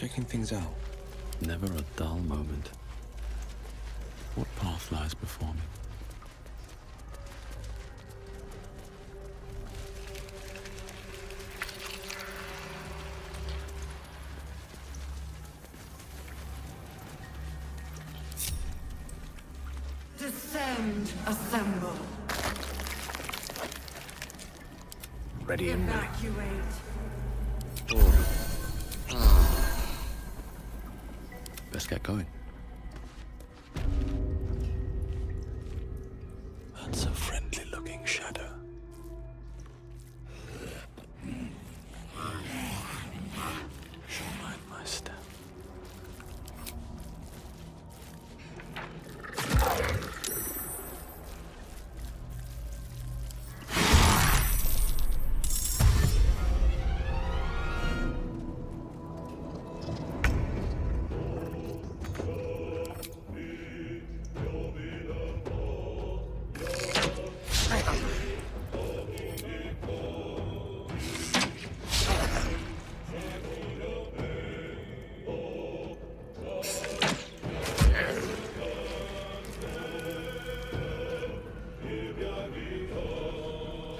checking things out. Never a dull moment. What path lies before me? Descend, assemble. Ready and willing. Evacuate. Let's get going. That's a friendly-looking shadow. She'll mind my step.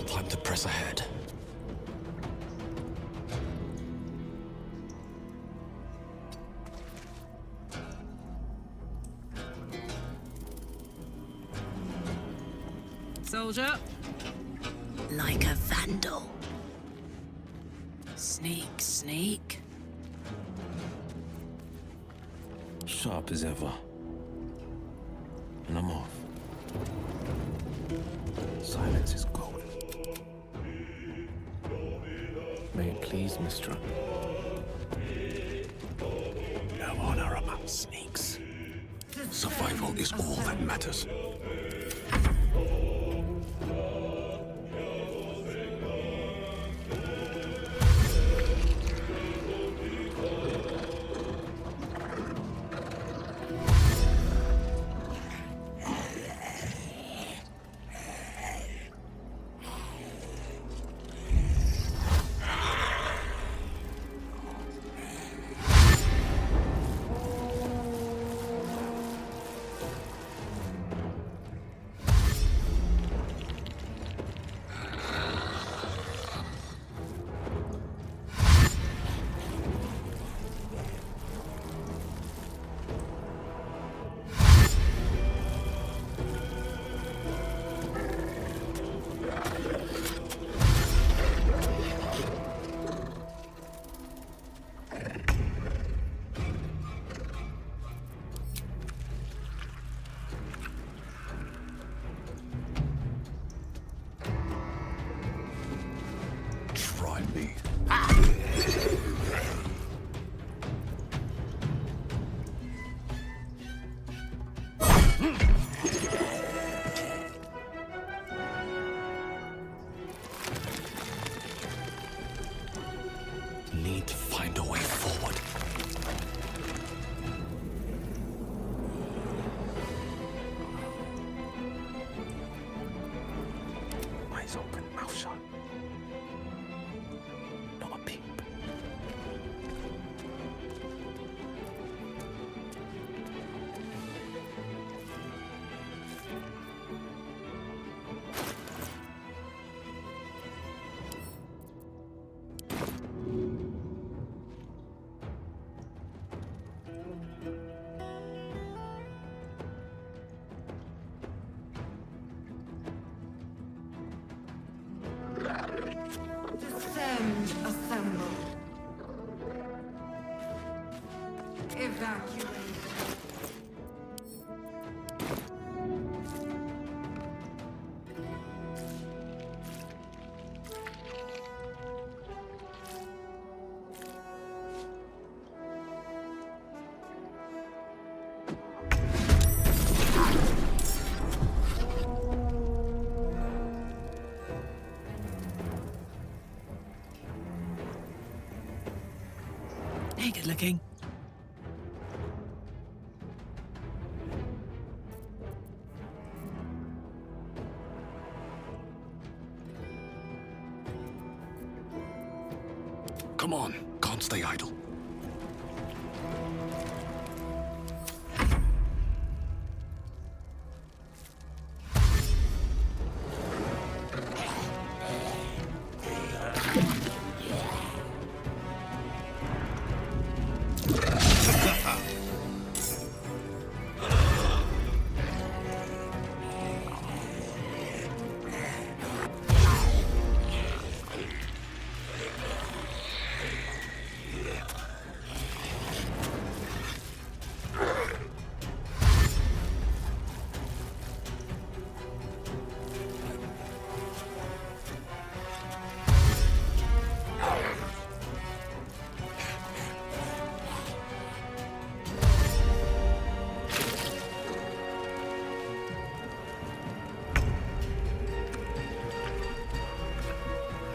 Time to press ahead. Soldier. Like a vandal. Sneak, sneak. Sharp as ever. And I'm off. Silence is golden. May it please, Mistress. No honor among sneaks. Survival is all that matters. Try me. Need to find a way forward. Eyes open, mouth shut. Not a peep. Descend, assemble. Evacuate. Naked looking. Come on, can't stay idle.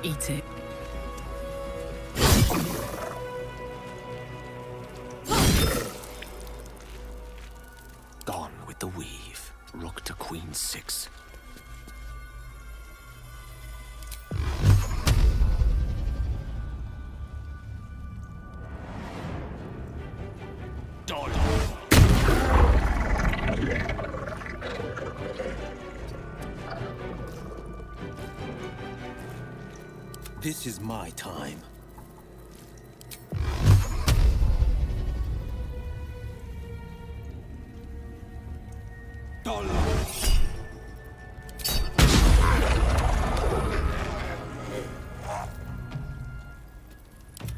Eat it. Gone with the weave. Rook to queen 6. This is my time.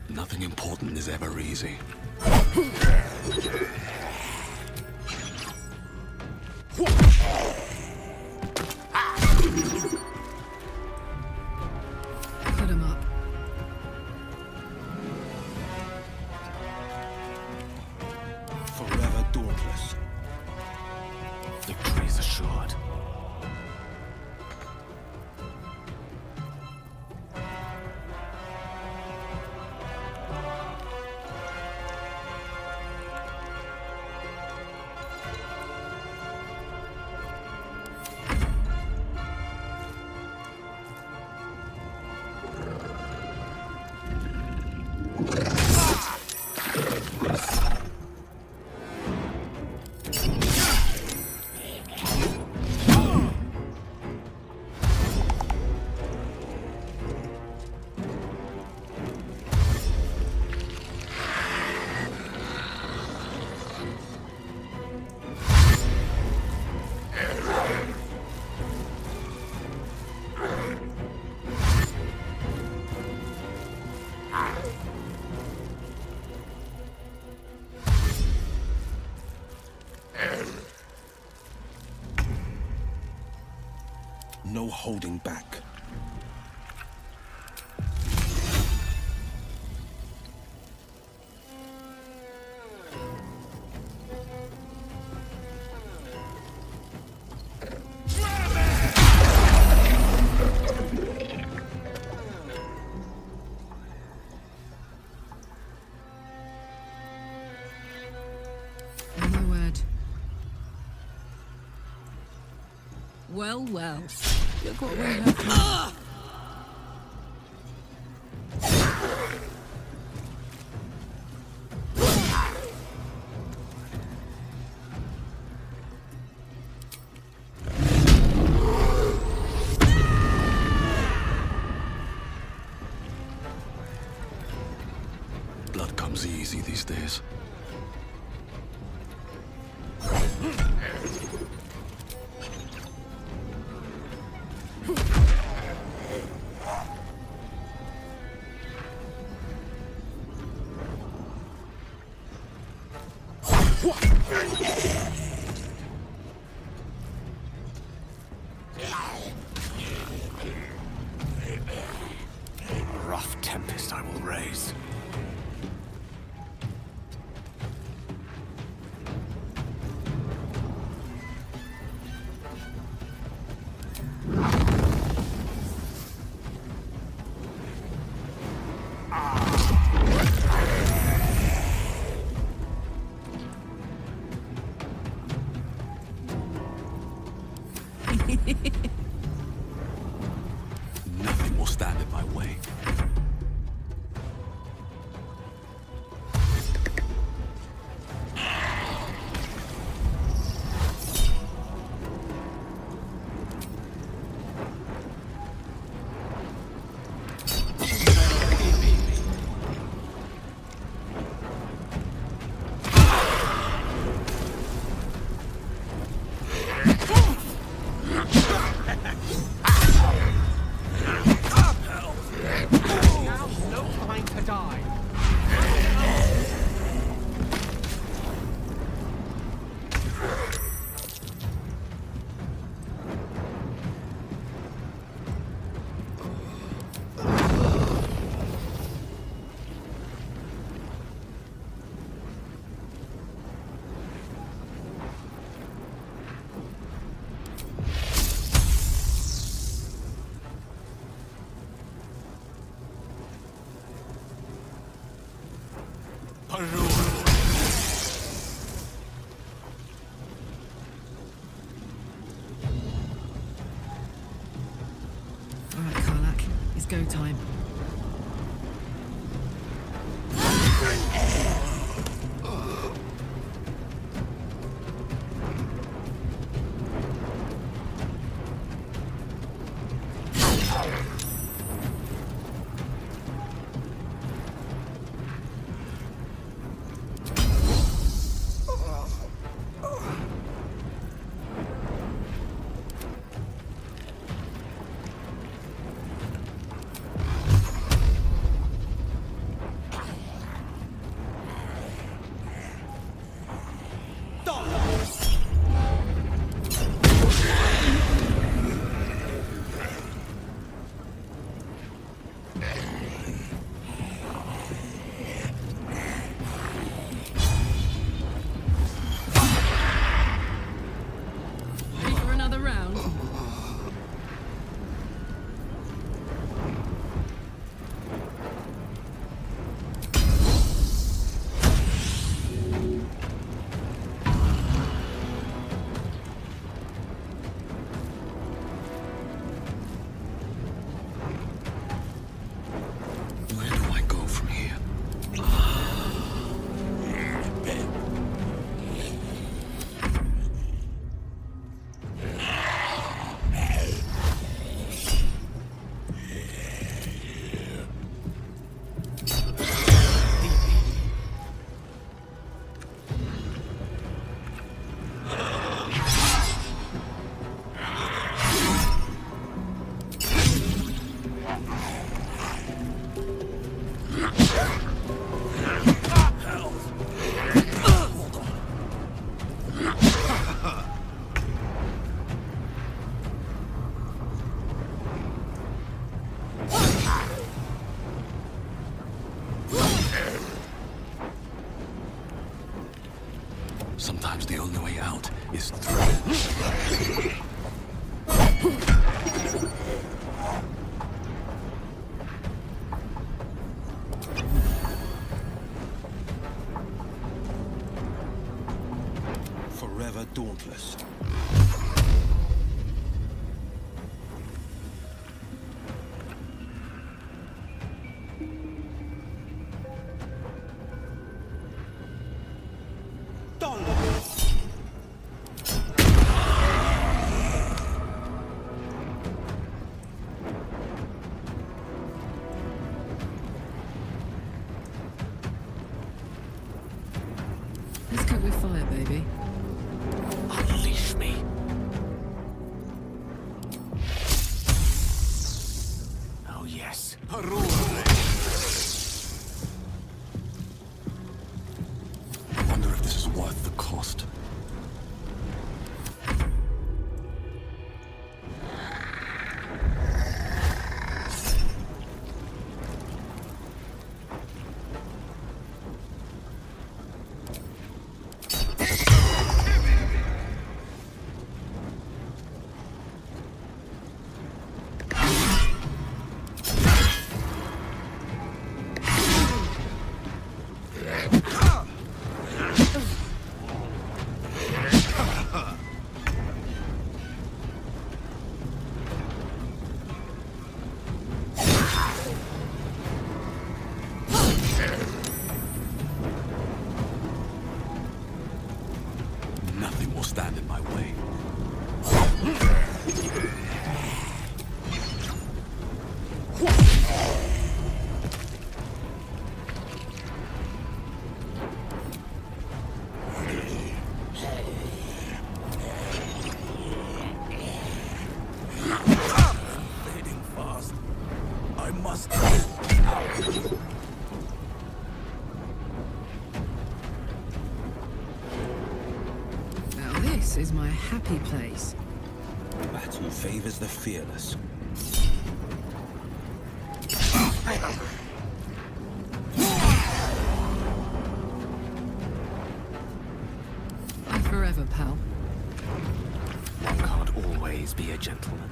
Nothing important is ever easy. Put him up. Forever dauntless. Victory is assured. No holding back. No word. Well, well. Look what we have. Blood comes easy these days. Rough tempest I will raise. Nothing will stand in my way. Alright, Karlach. It's go time. Sometimes the only way out is through. Forever dauntless. Let's cope with fire, baby. Unleash me. Oh yes. I wonder if this is worth the cost. Nothing will stand in my way. Fading fast. I must. Now this is my happy place. Battle favors the fearless. Bye forever, pal. One can't always be a gentleman.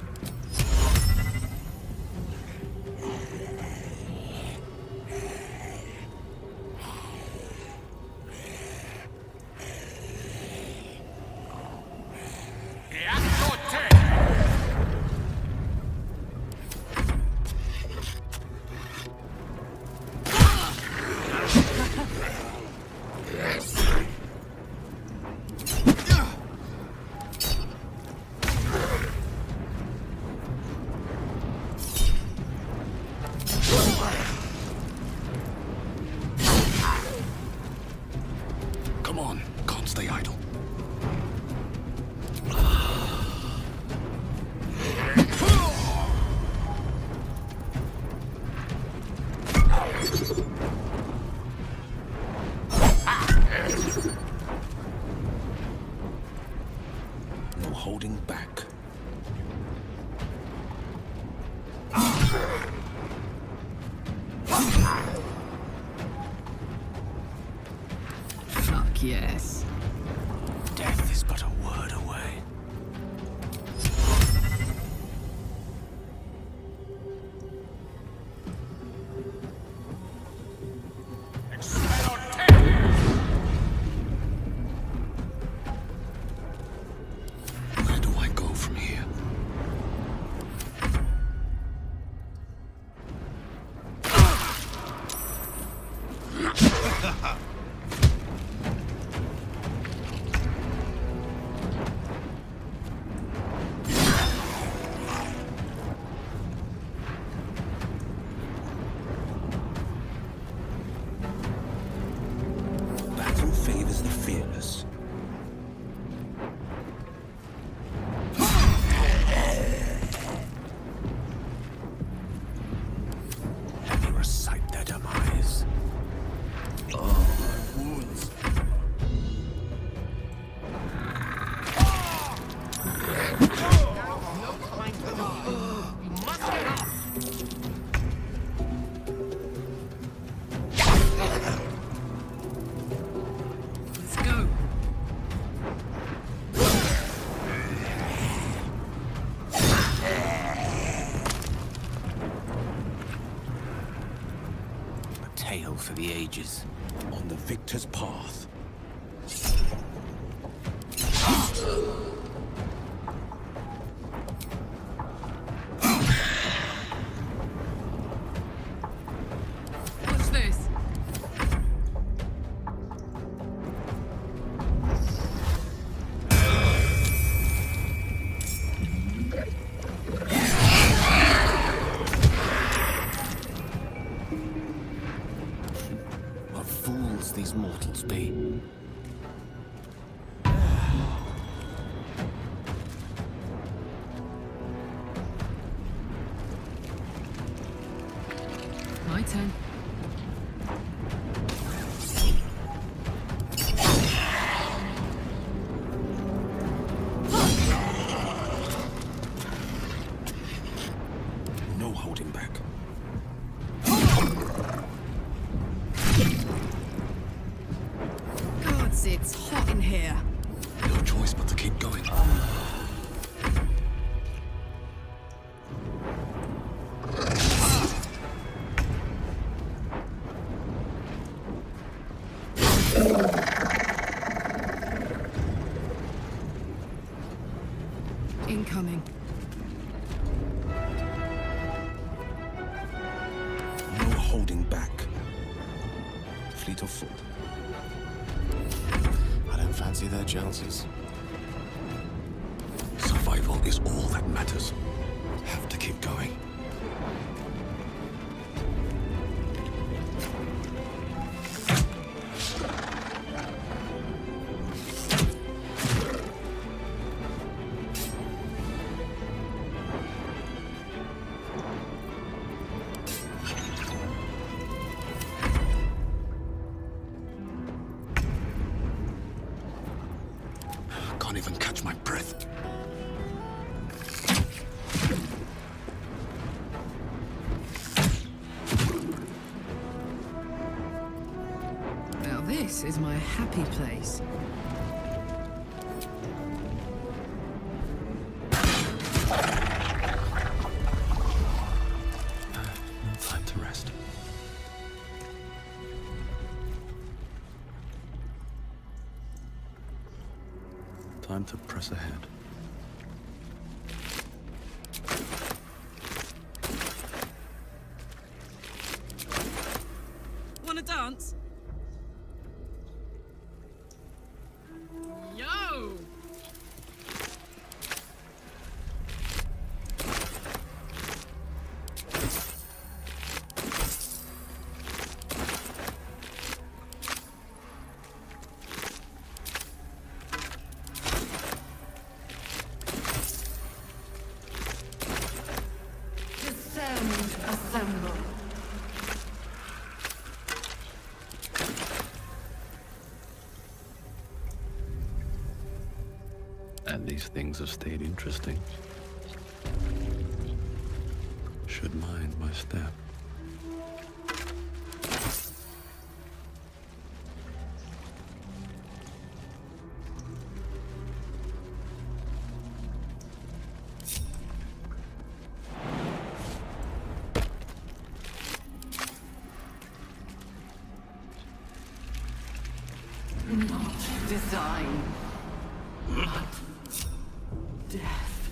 Come on, can't stay idle. No holding back. Fuck yes. Death is but a word away. Where do I go from here? Battle favors the fearless. Let me recite their demise. Oh, my wounds. Let's go. A tale for the ages. On the victor's path. What's this? What fools these mortals be. My turn. No holding back. Gods, it's hot in here. No choice but to keep going. Incoming. No holding back. Fleet of foot. I don't fancy their chances. Survival is all that matters. Have to keep going. Can't even catch my breath. Now this is my happy place. Time to rest. Time to press ahead. Wanna dance? Yo! And these things have stayed interesting. Should mind my step. Not design, but death.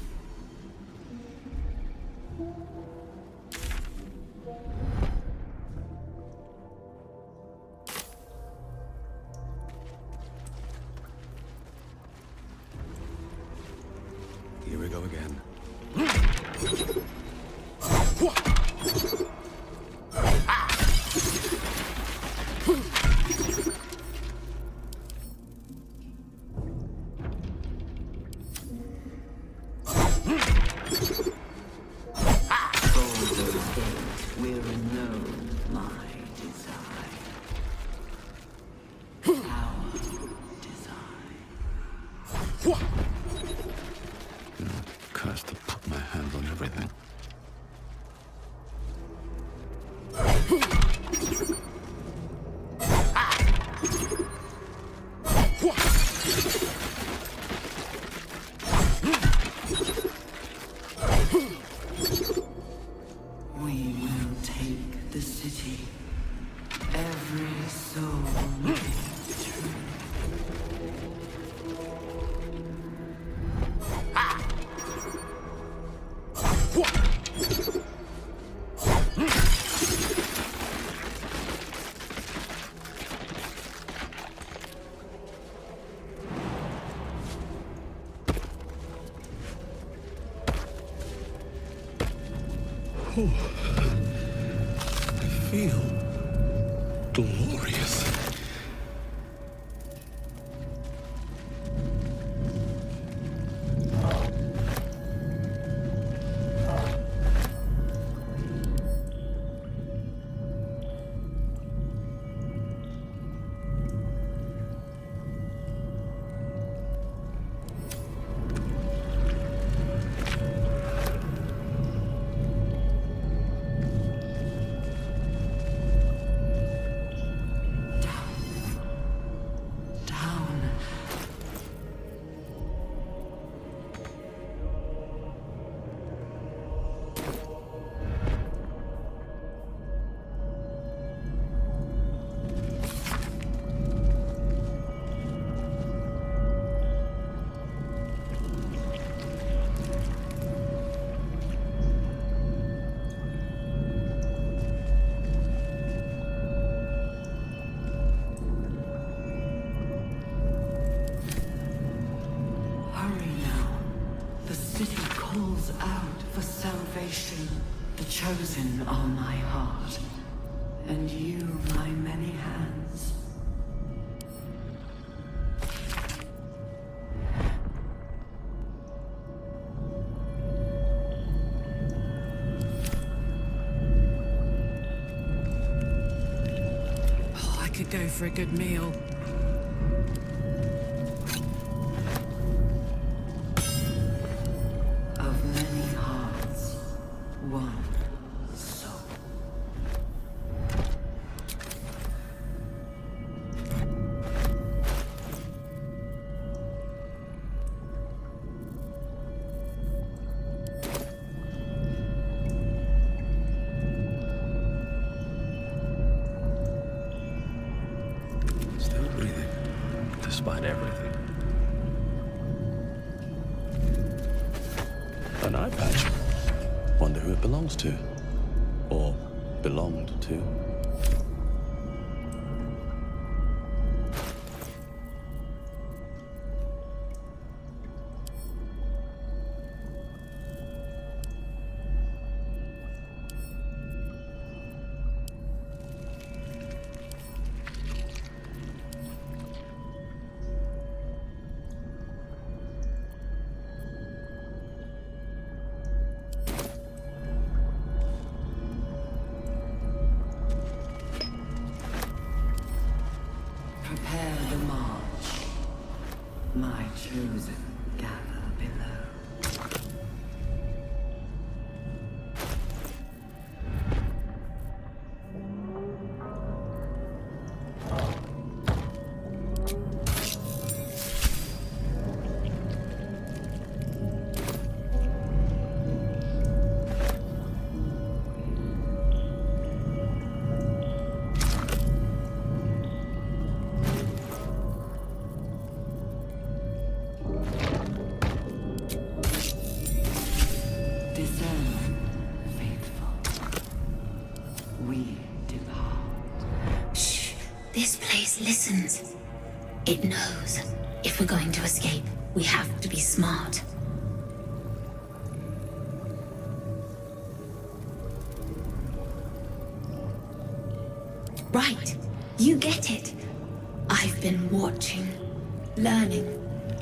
Here we go again. Cursed to put my hands on everything. We will take the city. Every soul. I feel glorious. The chosen are my heart, and you my many hands. Oh, I could go for a good meal. Of many hearts, one soul. Still breathing, despite everything. An Eyepatch. Wonder who it belongs to. Or belonged to. Prepare the march. My chosen gather. This place listens. It knows. If we're going to escape, we have to be smart. Right. You get it. I've been watching, learning.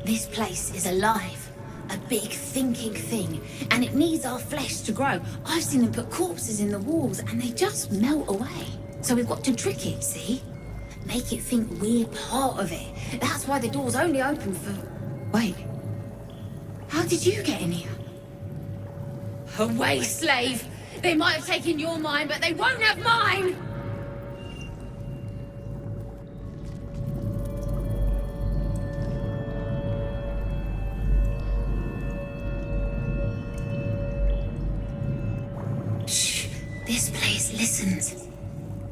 This place is alive. A big thinking thing, and it needs our flesh to grow. I've seen them put corpses in the walls, and they just melt away. So we've got to trick it, see? Make it think we're part of it. That's why the door's only open for... Wait. How did you get in here? Away, slave! They might have taken your mind, but they won't have mine! Shh. This place listens.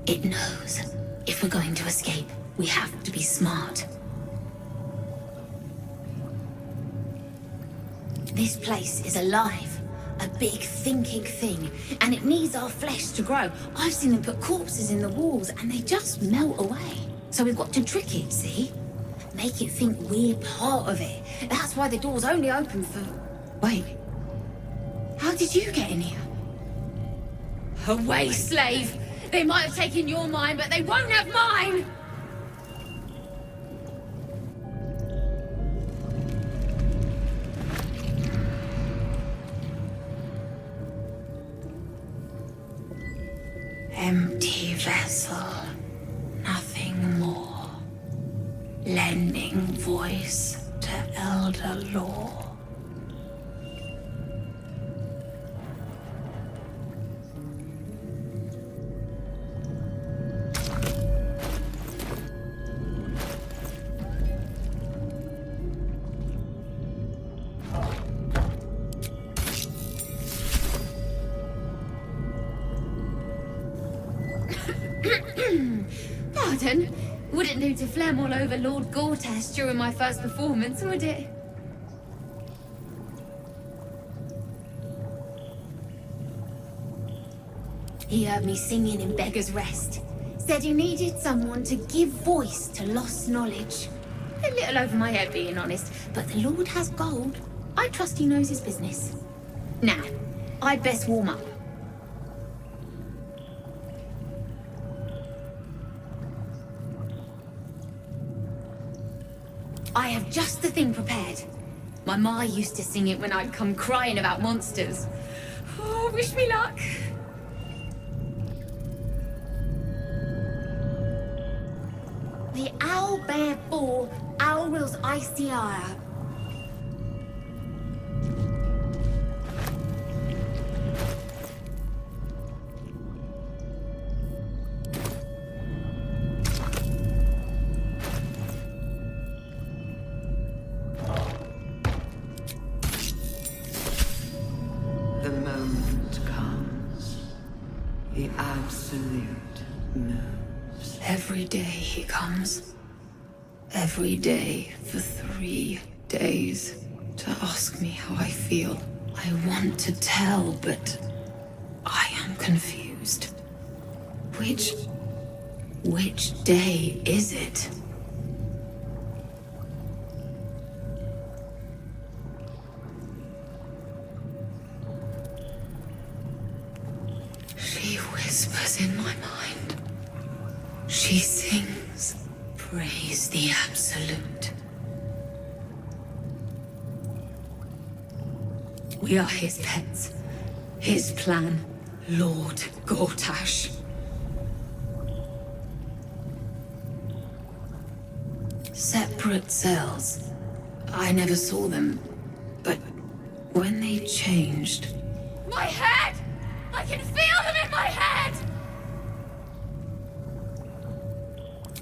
It knows. If we're going to escape, we have to be smart. This place is alive. A big thinking thing, and it needs our flesh to grow. I've seen them put corpses in the walls, and they just melt away. So we've got to trick it, see? Make it think we're part of it. That's why the door's only open for... Wait. How did you get in here? Away, slave! They might have taken your mind, but they won't have mine! Empty vessel, nothing more. Lending voice to elder law. Pardon? Wouldn't do to phlegm all over Lord Gortash during my first performance, would it? He heard me singing in Beggar's Rest. Said he needed someone to give voice to lost knowledge. A little over my head, being honest, but the Lord has gold. I trust he knows his business. Now, I'd best warm up. I have just the thing prepared. My ma used to sing it when I'd come crying about monsters. Oh, wish me luck. The owl bear bore Owlwill's icy ire. The moment comes. The absolute moves. Every day he comes. Every day for 3 days. To ask me how I feel. I want to tell, but I am confused. Which day is it? She whispers in my mind. She sings, praise the Absolute. We are his pets. His plan, Lord Gortash. Separate cells. I never saw them, but when they changed... My head! I can feel them in my head!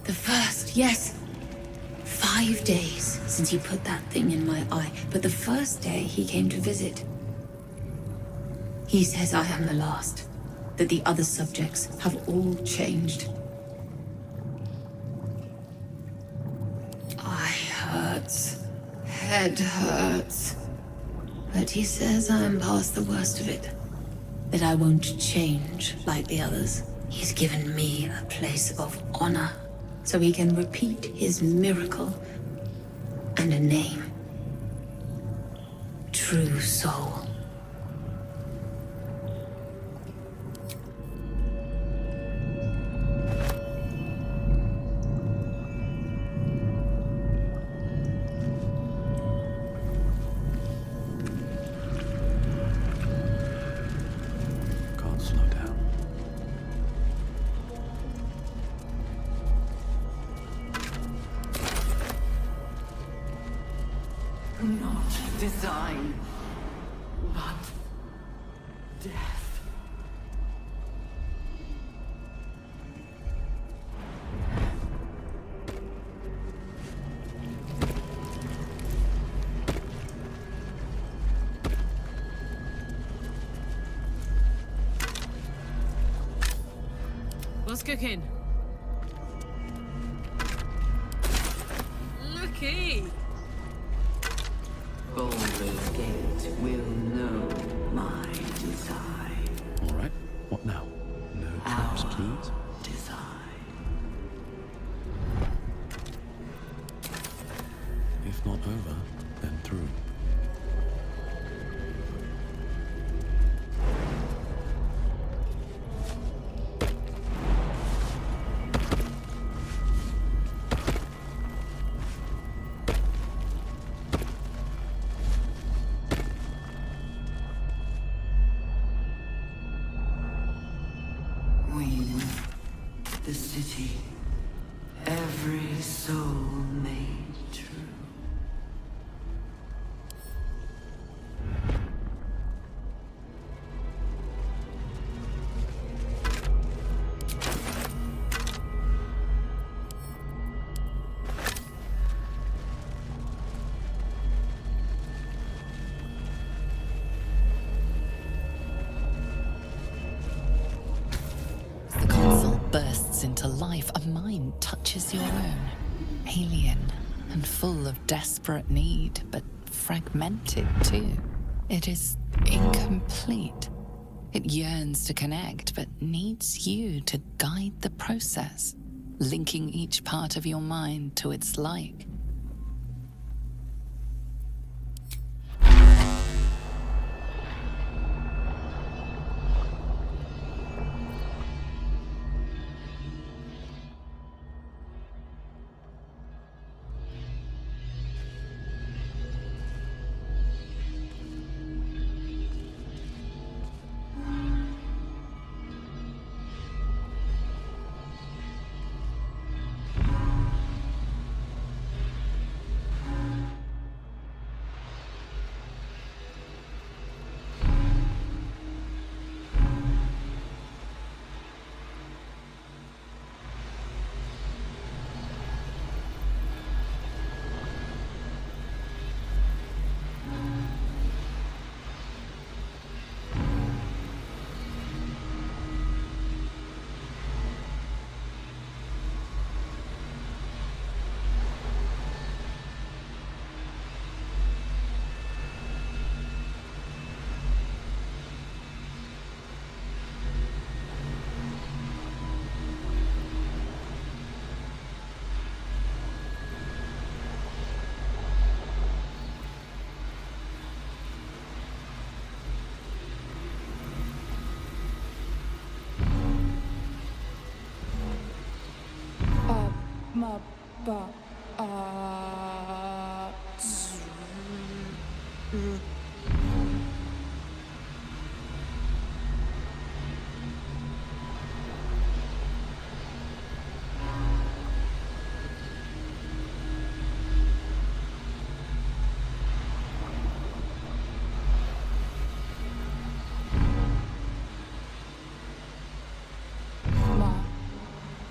The first, yes. 5 days since he put that thing in my eye, but the first day he came to visit. He says I am the last, that the other subjects have all changed. Eye hurts, head hurts, but he says I am past the worst of it, that I won't change like the others. He's given me a place of honor, so he can repeat his miracle and a name. True soul. Can't slow down. Not design, but death. What's cooking? Looky! Baldur's Gate will know my design. All right. What now? No traps, please. Design. If not over, then through. The city, every soul made true. Bursts into life, a mind touches your own. Alien and full of desperate need, but fragmented too. It is incomplete. It yearns to connect, but needs you to guide the process, linking each part of your mind to its like.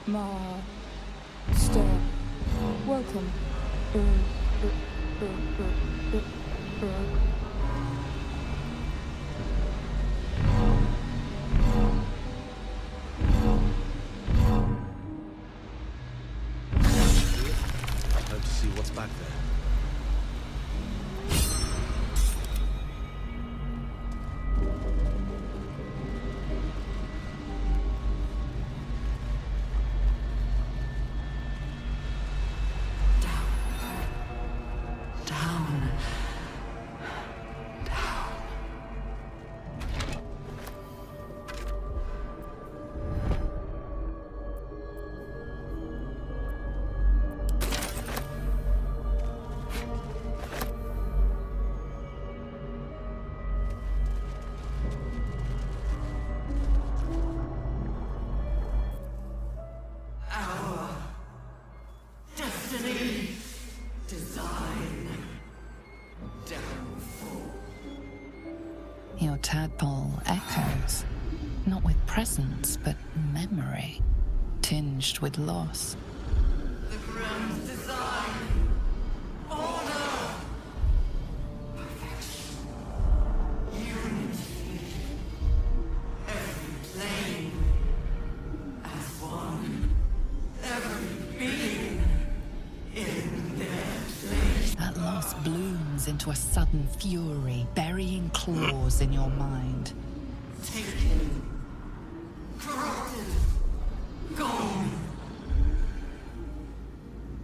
Master, welcome. I'd like to see what's back there. tadpole echoes, not with presence, but memory, tinged with loss. The grand design. Order. Perfection. Unity. Every plane as one. Every being in their place. That loss blooms into a sudden fury, burying claws in your mind. Taken. Corrupted. Gone.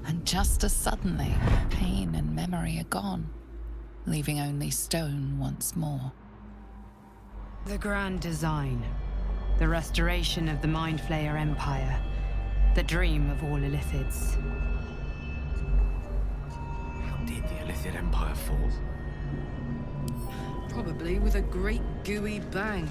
And just as suddenly, pain and memory are gone, leaving only stone once more. The grand design. The restoration of the Mind Flayer Empire. The dream of all Illithids. How did the Illithid Empire fall? Probably with a great gooey bang.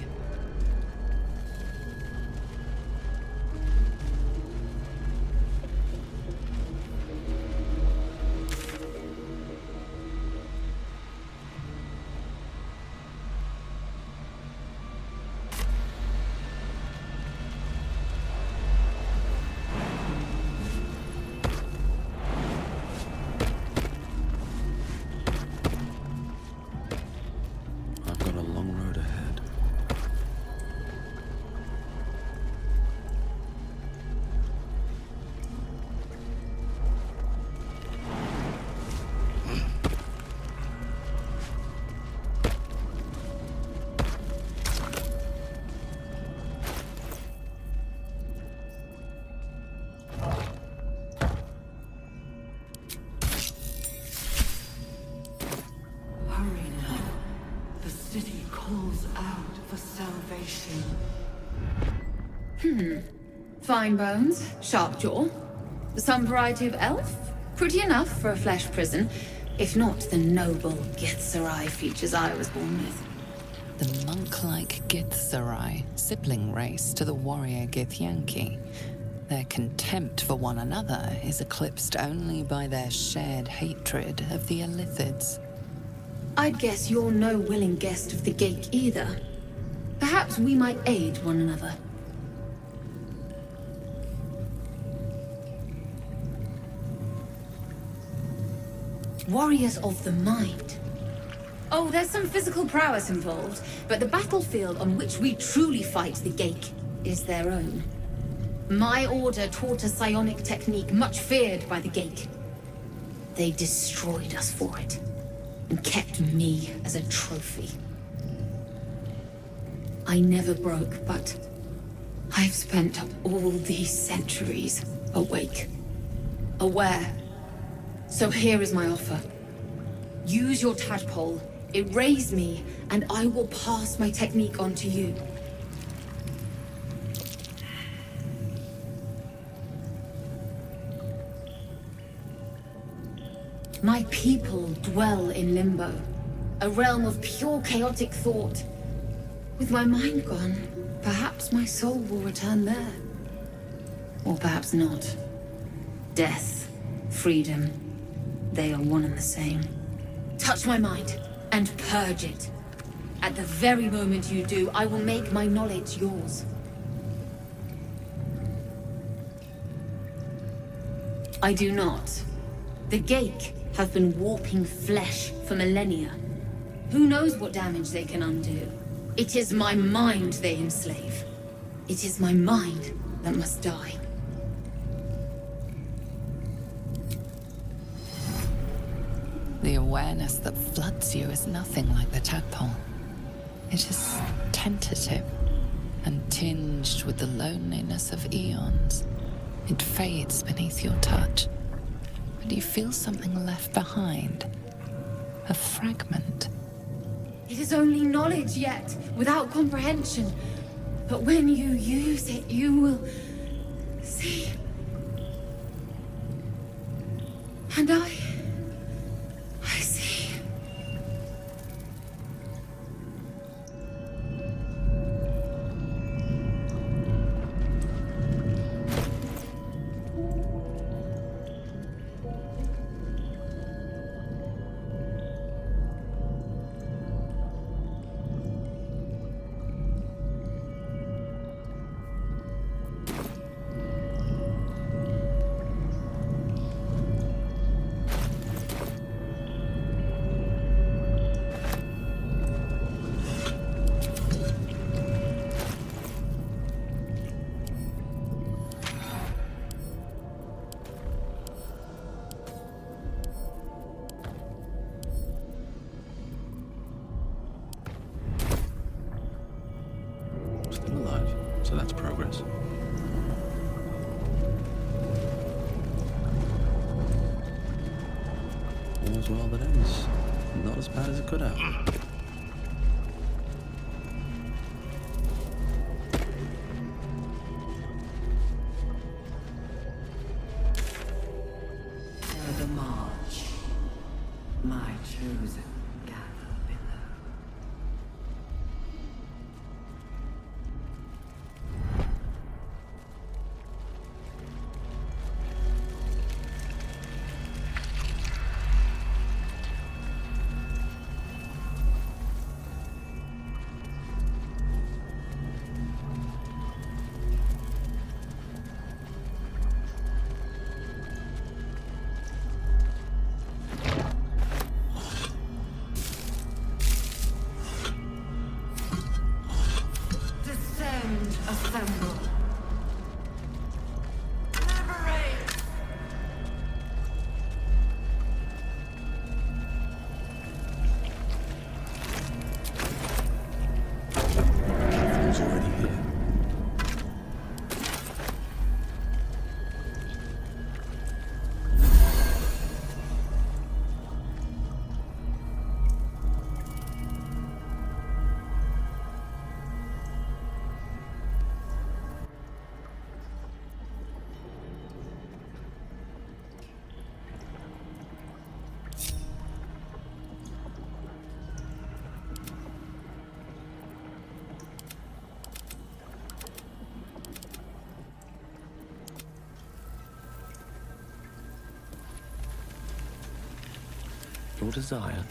I've got a long road ahead. Hurry now. The city calls out for salvation. Fine bones, sharp jaw. Some variety of elf? Pretty enough for a flesh prison, if not the noble Githzerai features I was born with. The monk-like Githzerai, sibling race to the warrior Githyanki. Their contempt for one another is eclipsed only by their shared hatred of the Illithids. I'd guess you're no willing guest of the gate either. Perhaps we might aid one another. Warriors of the mind. Oh, there's some physical prowess involved, but the battlefield on which we truly fight the Gate is their own. My order taught a psionic technique much feared by the Gate. They destroyed us for it, and kept me as a trophy. I never broke, but I've spent all these centuries awake, aware. So here is my offer. Use your tadpole, erase me, and I will pass my technique on to you. My people dwell in limbo, a realm of pure chaotic thought. With my mind gone, perhaps my soul will return there. Or perhaps not. Death, freedom, they are one and the same. Touch my mind, and purge it. At the very moment you do, I will make my knowledge yours. I do not. The Gate have been warping flesh for millennia. Who knows what damage they can undo? It is my mind they enslave. It is my mind that must die. The awareness that floods you is nothing like the tadpole. It is tentative and tinged with the loneliness of eons. It fades beneath your touch, but you feel something left behind. A fragment. It is only knowledge yet, without comprehension. But when you use it, you will see. And I see. All's well that ends. Not as bad as it could have. The march, my chosen gather below. Assemble. Liberate! Everyone's already here. Your desire.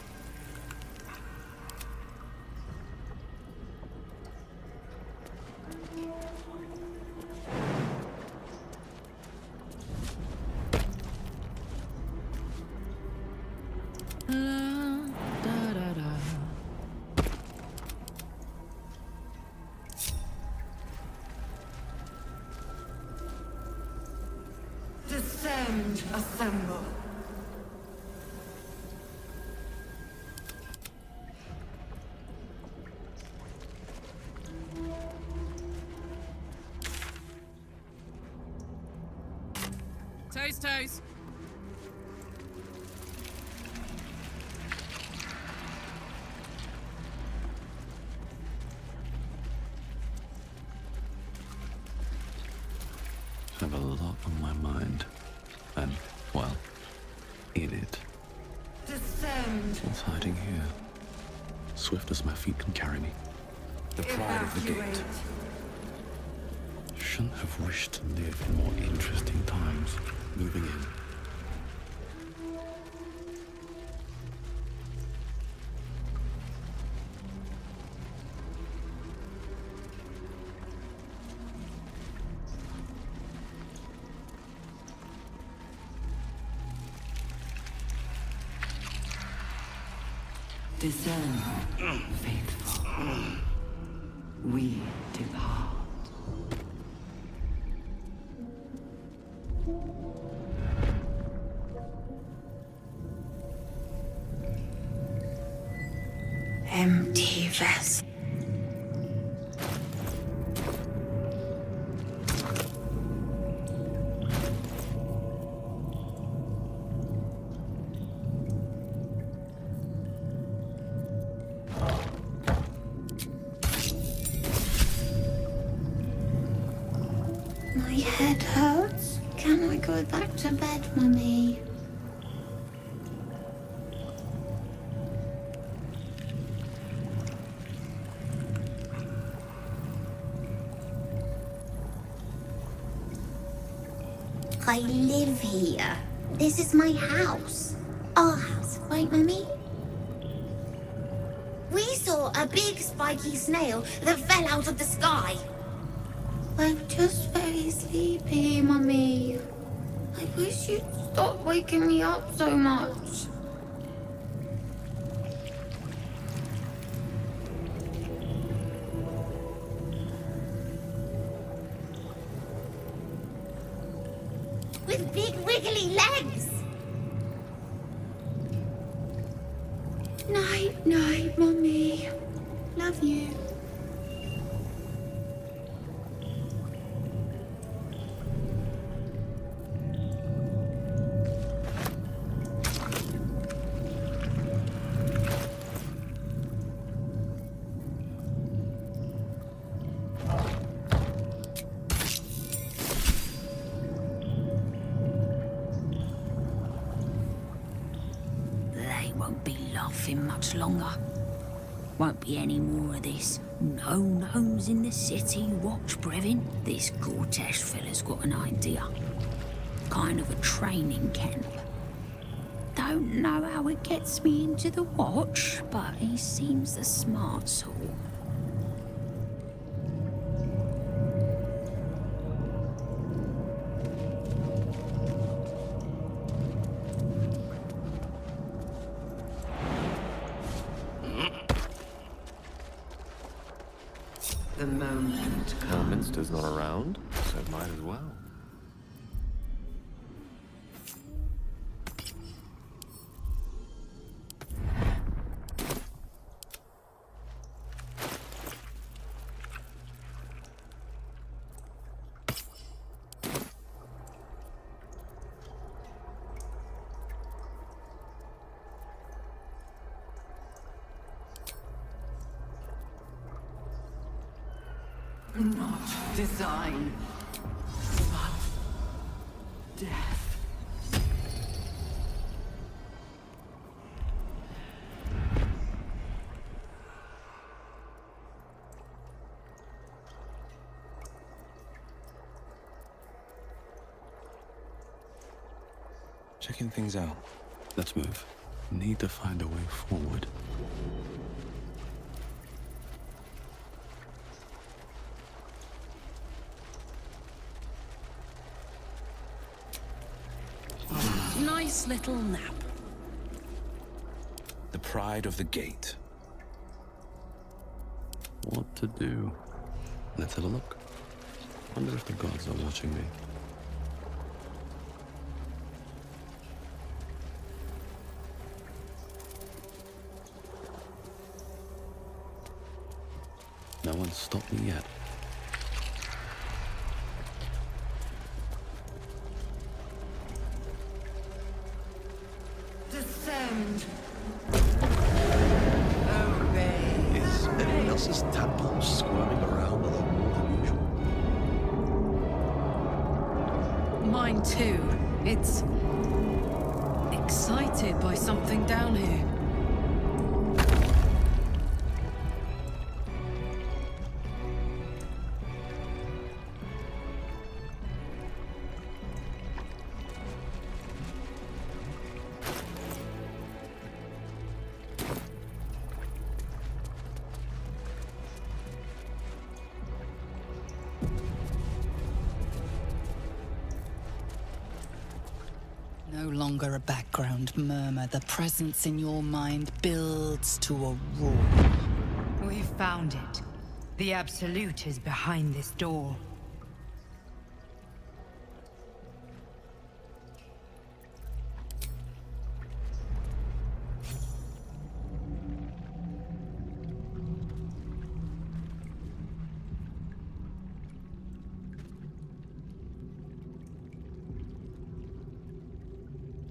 Descend, assemble. Toast. I have a lot on my mind. And, well, in it. Descend. What's hiding here? Swift as my feet can carry me. The pride of the gate. Shouldn't have wished to live in more interesting times. Moving in. Discern, faithful. We depart. Empty vessel. My head hurts. Can I go back to bed, Mummy? I live here. This is my house. Our house, right, Mummy? We saw a big spiky snail that fell out of the sky. I'm just very sleepy, Mummy. I wish you'd stop waking me up so much. With big wiggly legs. Night, night, Mummy. Love you. won't be laughing much longer. Won't be any more of this. No gnomes in the city, watch, Brevin. This Gortash fella's got an idea. Kind of a training camp. Don't know how it gets me into the watch, but he seems the smart sort. The moment comes. Minster's not around, so might as well. Not design, but death. Checking things out. Let's move. Need to find a way forward. Nice little nap. The pride of the gate. What to do? Let's have a look. Wonder if the gods are watching me. No one's stopped me yet. Descend. Obey. Is anyone else's tadpole squirming around a lot more than usual? Mine too. It's excited by something down here. No longer a background murmur. The presence in your mind builds to a roar. We've found it. The Absolute is behind this door.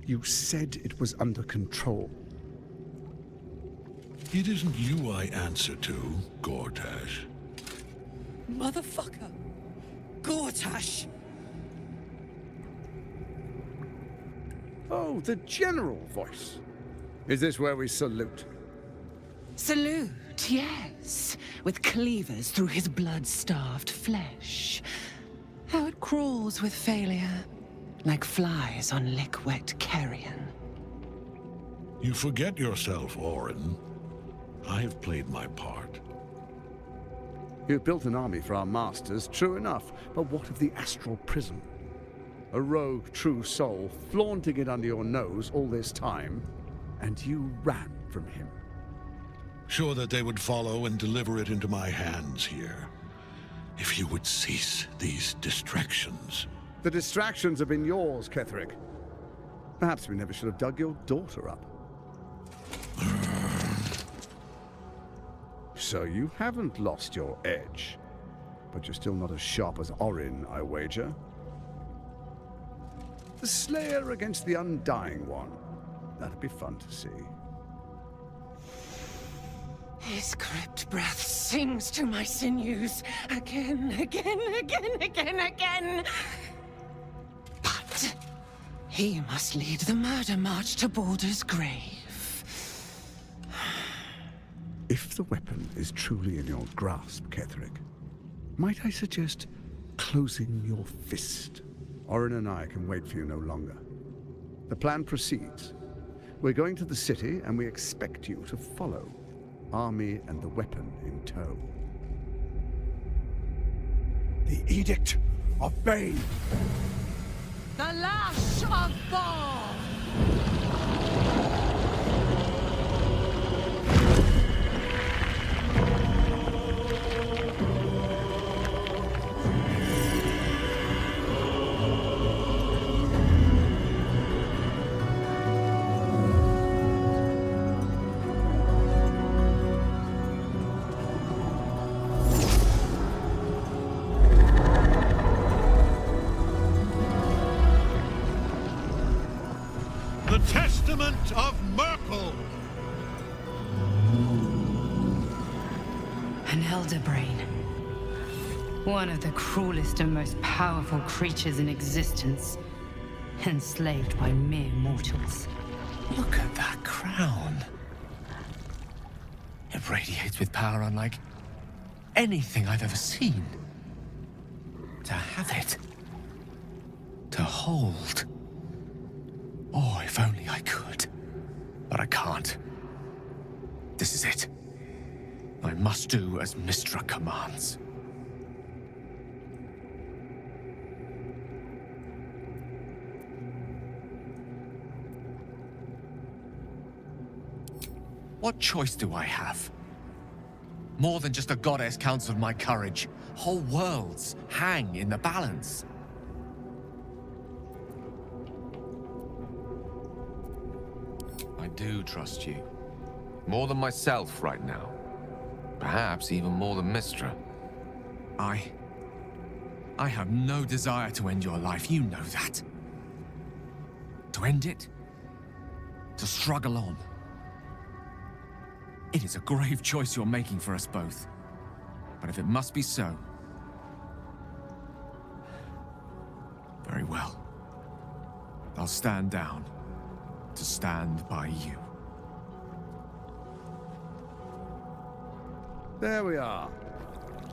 You said it was under control. It isn't you I answer to, Gortash. Motherfucker! Gortash! Oh, the general voice. Is this where we salute? Salute, yes, with cleavers through his blood-starved flesh. How it crawls with failure, like flies on lick-wet carrion. You forget yourself, Orin. I've played my part. You've built an army for our masters, true enough, but what of the astral prism? A rogue true soul flaunting it under your nose all this time, and you ran from him. Sure that they would follow and deliver it into my hands here. If you would cease these distractions. The distractions have been yours, Ketheric. Perhaps we never should have dug your daughter up. So you haven't lost your edge, but you're still not as sharp as Orin, I wager. The Slayer against the Undying One. That'd be fun to see. His crypt breath sings to my sinews again, again, again, again, again. But he must lead the murder march to Baldur's grave. If the weapon is truly in your grasp, Ketheric, might I suggest closing your fist? Orin and I can wait for you no longer. The plan proceeds. We're going to the city, and we expect you to follow. Army and the weapon in tow. The Edict of Bane! The Lash of Thorm! The Testament of Myrkul! An elder brain. One of the cruelest and most powerful creatures in existence. Enslaved by mere mortals. Look at that crown. It radiates with power unlike anything I've ever seen. To have it. To hold. Oh, if only I could. But I can't. This is it. I must do as Mystra commands. What choice do I have? More than just a goddess counts of my courage. Whole worlds hang in the balance. I do trust you. More than myself right now. Perhaps even more than Mystra. I have no desire to end your life, you know that. To end it? To struggle on. It is a grave choice you're making for us both. But if it must be so... very well. I'll stand down to stand by you. There we are.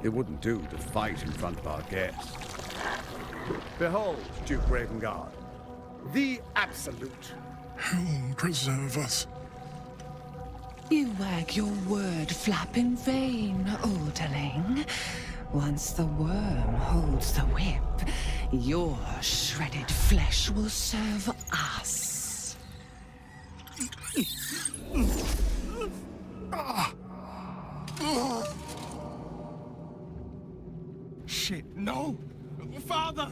It wouldn't do to fight in front of our guests. Behold, Duke Ravengard, the Absolute. Who'll preserve us? You wag your word flap in vain, Alderling. Once the worm holds the whip, your shredded flesh will serve us. Shit, no! Father!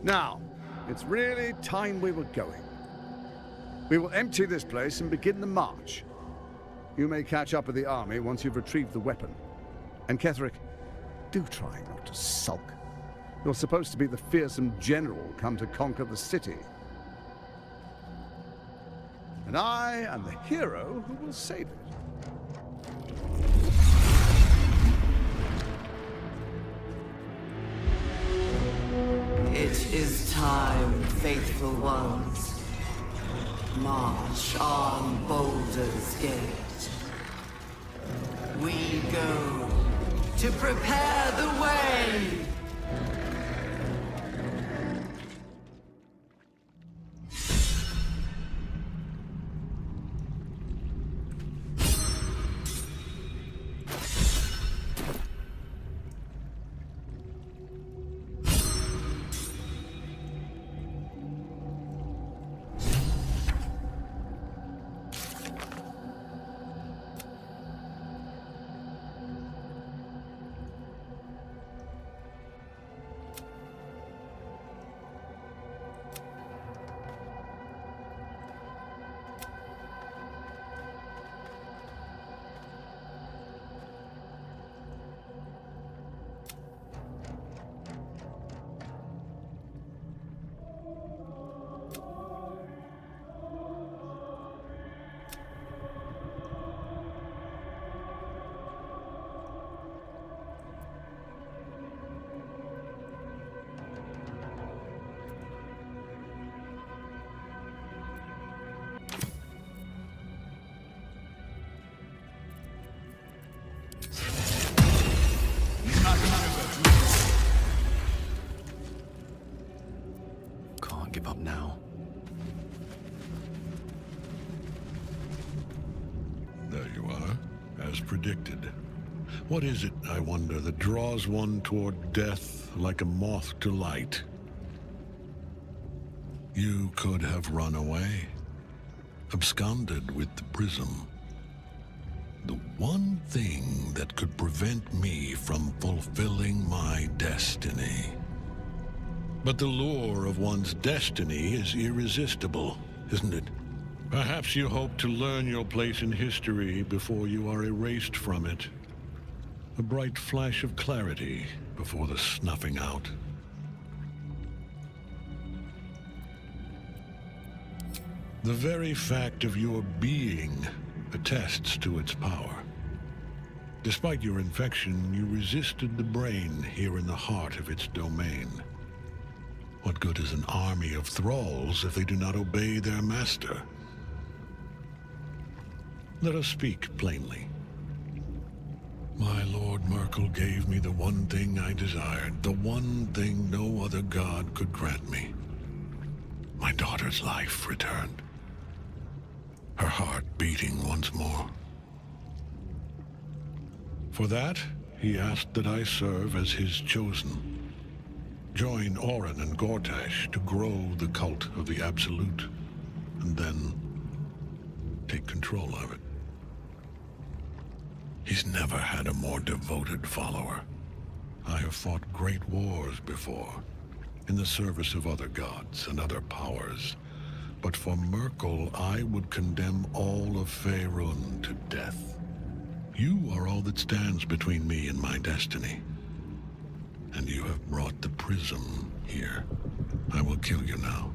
Now, it's really time we were going. We will empty this place and begin the march. You may catch up with the army once you've retrieved the weapon. And Ketheric, do try not to sulk. You're supposed to be the fearsome general come to conquer the city. And I am the hero who will save it. It is time, faithful ones. March on Baldur's Gate. We go to prepare the way. give up now. There you are, as predicted. What is it, I wonder, that draws one toward death like a moth to light? You could have run away, absconded with the prism. The one thing that could prevent me from fulfilling my destiny. But the lure of one's destiny is irresistible, isn't it? Perhaps you hope to learn your place in history before you are erased from it. A bright flash of clarity before the snuffing out. The very fact of your being attests to its power. Despite your infection, you resisted the brain here in the heart of its domain. What good is an army of thralls if they do not obey their master? Let us speak plainly. My Lord Myrkul gave me the one thing I desired, the one thing no other god could grant me. My daughter's life returned. Her heart beating once more. For that, he asked that I serve as his chosen. Join Orin and Gortash to grow the cult of the Absolute, and then take control of it. He's never had a more devoted follower. I have fought great wars before, in the service of other gods and other powers. But for Myrkul, I would condemn all of Faerun to death. You are all that stands between me and my destiny. And you have brought the prism here. I will kill you now.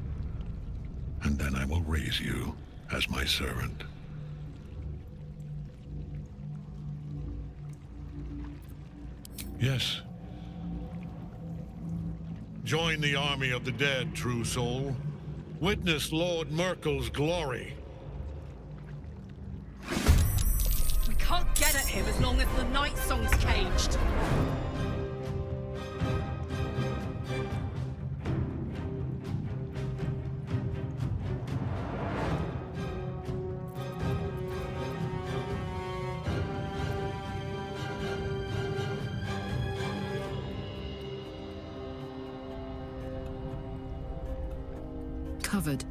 And then I will raise you as my servant. Yes. Join the army of the dead, true soul. Witness Lord Myrkul's glory. We can't get at him as long as the Night Song's caged. Covered.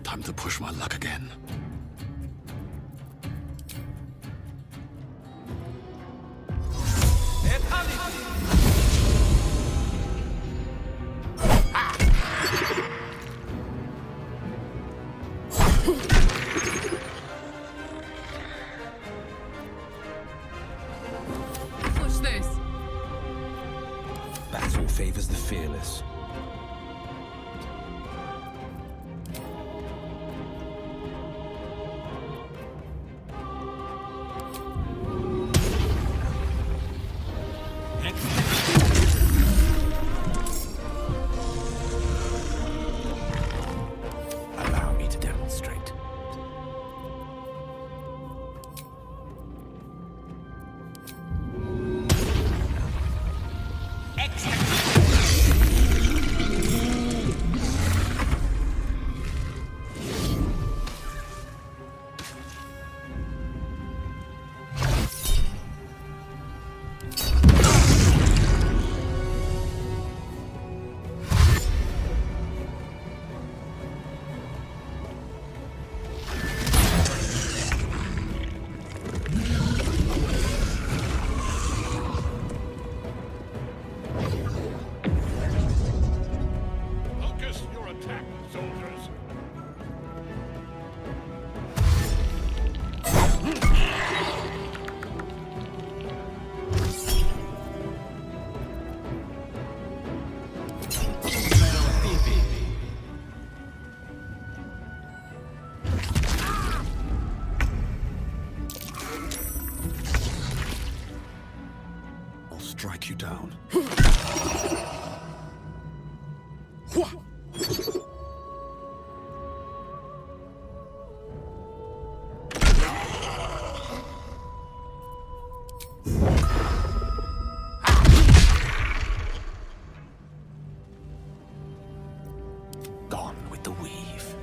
Time to push my luck again. Push this. Battle favors the fearless. Allow me to demonstrate. strike you down. Gone with the weave.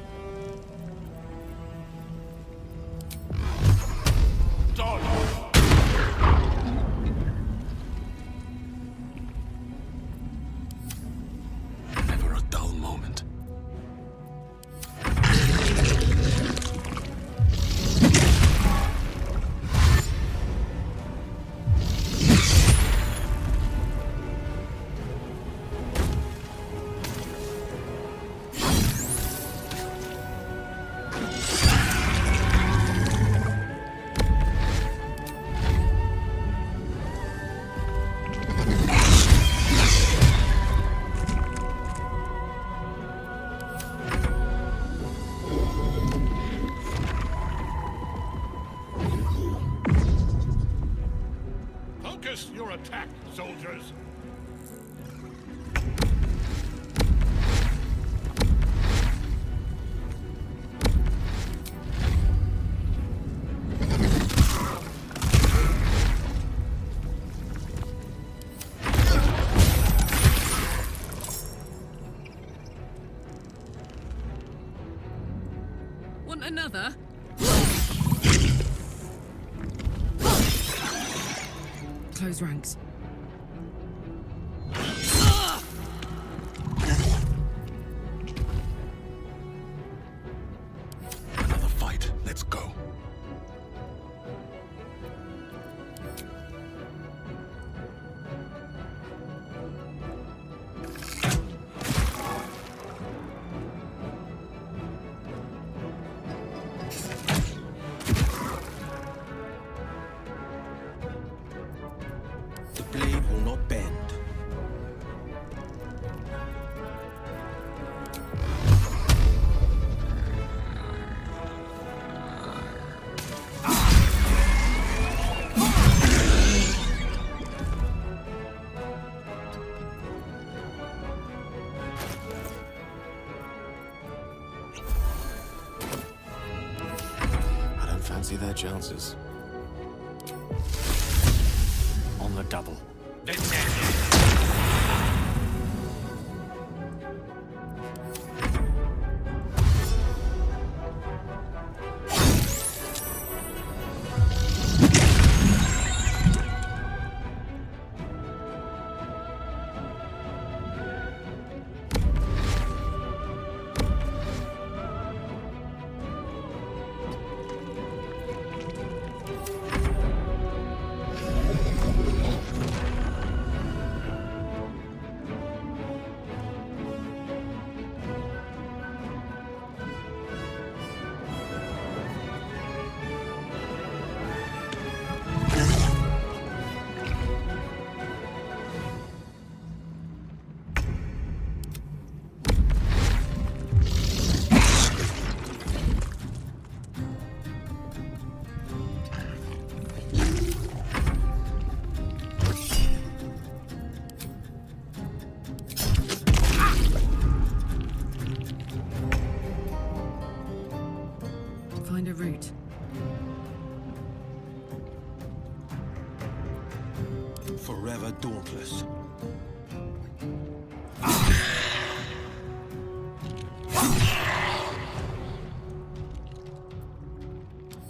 Never a dull moment. Focus your attack, soldiers! Want another? Close ranks. Another fight. Let's go. The blade will not bend. I don't fancy their chances. On the double. Find a route. Forever dauntless.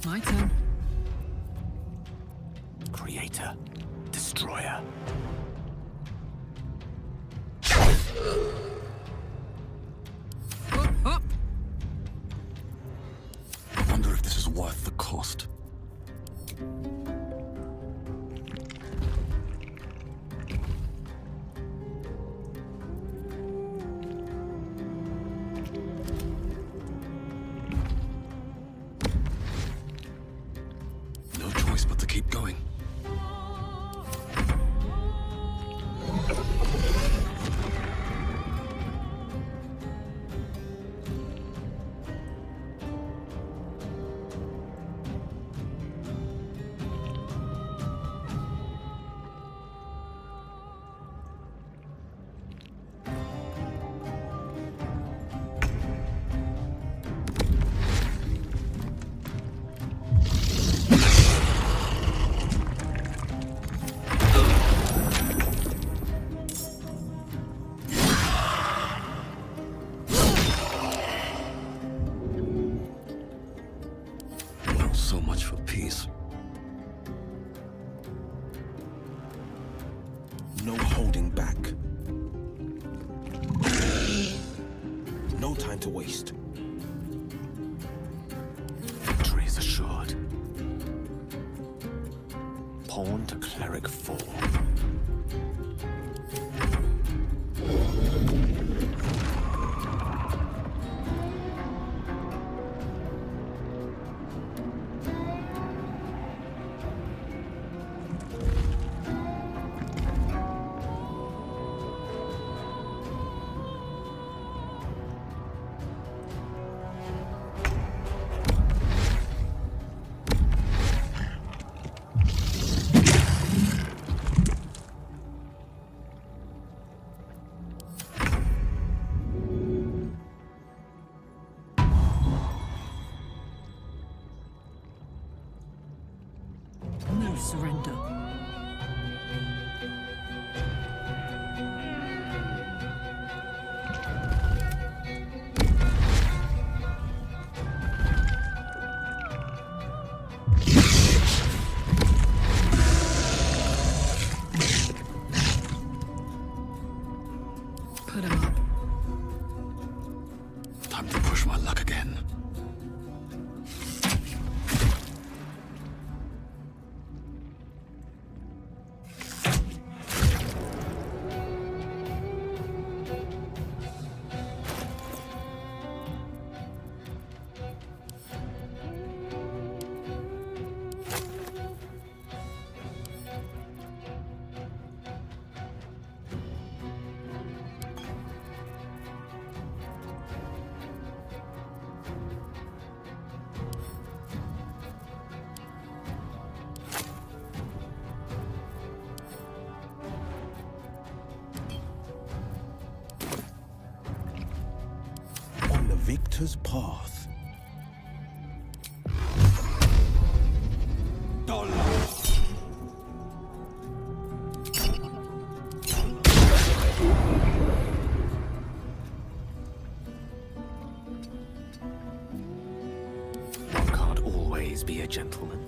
My turn. Creator. Destroyer. Up. I wonder if this is worth the cost. No choice but to keep going. No holding back. No time to waste. Victory is assured. Pawn to cleric 4. No surrender. Put him up. Time to push my luck again. Victor's path. One can't always be a gentleman.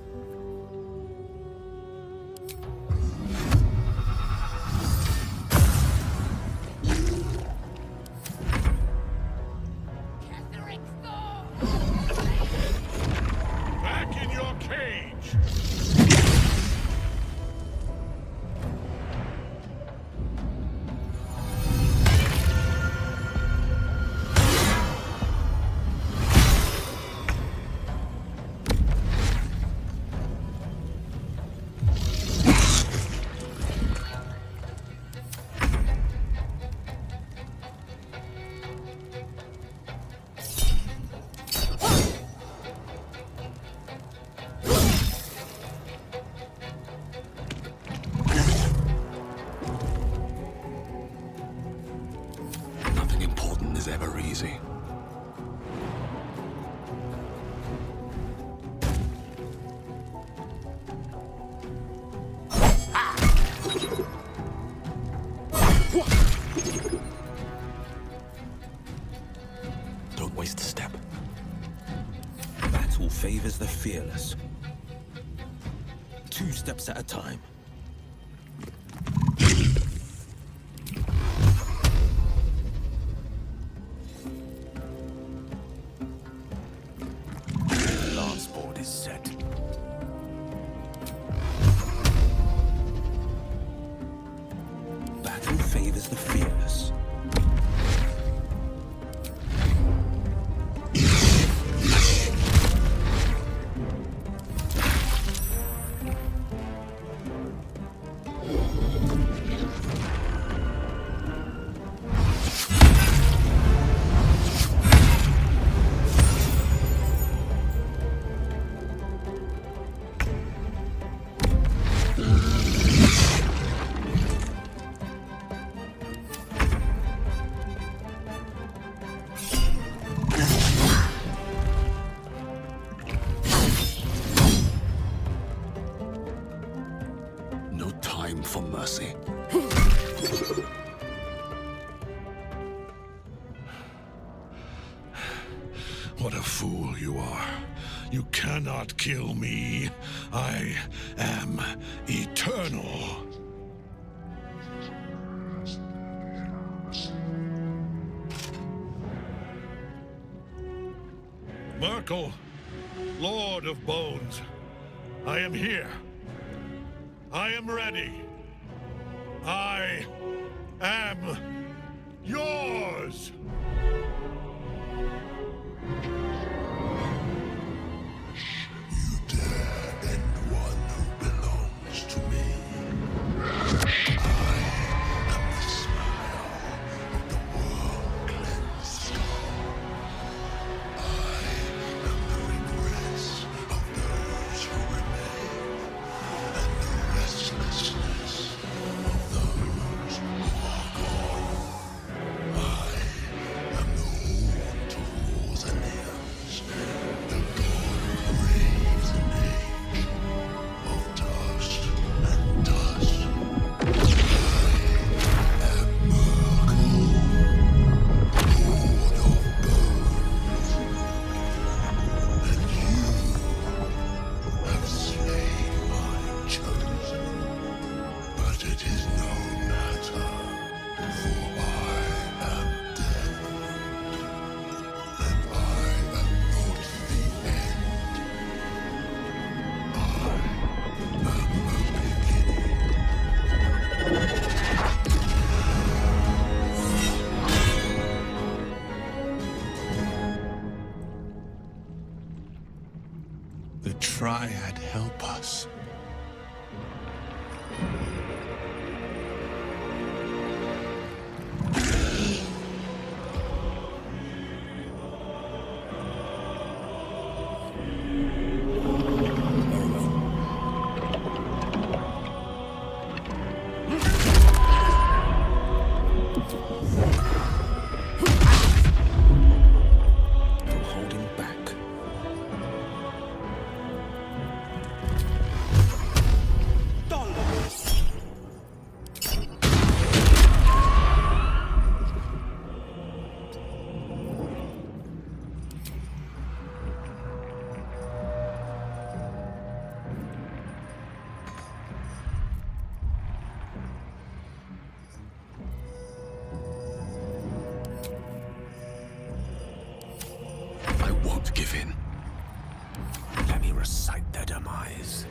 Don't waste a step. Battle favors the fearless. 2 steps at a time. Lance board is set. Battle favors the fearless. For mercy. What a fool you are. You cannot kill me. I am eternal. Myrkul, Lord of Bones, I am here. I am ready. I am yours! You dare end one who belongs to me. I am the smile of the world-cleansed skull. I am the regrets of those who remain, and the restlessness of those who are gone. I am the haunt of mausoleums, the god who raves an age of dust and dust. I am Myrkul, Lord of Bones, and you have slain my chosen. But it is no matter, for I am dead, and I am not the end. I am the beginning. The Triad help us. No holding back. I won't give in. Let me recite their demise.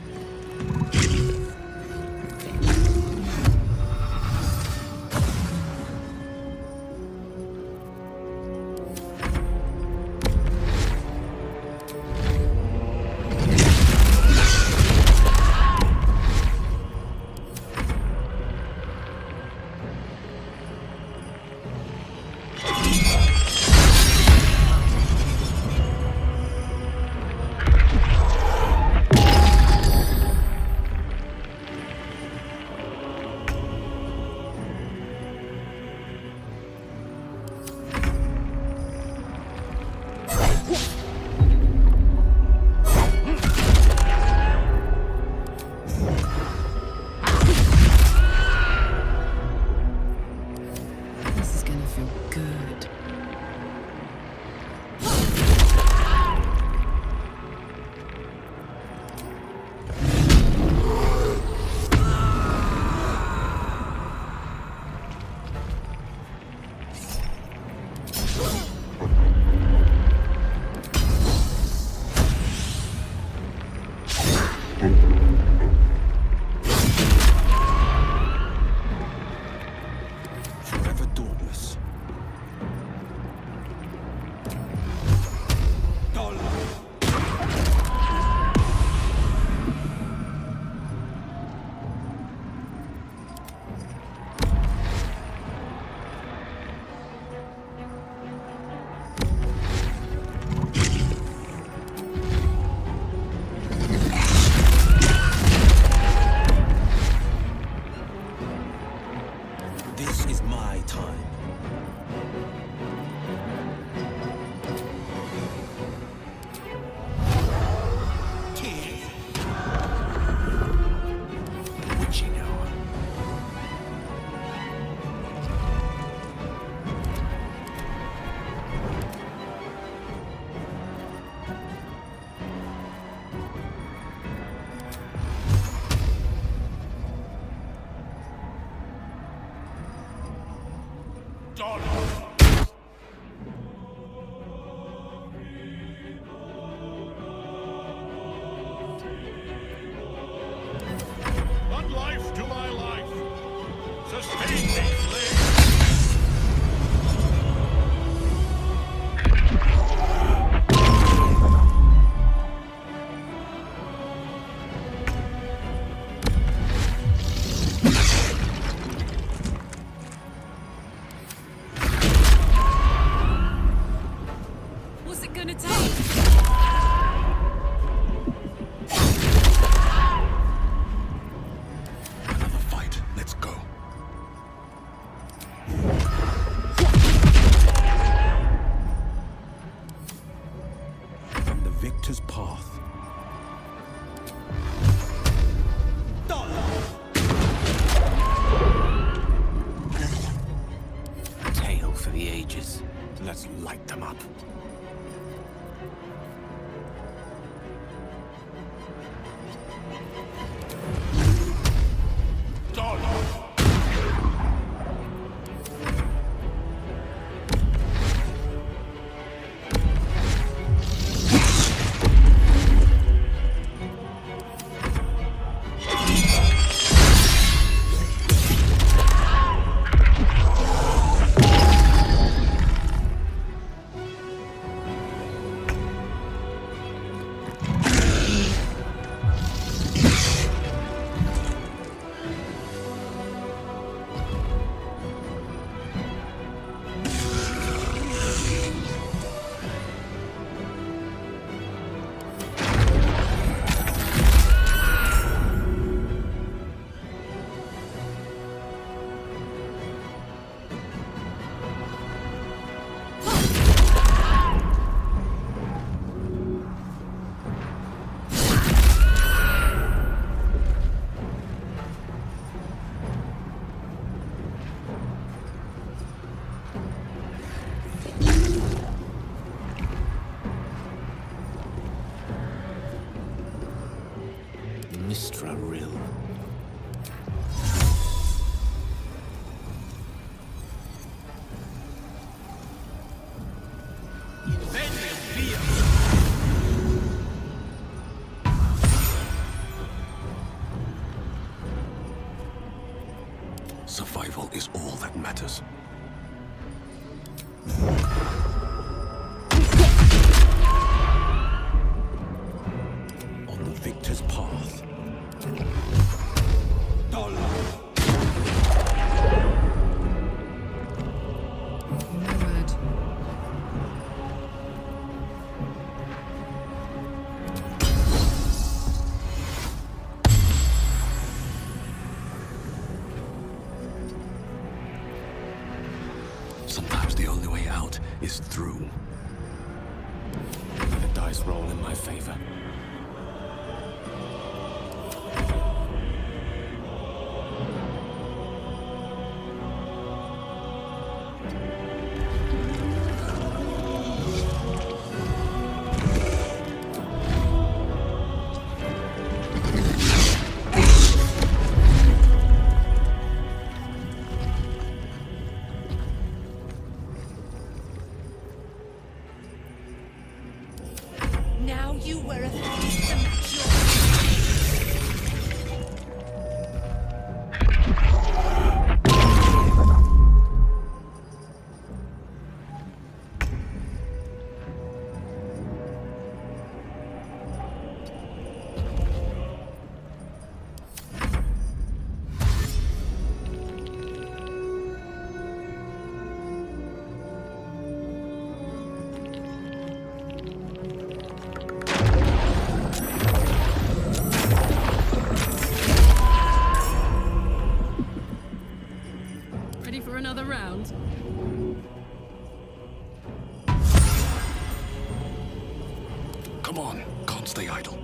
Survival is all that matters. On the victor's path. Sometimes the only way out is through. Let the dice roll in my favor. Now you were a thief to match your... Ready for another round? Come on, can't stay idle.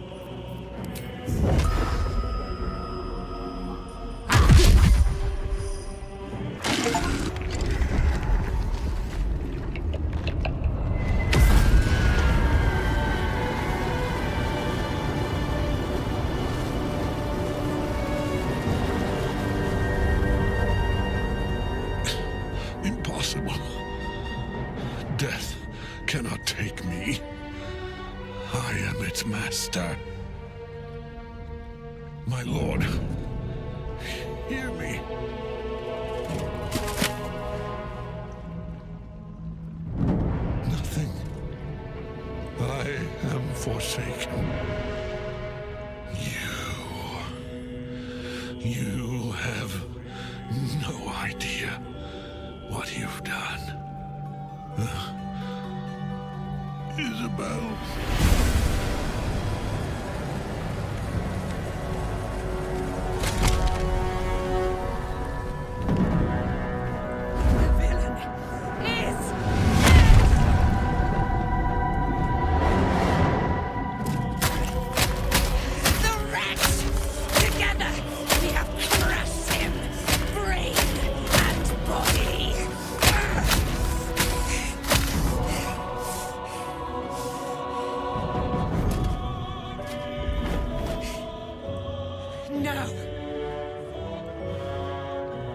Impossible. Death cannot take me. I am its master. My lord, hear me. Nothing. I am forsaken. You have no idea what you've done. Isobel.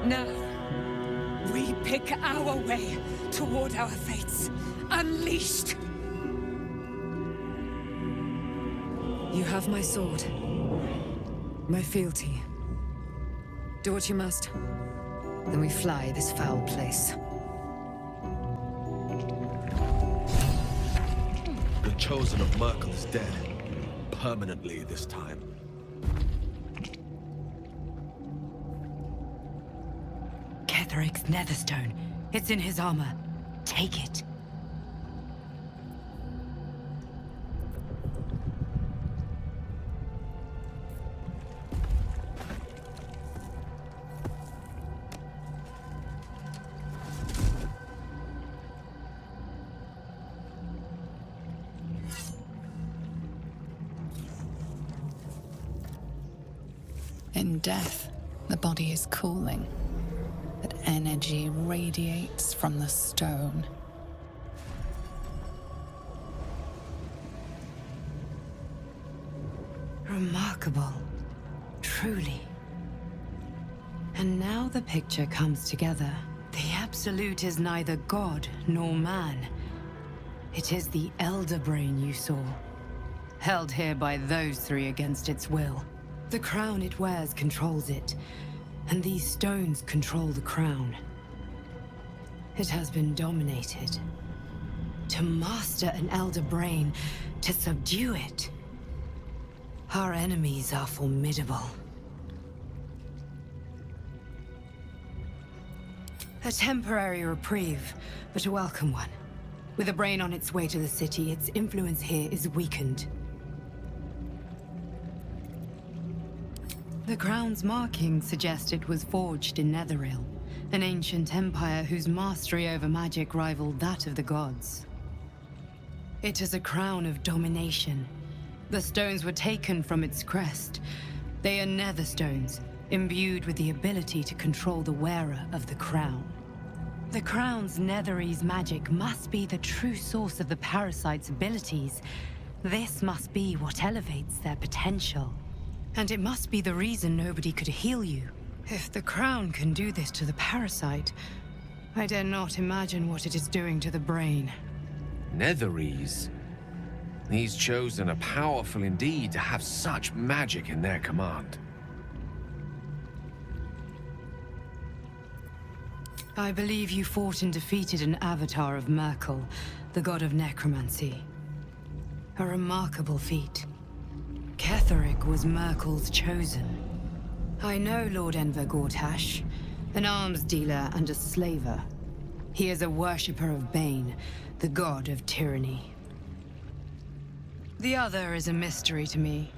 Now, we pick our way toward our fates. Unleashed! You have my sword. My fealty. Do what you must. Then we fly this foul place. The chosen of Myrkul is dead. Permanently this time. Ketheric's Netherstone. It's in his armor. Take it. In death, the body is cooling, but energy radiates from the stone. Remarkable. Truly. And now the picture comes together. The Absolute is neither god nor man. It is the Elder Brain you saw, held here by those three against its will. The crown it wears controls it, And these stones control the crown. It has been dominated. To master an elder brain, to subdue it. Our enemies are formidable. A temporary reprieve, but a welcome one. With a brain on its way to the city, its influence here is weakened. The crown's markings suggest it was forged in Netheril, an ancient empire whose mastery over magic rivaled that of the gods. It is a crown of domination. The stones were taken from its crest. They are Netherstones, imbued with the ability to control the wearer of the crown. The crown's Netherese magic must be the true source of the parasite's abilities. This must be what elevates their potential. And it must be the reason nobody could heal you. If the crown can do this to the parasite, I dare not imagine what it is doing to the brain. Netherese? These Chosen are powerful indeed to have such magic in their command. I believe you fought and defeated an avatar of Myrkul, the god of necromancy. A remarkable feat. Ketheric was Myrkul's chosen. I know Lord Enver Gortash, an arms dealer and a slaver. He is a worshipper of Bane, the god of tyranny. The other is a mystery to me,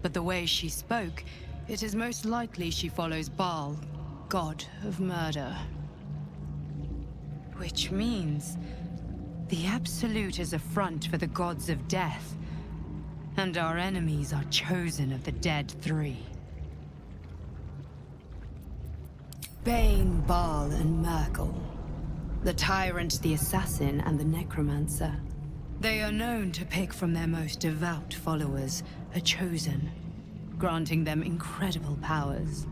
but the way she spoke, it is most likely she follows Baal, god of murder. Which means the Absolute is a front for the gods of death, and our enemies are chosen of the dead three. Bane, Baal, and Myrkul. The tyrant, the assassin, and the necromancer. They are known to pick from their most devout followers a chosen, granting them incredible powers.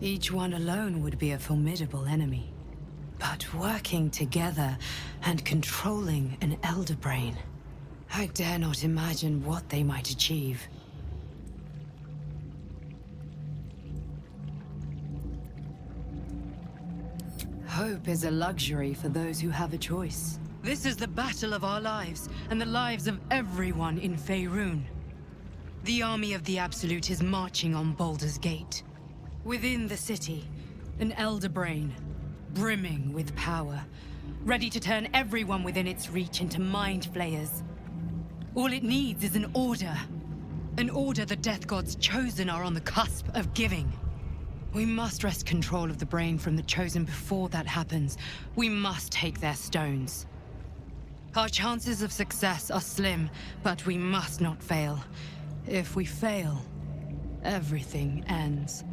Each one alone would be a formidable enemy. But working together and controlling an elder brain, I dare not imagine what they might achieve. Hope is a luxury for those who have a choice. This is the battle of our lives, and the lives of everyone in Faerun. The army of the Absolute is marching on Baldur's Gate. Within the city, an elder brain, brimming with power, ready to turn everyone within its reach into mind flayers. All it needs is an order. An order the Death God's chosen are on the cusp of giving. We must wrest control of the brain from the chosen before that happens. We must take their stones. Our chances of success are slim, but we must not fail. If we fail, everything ends.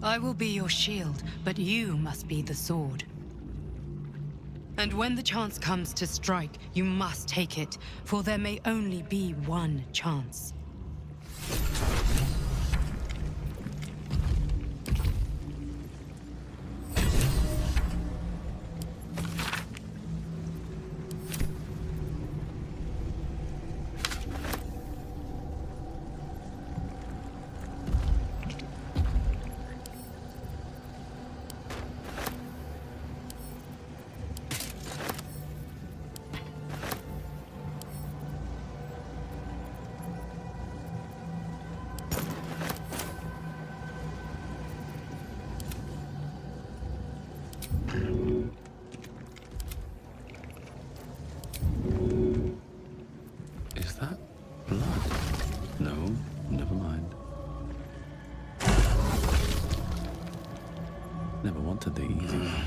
I will be your shield, but you must be the sword. And when the chance comes to strike, you must take it, for there may only be one chance. Is that blood? No, never mind. Never wanted the easy life.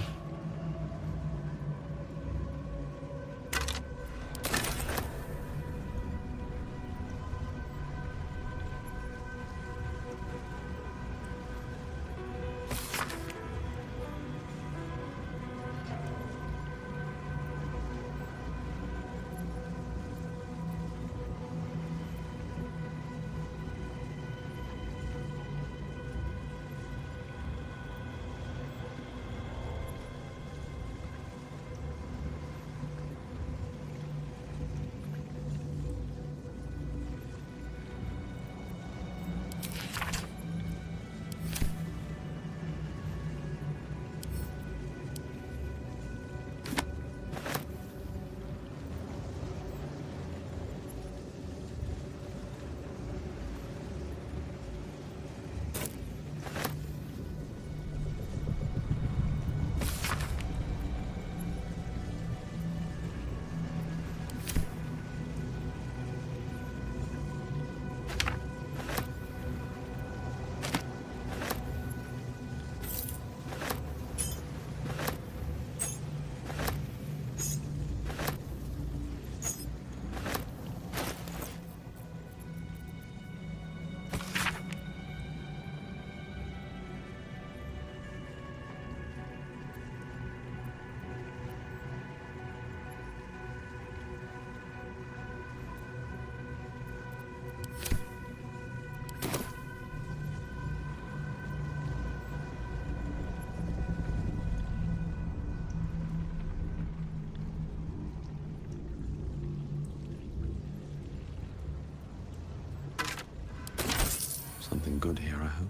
something good here, I hope.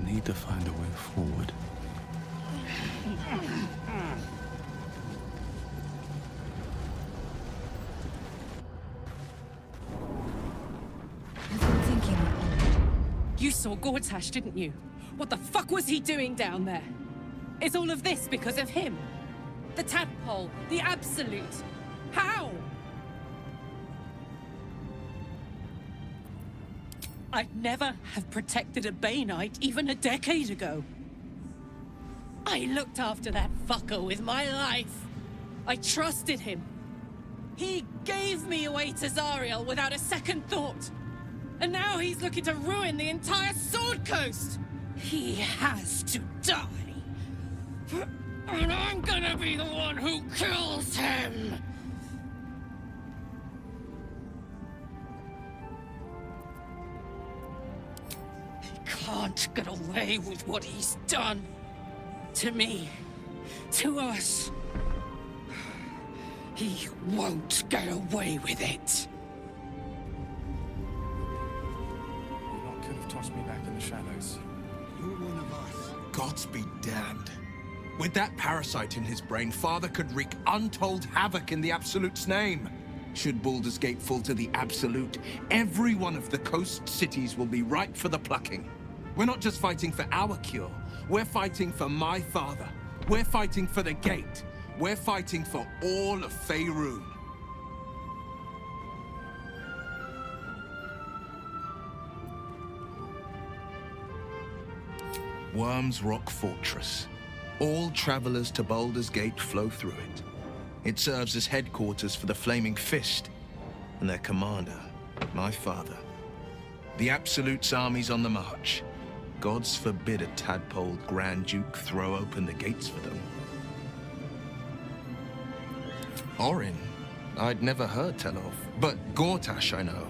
Need to find a way forward. I've been thinking. You saw Gortash, didn't you? What the fuck was he doing down there? Is all of this because of him? The tadpole, the absolute. How? I'd never have protected a Bay Knight even a decade ago. I looked after that fucker with my life. I trusted him. He gave me away to Zariel without a second thought. And now he's looking to ruin the entire Sword Coast. He has to die. And I'm gonna be the one who kills him. Can't get away with what he's done. To me. To us. He won't get away with it. You lot could have tossed me back in the shadows. You're one of us. Gods be damned. With that parasite in his brain, Father could wreak untold havoc in the Absolute's name. Should Baldur's Gate fall to the Absolute, every one of the coast cities will be ripe for the plucking. We're not just fighting for our cure. We're fighting for my father. We're fighting for the Gate. We're fighting for all of Faerun. Worm's Rock Fortress. All travelers to Baldur's Gate flow through it. It serves as headquarters for the Flaming Fist and their commander, my father. The Absolute's army's on the march. Gods forbid a tadpole Grand Duke throw open the gates for them. Orin, I'd never heard tell of, but Gortash I know.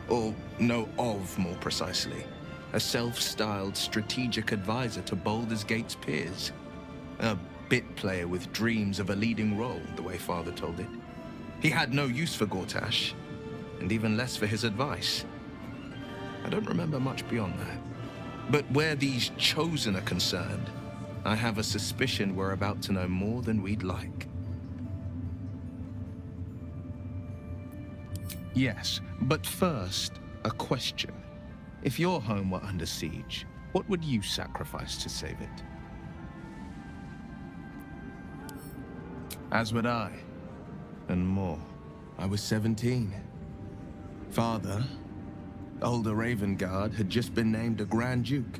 Or know of, more precisely. A self-styled strategic advisor to Baldur's Gate's peers. A bit player with dreams of a leading role, the way Father told it. He had no use for Gortash, and even less for his advice. I don't remember much beyond that. But where these Chosen are concerned, I have a suspicion we're about to know more than we'd like. Yes, but first, a question. If your home were under siege, what would you sacrifice to save it? As would I, and more. I was 17. Father, older Ravengard, had just been named a Grand Duke,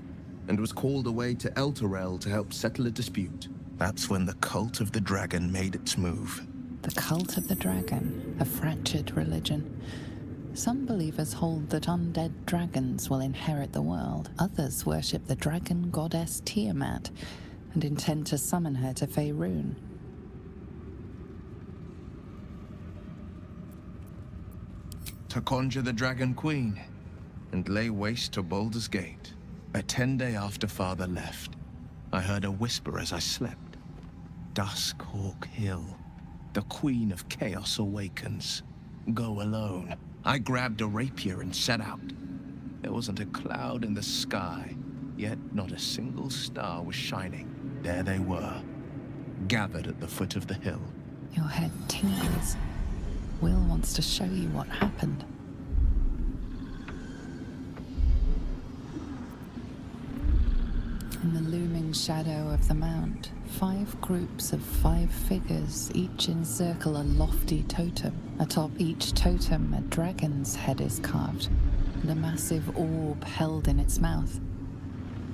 and was called away to Elturel to help settle a dispute. That's when the Cult of the Dragon made its move. The Cult of the Dragon, a fractured religion. Some believers hold that undead dragons will inherit the world. Others worship the dragon goddess Tiamat and intend to summon her to Faerun. to conjure the Dragon Queen and lay waste to Baldur's Gate. A 10-day after Father left, I heard a whisper as I slept. Duskhawk Hill. The Queen of Chaos awakens. Go alone. I grabbed a rapier and set out. There wasn't a cloud in the sky, yet not a single star was shining. There they were, gathered at the foot of the hill. Your head tingles. Wyll wants to show you what happened. In the looming shadow of the mount, 5 groups of 5 figures each encircle a lofty totem. Atop each totem, a dragon's head is carved, and a massive orb held in its mouth.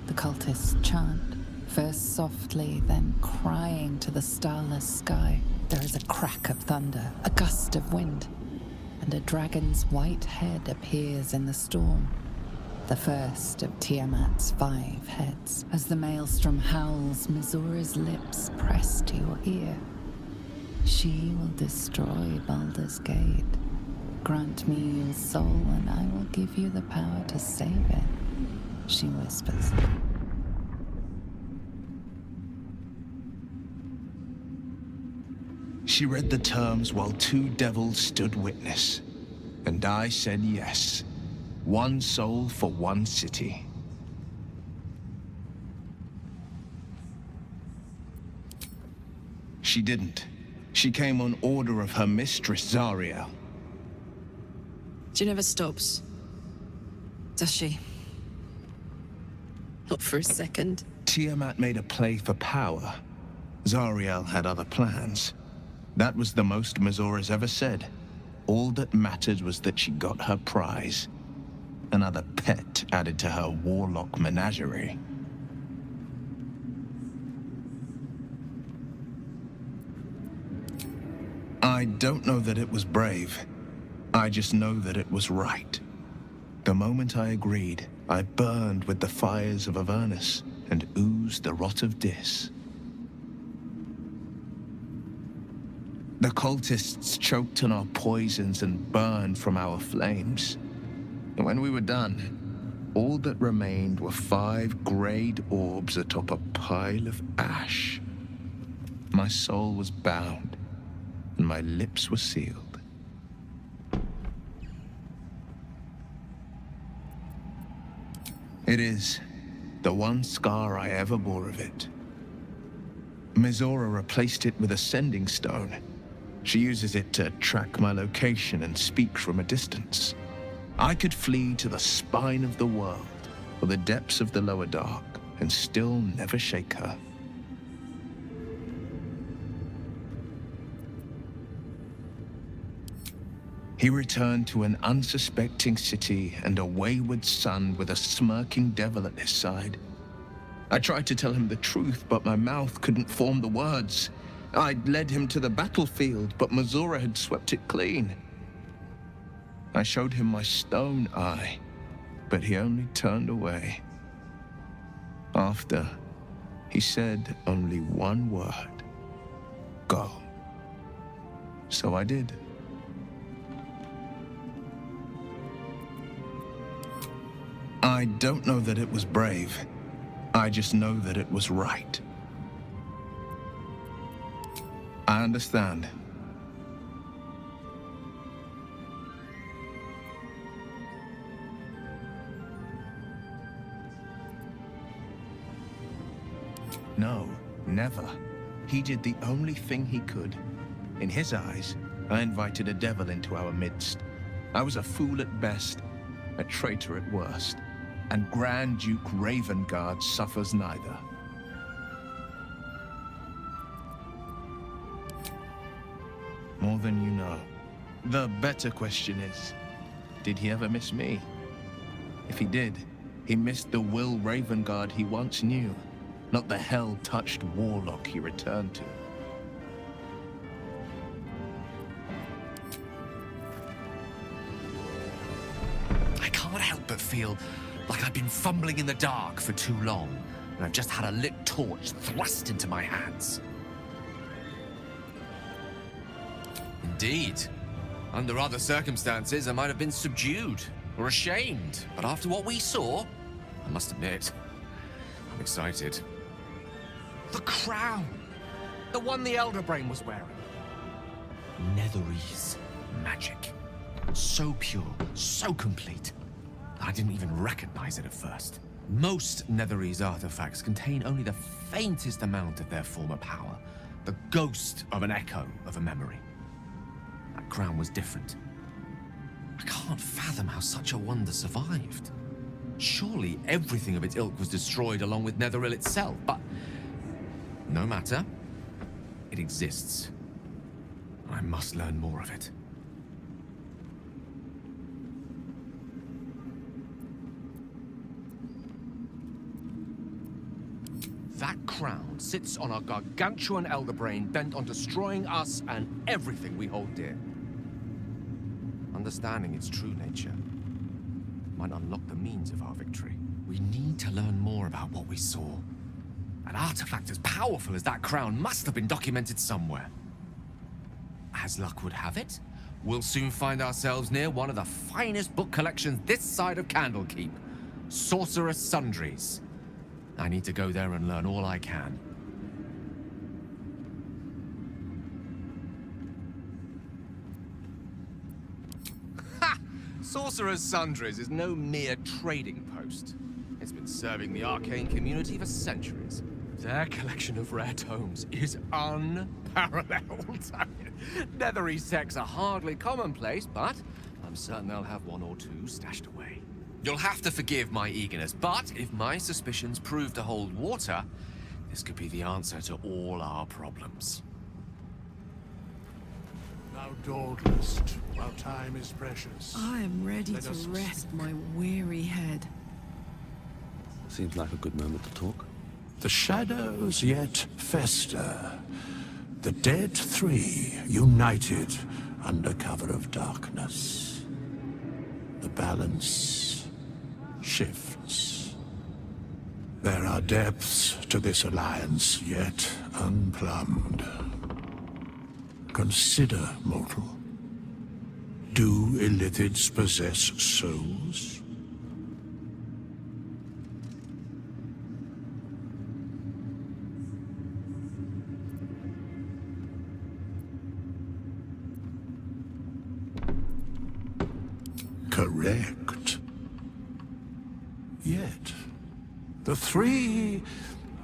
The cultists chant, first softly, then crying to the starless sky. There is a crack of thunder, a gust of wind, and a dragon's white head appears in the storm. The first of Tiamat's 5 heads. As the maelstrom howls, Mizura's lips press to your ear. She will destroy Baldur's Gate. Grant me your soul and I will give you the power to save it, she whispers. She read the terms while 2 devils stood witness, and I said yes. 1 soul for 1 city. She didn't. She came on order of her mistress, Zariel. She never stops, does she? Not for a second. Tiamat made a play for power. Zariel had other plans. That was the most Mizura's ever said. All that mattered was that she got her prize. Another pet added to her warlock menagerie. I don't know that it was brave. I just know that it was right. The moment I agreed, I burned with the fires of Avernus and oozed the rot of Dis. The cultists choked on our poisons and burned from our flames. And when we were done, all that remained were 5 grayed orbs atop a pile of ash. My soul was bound, and my lips were sealed. It is the one scar I ever bore of it. Mizura replaced it with a sending stone. She uses it to track my location and speak from a distance. I could flee to the spine of the world, or the depths of the lower dark, and still never shake her. He returned to an unsuspecting city and a wayward son with a smirking devil at his side. I tried to tell him the truth, but my mouth couldn't form the words. I'd led him to the battlefield, but Mizura had swept it clean. I showed him my stone eye, but he only turned away. After, he said only one word: go. So I did. I don't know that it was brave. I just know that it was right. I understand. No, never. He did the only thing he could. In his eyes, I invited a devil into our midst. I was a fool at best, a traitor at worst, and Grand Duke Ravengard suffers neither. More than you know. The better question is, did he ever miss me? If he did, he missed the Wyll Ravengard he once knew, not the hell-touched warlock he returned to. I can't help but feel like I've been fumbling in the dark for too long, and I've just had a lit torch thrust into my hands. Indeed. Under other circumstances, I might have been subdued or ashamed. But after what we saw, I must admit, I'm excited. The crown! The one the Elder Brain was wearing. Netherese magic. So pure, so complete, that I didn't even recognize it at first. Most Netherese artifacts contain only the faintest amount of their former power. The ghost of an echo of a memory. That crown was different. I can't fathom how such a wonder survived. Surely everything of its ilk was destroyed along with Netheril itself, but no matter. It exists. I must learn more of it. That crown sits on a gargantuan elder brain bent on destroying us and everything we hold dear. Understanding its true nature might unlock the means of our victory. We need to learn more about what we saw. An artifact as powerful as that crown must have been documented somewhere. As luck would have it, we'll soon find ourselves near one of the finest book collections this side of Candlekeep, Sorcerer's Sundries. I need to go there and learn all I can. Ha! Sorcerer's Sundries is no mere trading post. It's been serving the arcane community for centuries. Their collection of rare tomes is unparalleled. Netherese texts are hardly commonplace, but I'm certain they'll have one or two stashed away. You'll have to forgive my eagerness, but if my suspicions prove to hold water, this could be the answer to all our problems. Thou dawdlest, while time is precious. I am ready Let to us rest my weary head. Seems like a good moment to talk. The shadows yet fester. The dead three united under cover of darkness. The balance shifts. There are depths to this alliance yet unplumbed. Consider, mortal. Do Illithids possess souls? Correct. Yet, the three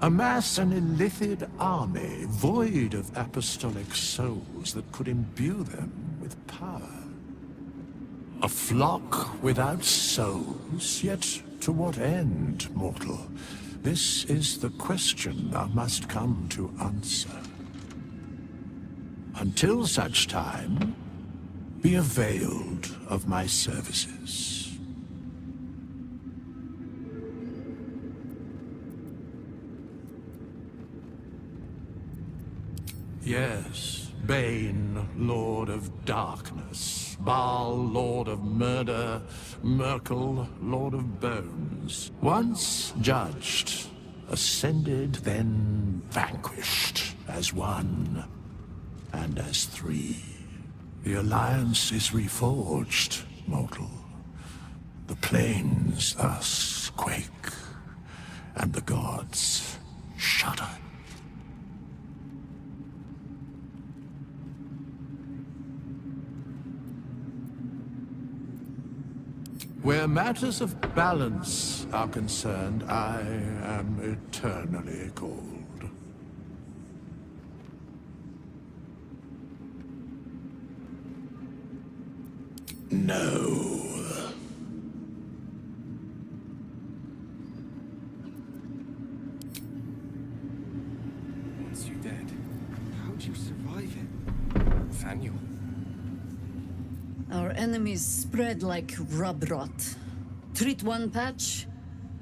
amass an Illithid army void of apostolic souls that could imbue them with power. A flock without souls, yet to what end, mortal? This is the question thou must come to answer. Until such time, be availed of my services. Yes, Bane, Lord of Darkness, Baal, Lord of Murder, Myrkul, Lord of Bones. Once judged, ascended, then vanquished, as one, and as three. The Alliance is reforged, mortal. The plains thus quake, and the gods shudder. Where matters of balance are concerned, I am eternally cold. No. Once you're dead, how'd you survive it? Nathaniel? Our enemies spread like rub rot. Treat one patch,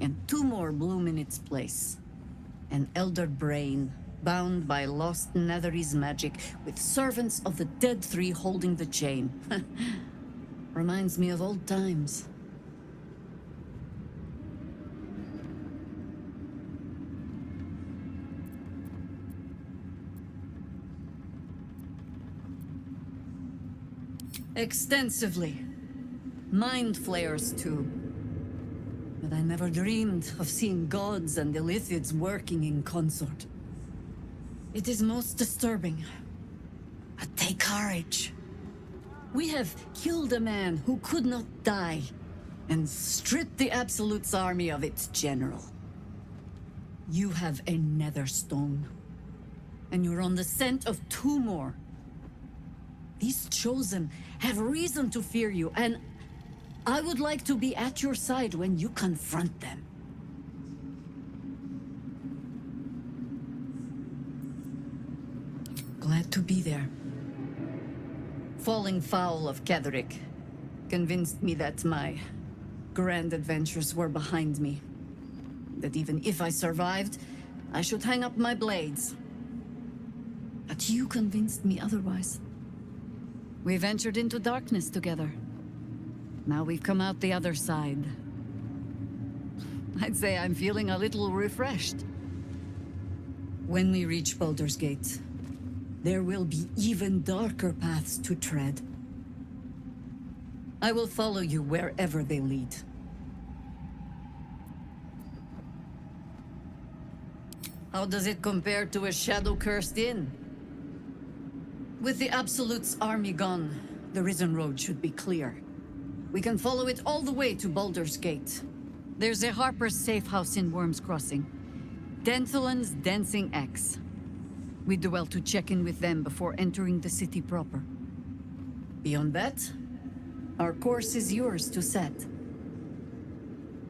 and two more bloom in its place. An elder brain, bound by lost Netherese magic, with servants of the dead three holding the chain. Reminds me of old times. Extensively. Mind flayers, too. But I never dreamed of seeing gods and Illithids working in consort. It is most disturbing. But take courage. We have killed a man who could not die, and stripped the Absolute's army of its general. You have a Netherstone, and you're on the scent of 2 more. These Chosen have reason to fear you, and I would like to be at your side when you confront them. Glad to be there. Falling foul of Ketheric convinced me that my grand adventures were behind me. That even if I survived, I should hang up my blades. But you convinced me otherwise. We ventured into darkness together. Now we've come out the other side. I'd say I'm feeling a little refreshed. When we reach Baldur's Gate, there will be even darker paths to tread. I will follow you wherever they lead. How does it compare to a shadow-cursed inn? With the Absolute's army gone, the Risen Road should be clear. We can follow it all the way to Baldur's Gate. There's a Harper's safe house in Worm's Crossing. Denthalen's Dancing Axe. We do well to check in with them before entering the city proper. Beyond that, our course is yours to set.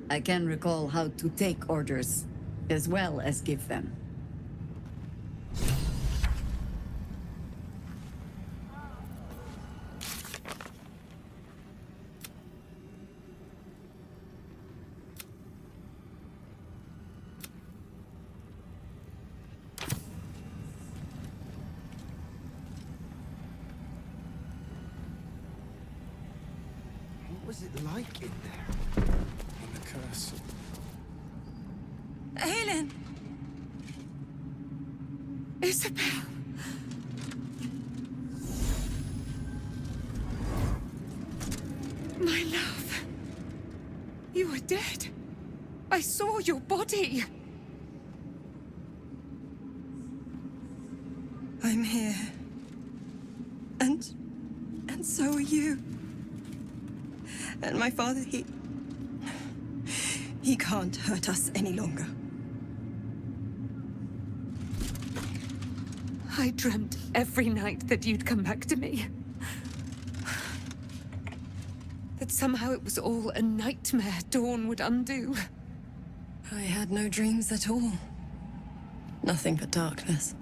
I can recall how to take orders, as well as give them. What was it like in there? In the curse. Aylin! Isobel! My love! You were dead. I saw your body. I'm here. And so are you. And my father, he can't hurt us any longer. I dreamt every night that you'd come back to me. That somehow it was all a nightmare Dawn would undo. I had no dreams at all. Nothing but darkness.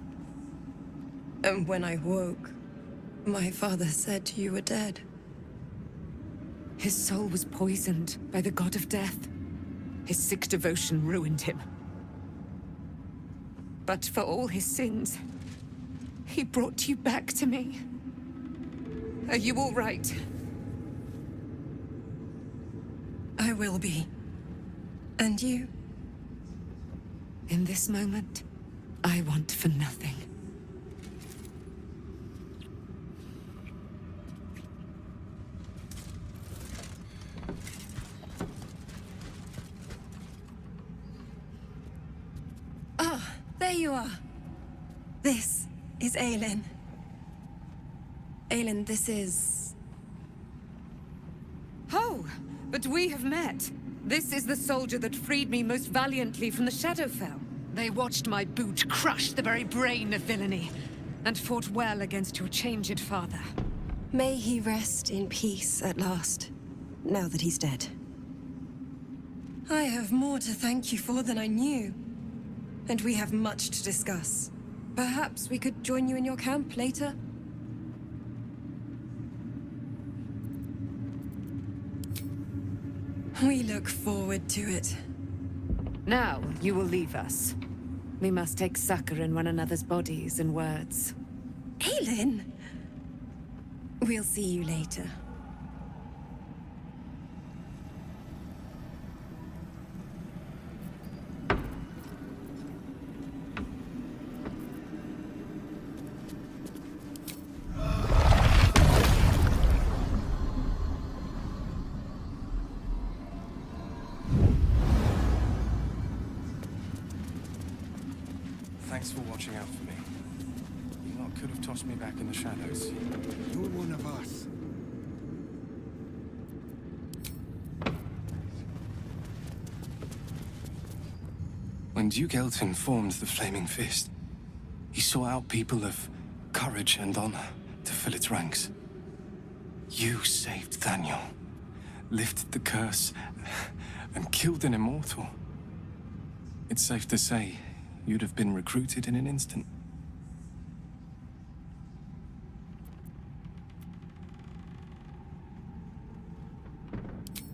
And when I woke, my father said you were dead. His soul was poisoned by the god of death. His sick devotion ruined him. But for all his sins, he brought you back to me. Are you all right? I will be. And you? In this moment, I want for nothing. Ah, there you are. This is Aylin. Aylin, this is... Oh, but we have met. This is the soldier that freed me most valiantly from the Shadowfell. They watched my boot crush the very brain of villainy, and fought well against your changed father. May he rest in peace at last, now that he's dead. I have more to thank you for than I knew. And we have much to discuss. Perhaps we could join you in your camp later? We look forward to it. Now, you will leave us. We must take succor in one another's bodies and words. Aylin! We'll see you later. Thanks for watching out for me. You lot could have tossed me back in the shadows. You're one of us. When Duke Elton formed the Flaming Fist, he sought out people of courage and honor to fill its ranks. You saved Thaniel, lifted the curse, and killed an immortal. It's safe to say you'd have been recruited in an instant.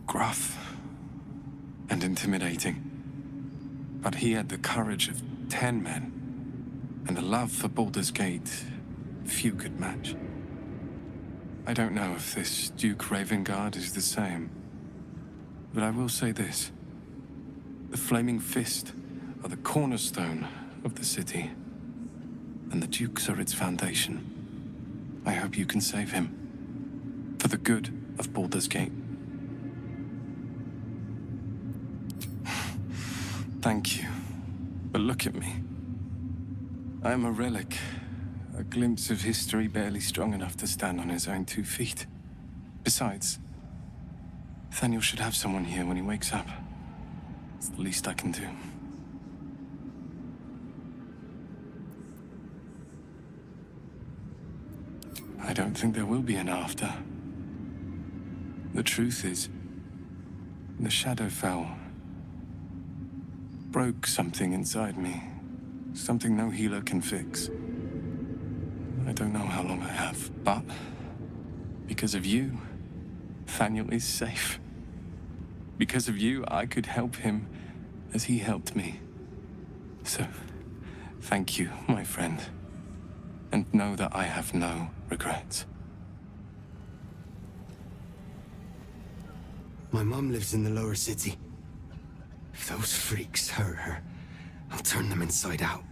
Gruff and intimidating. But he had the courage of 10 men, and the love for Baldur's Gate few could match. I don't know if this Duke Ravengard is the same, but I will say this. The Flaming Fist are the cornerstone of the city, and the Dukes are its foundation. I hope you can save him, for the good of Baldur's Gate. Thank you, but look at me. I am a relic, a glimpse of history barely strong enough to stand on his own 2 feet. Besides, Thaniel should have someone here when he wakes up. It's the least I can do. I don't think there will be an after. The truth is, the Shadowfell broke something inside me. Something no healer can fix. I don't know how long I have, but because of you, Thaniel is safe. Because of you, I could help him as he helped me. So, thank you, my friend. And know that I have no regrets. My mom lives in the lower city. If those freaks hurt her, I'll turn them inside out.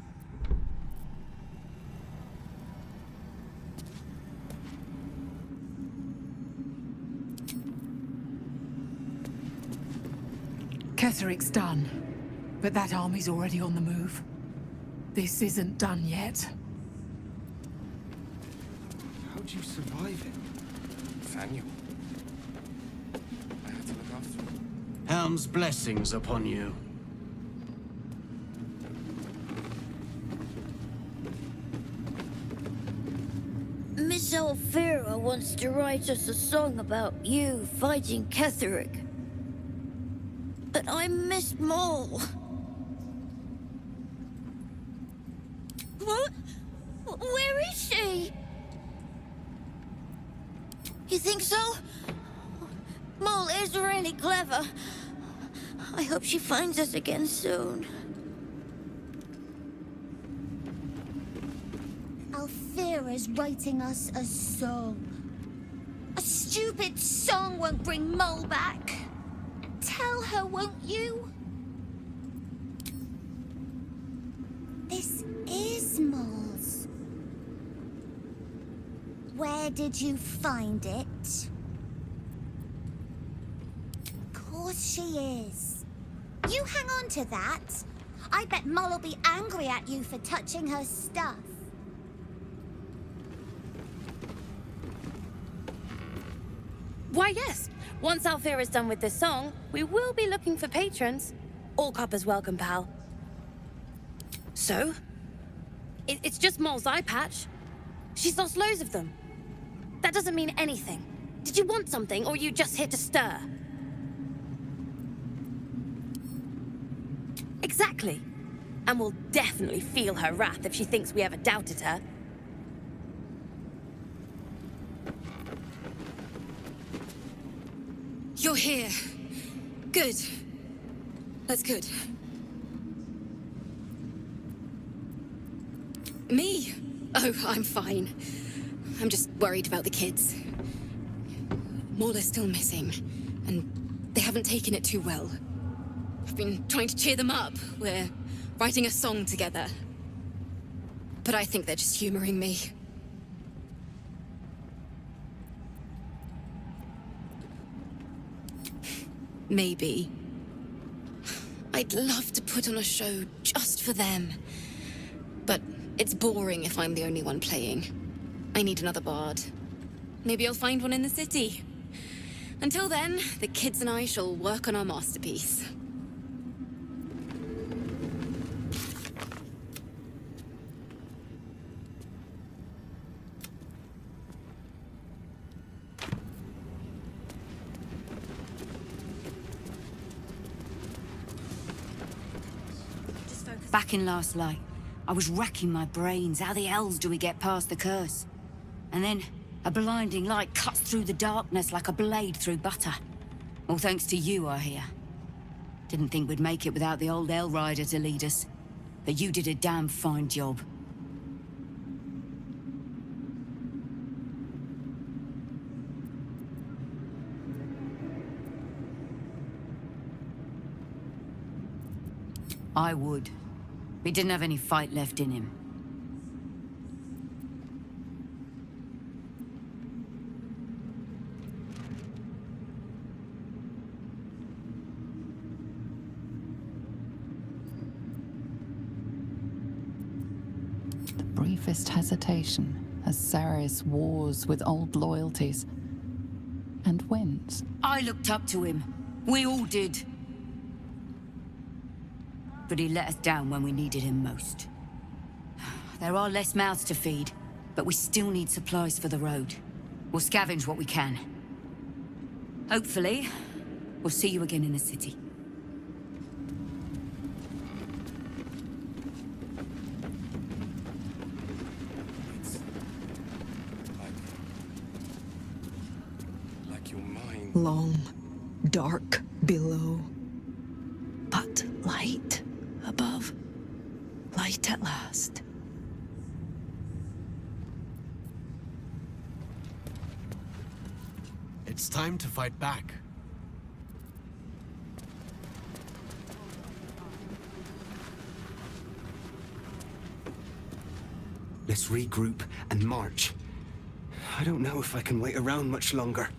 Ketheric's done, but that army's already on the move. This isn't done yet. How'd you survive it? Thaniel. I had to look after him. Helm's blessings upon you. Miss Alfira wants to write us a song about you fighting Ketheric. But I miss Maul. What? Where is she? You think so? Maul is really clever. I hope she finds us again soon. Alfira's writing us a song. A stupid song won't bring Maul back. Tell her, won't you? This is Maul's. Where did you find it? Of course she is. You hang on to that. I bet Maul will be angry at you for touching her stuff. Why, yes. Once Alfira's done with this song, we will be looking for patrons. All coppers welcome, pal. So? It's just Maul's Eyepatch. She's lost loads of them. That doesn't mean anything. Did you want something, or are you just here to stir? Exactly. And we'll definitely feel her wrath if she thinks we ever doubted her. You're here. Good. That's good. Me? Oh, I'm fine. I'm just worried about the kids. Maul is still missing, and they haven't taken it too well. I've been trying to cheer them up. We're writing a song together. But I think they're just humoring me. Maybe. I'd love to put on a show just for them. But it's boring if I'm the only one playing. I need another bard. Maybe I'll find one in the city. Until then, the kids and I shall work on our masterpiece. Back in last light, I was racking my brains. How the hells do we get past the curse? And then, a blinding light cuts through the darkness like a blade through butter. All thanks to you, I hear. Didn't think we'd make it without the old Hell Rider to lead us. But you did a damn fine job. I would. He didn't have any fight left in him. The briefest hesitation as Ceres wars with old loyalties and wins. I looked up to him. We all did. But he let us down when we needed him most. There are less mouths to feed, but we still need supplies for the road. We'll scavenge what we can. Hopefully, we'll see you again in the city. Like your mind. Long, dark below, but light above. Light at last. It's time to fight back. Let's regroup and march. I don't know if I can wait around much longer.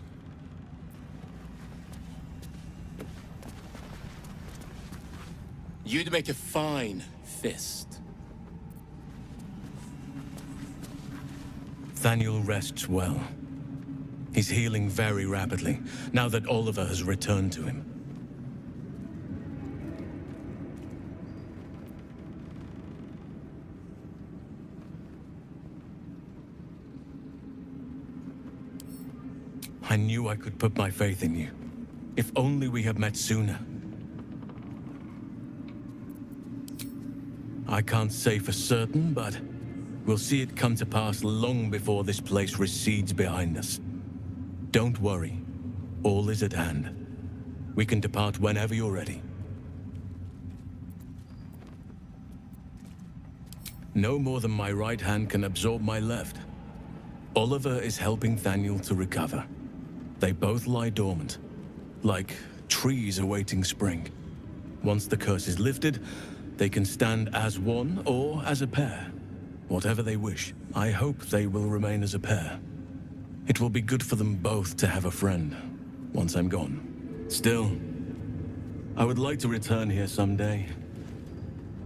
You'd make a fine fist. Thaniel rests well. He's healing very rapidly, now that Oliver has returned to him. I knew I could put my faith in you. If only we had met sooner. I can't say for certain, but we'll see it come to pass long before this place recedes behind us. Don't worry. All is at hand. We can depart whenever you're ready. No more than my right hand can absorb my left. Oliver is helping Thaniel to recover. They both lie dormant, like trees awaiting spring. Once the curse is lifted, they can stand as one or as a pair. Whatever they wish. I hope they will remain as a pair. It will be good for them both to have a friend, once I'm gone. Still, I would like to return here someday.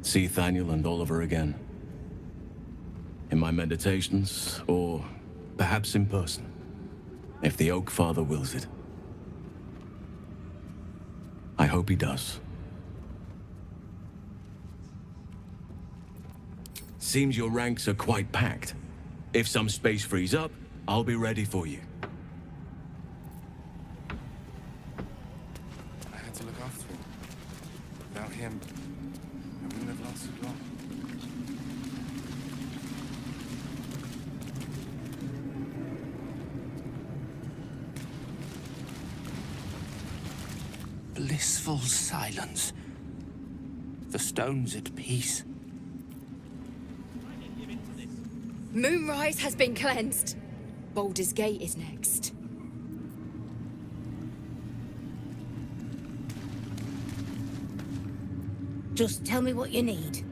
See Thaniel and Oliver again. In my meditations, or perhaps in person, if the Oak Father wills it. I hope he does. Seems your ranks are quite packed. If some space frees up, I'll be ready for you. I had to look after him. Without him, I wouldn't have lasted long. Blissful silence. The stone's at peace. Moonrise has been cleansed. Baldur's Gate is next. Just tell me what you need.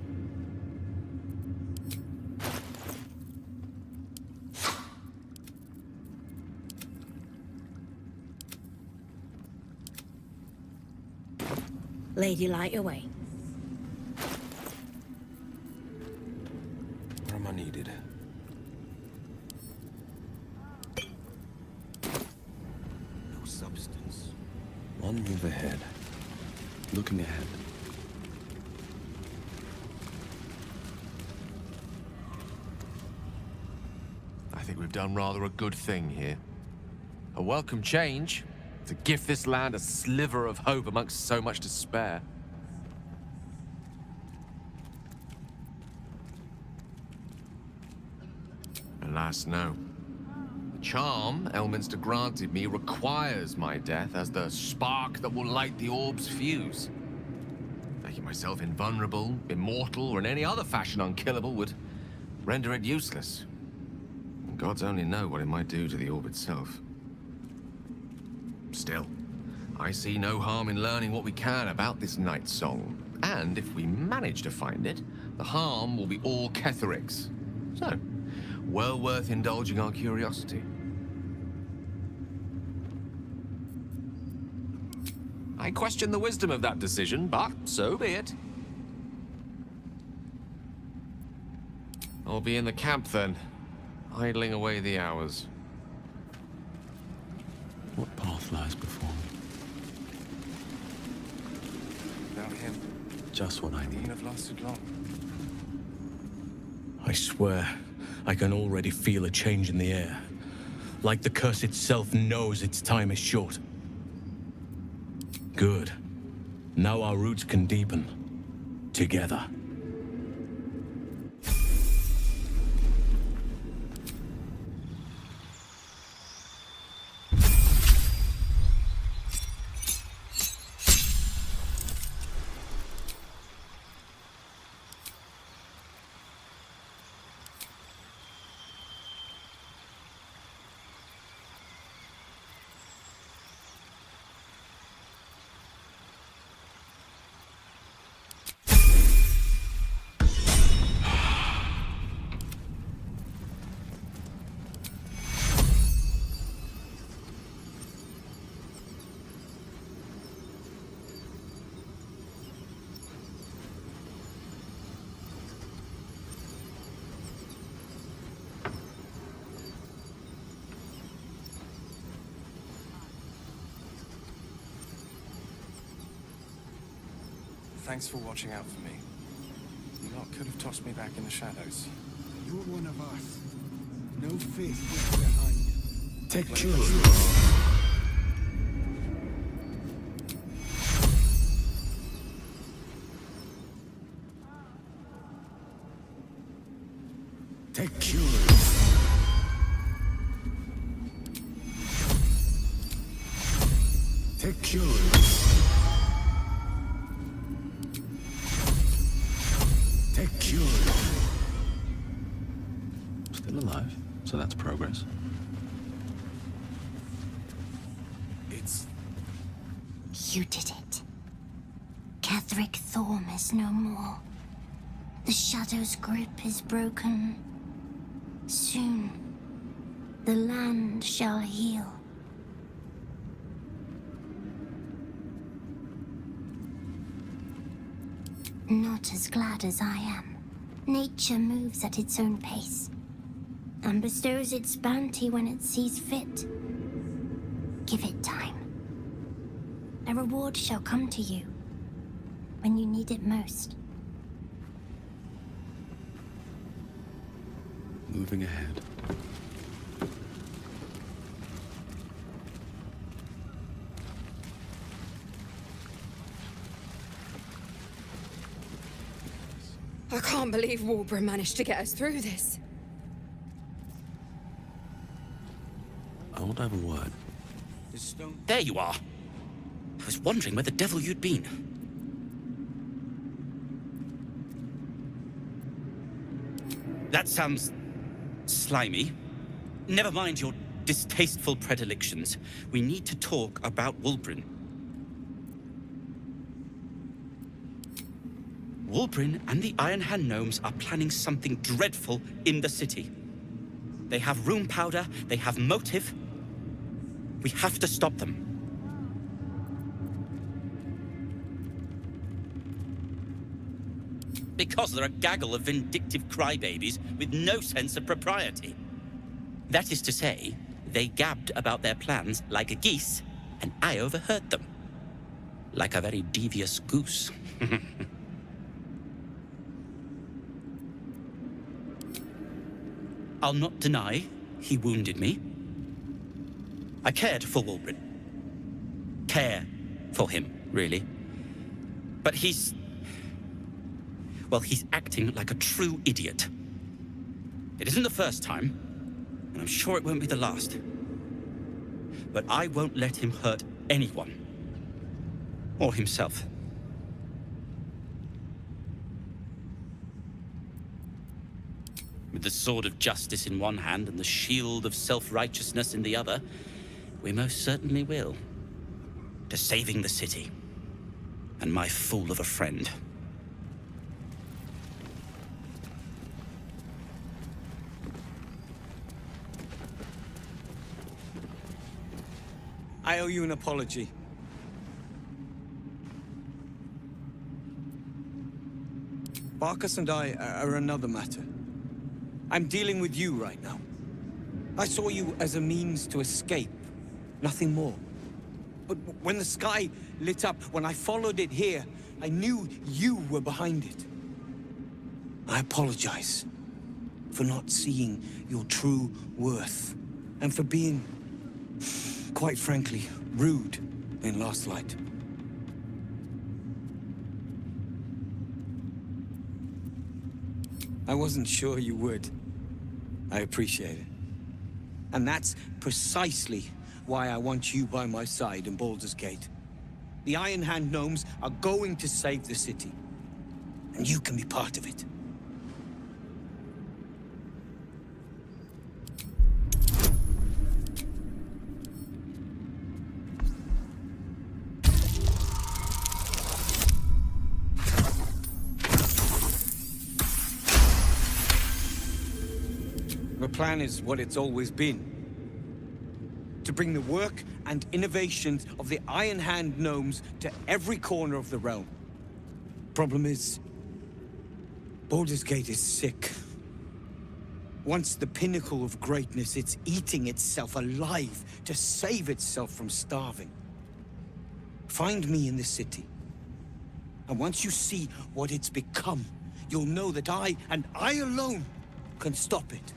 Lady, light away. needed. No substance. One move ahead. Looking ahead. I think we've done rather a good thing here. A welcome change to give this land a sliver of hope amongst so much despair. Alas, no. The charm Elminster granted me requires my death as the spark that will light the orb's fuse. Making myself invulnerable, immortal, or in any other fashion unkillable would render it useless. And gods only know what it might do to the orb itself. Still, I see no harm in learning what we can about this night song. And if we manage to find it, the harm will be all Ketheric's. So, well worth indulging our curiosity. I question the wisdom of that decision, but so be it. I'll be in the camp then, idling away the hours. What path lies before me? Without him, Just what I it need. wouldn't have lasted long. I swear, I can already feel a change in the air. Like the curse itself knows its time is short. Good. Now our roots can deepen. Together. Thanks for watching out for me. You lot could have tossed me back in the shadows. You're one of us. No faith left behind. Take When it Cullagh. Take Cullagh. Take Cullagh. Take Cullagh. Still alive, so that's progress. You did it. Ketheric Thorm is no more. The Shadow's grip is broken. Soon, the land shall heal. Not as glad as I am. Nature moves at its own pace, and bestows its bounty when it sees fit. Give it time. A reward shall come to you when you need it most. Moving ahead. I can't believe Warbrick managed to get us through this. I want to have a word. There you are. I was wondering where the devil you'd been. That sounds slimy. Never mind your distasteful predilections. We need to talk about Wulbren. Wulbren and the Iron Hand Gnomes are planning something dreadful in the city. They have room powder, they have motive. We have to stop them. Because they're a gaggle of vindictive crybabies with no sense of propriety. That is to say, they gabbed about their plans like a geese, and I overheard them. Like a very devious goose. I'll not deny he wounded me. I cared for Wulbren. Care for him, really. But he's acting like a true idiot. It isn't the first time, and I'm sure it won't be the last. But I won't let him hurt anyone. Or himself. With the sword of justice in one hand and the shield of self-righteousness in the other, we most certainly will. To saving the city. And my fool of a friend. I owe you an apology. Barkas and I are another matter. I'm dealing with you right now. I saw you as a means to escape, nothing more. But when the sky lit up, when I followed it here, I knew you were behind it. I apologize for not seeing your true worth, and for being, quite frankly, rude in Last Light. I wasn't sure you would. I appreciate it. And that's precisely why I want you by my side in Baldur's Gate. The Iron Hand gnomes are going to save the city. And you can be part of it. The plan is what it's always been. To bring the work and innovations of the Iron Hand gnomes to every corner of the realm. Problem is, Baldur's Gate is sick. Once the pinnacle of greatness, it's eating itself alive to save itself from starving. Find me in the city. And once you see what it's become, you'll know that I, and I alone, can stop it.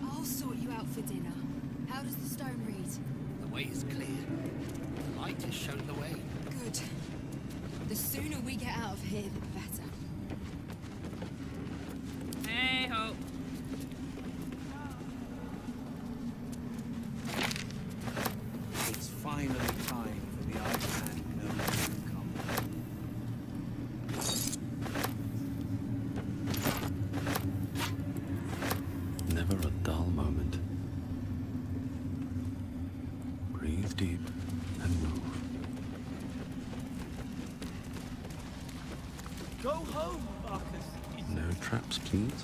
I'll sort you out for dinner. How does the stone read? The way is clear. The light has shown the way. Good. The sooner we get out of here, the better. Hey ho. It's finally time for the Iron Hand gnomes to come. Never a dull moment. Breathe deep and move. Go home, Barkas. No traps, please.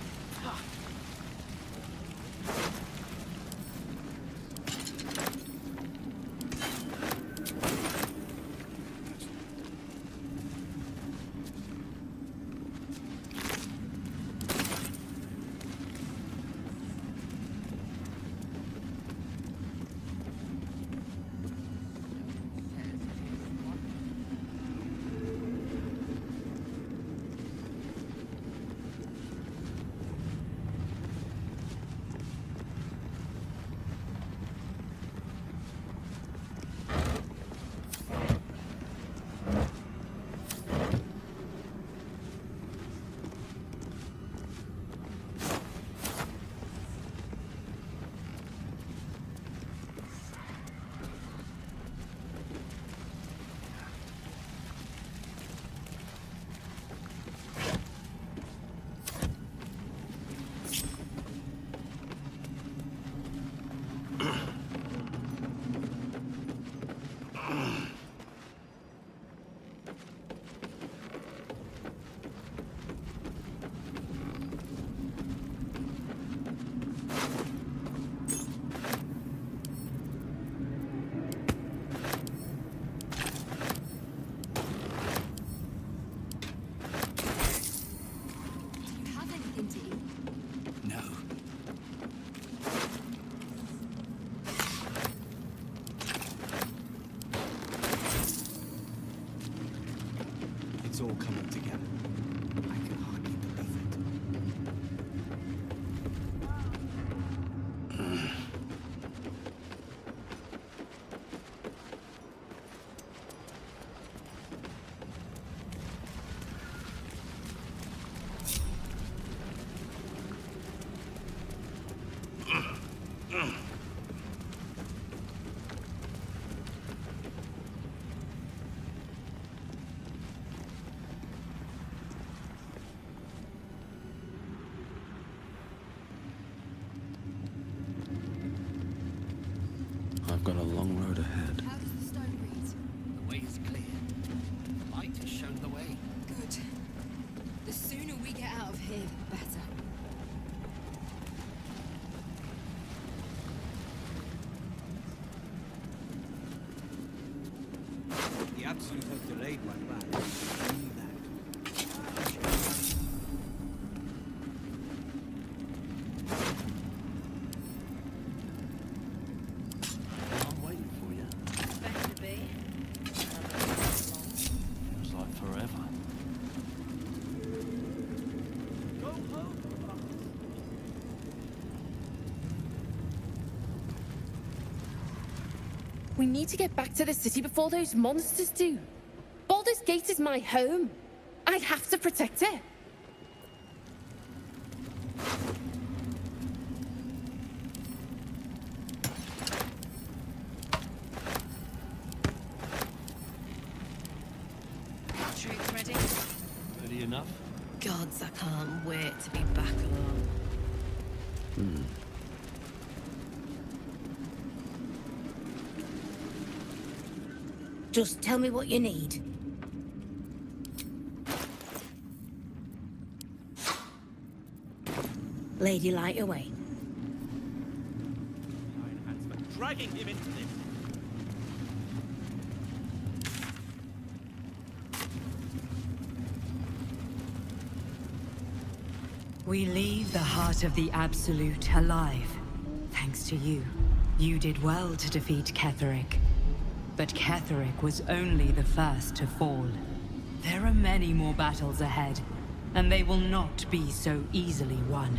it's all coming together. I can hardly believe it. I've got a long road ahead. How does the stone read? The way is clear. Light has shown the way. Good. The sooner we get out of here, the better. The Absolute have delayed my plan. I knew that. I'm waiting for you. Better be. Feels like forever. We need to get back to the city before those monsters do. Baldur's Gate is my home. I have to protect it. Troops ready? Ready enough? Gods, I can't wait to be back alone. Just tell me what you need. Lady, light away. Dragging him into this. We leave the heart of the Absolute alive. Thanks to you. You did well to defeat Ketheric. But Ketheric was only the first to fall. There are many more battles ahead, and they will not be so easily won.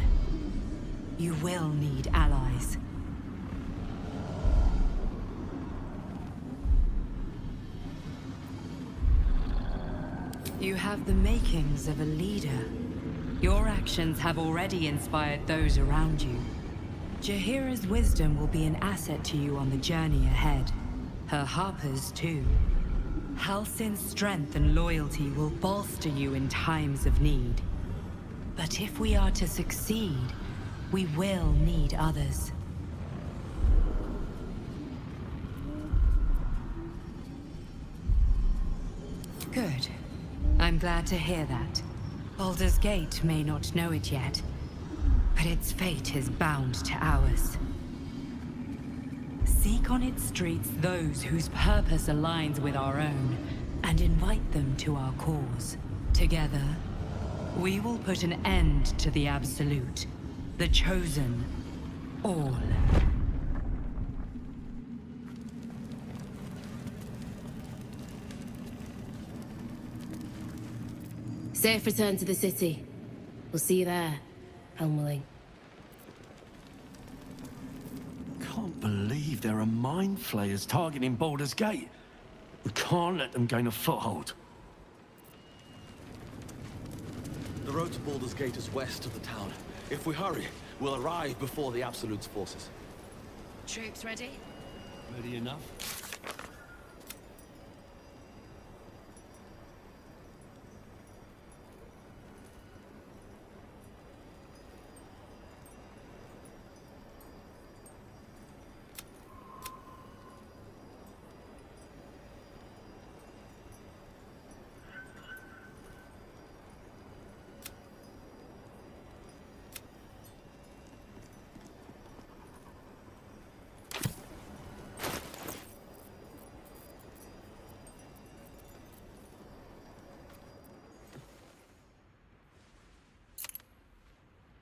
You will need allies. You have the makings of a leader. Your actions have already inspired those around you. Jaheira's wisdom will be an asset to you on the journey ahead. Her harpers, too. Halsin's strength and loyalty will bolster you in times of need. But if we are to succeed, we will need others. Good. I'm glad to hear that. Baldur's Gate may not know it yet, but its fate is bound to ours. Seek on its streets those whose purpose aligns with our own, and invite them to our cause. Together, we will put an end to the Absolute, the Chosen, all. Safe return to the city. We'll see you there, Helmling. Can't believe there are mind flayers targeting Baldur's Gate. We can't let them gain a foothold. The road to Baldur's Gate is west of the town. If we hurry, we'll arrive before the Absolute's forces. Troops ready? Ready enough?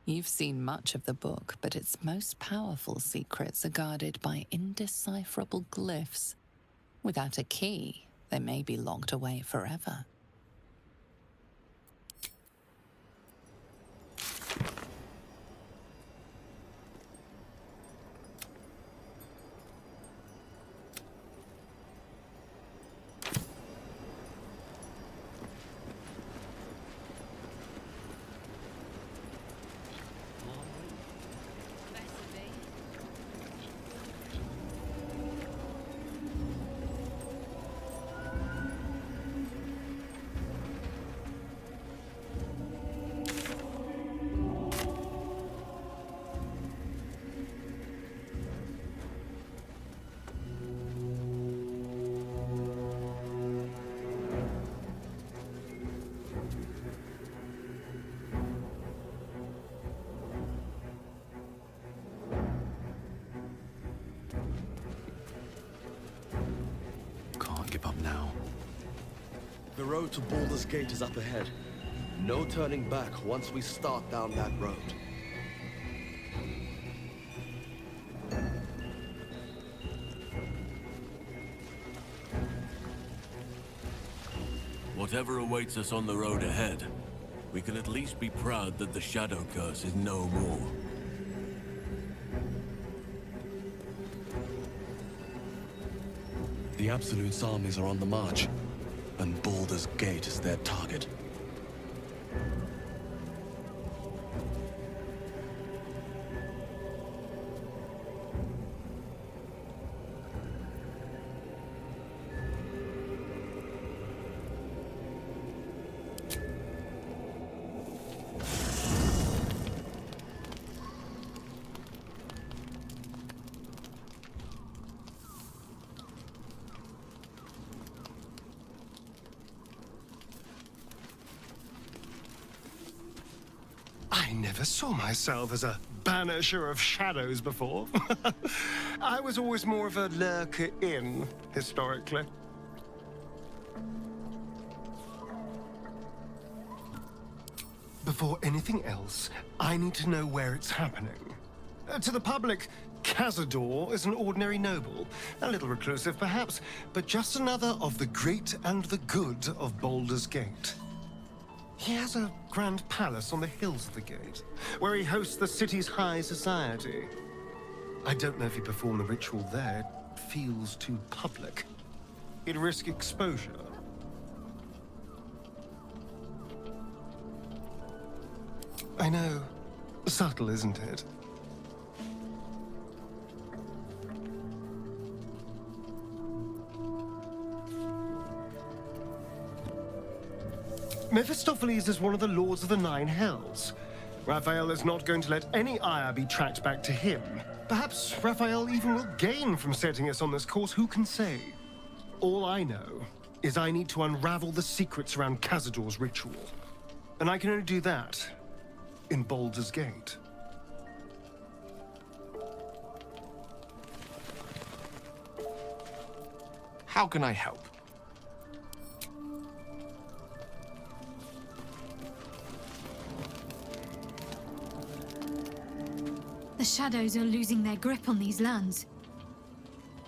You've seen much of the book, but its most powerful secrets are guarded by indecipherable glyphs. Without a key, they may be locked away forever. The road to Baldur's Gate is up ahead. No turning back once we start down that road. Whatever awaits us on the road ahead, we can at least be proud that the Shadow Curse is no more. The Absolute's armies are on the march, and Baldur's Gate is their target. I never saw myself as a banisher of shadows before. I was always more of a lurker-in, historically. Before anything else, I need to know where it's happening. To the public, Cazador is an ordinary noble. A little reclusive, perhaps, but just another of the great and the good of Baldur's Gate. He has a grand palace on the hills of the gate, where he hosts the city's high society. I don't know if he performed the ritual there. It feels too public. He'd risk exposure. I know. Subtle, isn't it? Mephistopheles is one of the Lords of the Nine Hells. Raphael is not going to let any ire be tracked back to him. Perhaps Raphael even will gain from setting us on this course, who can say? All I know is I need to unravel the secrets around Cazador's ritual. And I can only do that in Baldur's Gate. How can I help? The shadows are losing their grip on these lands.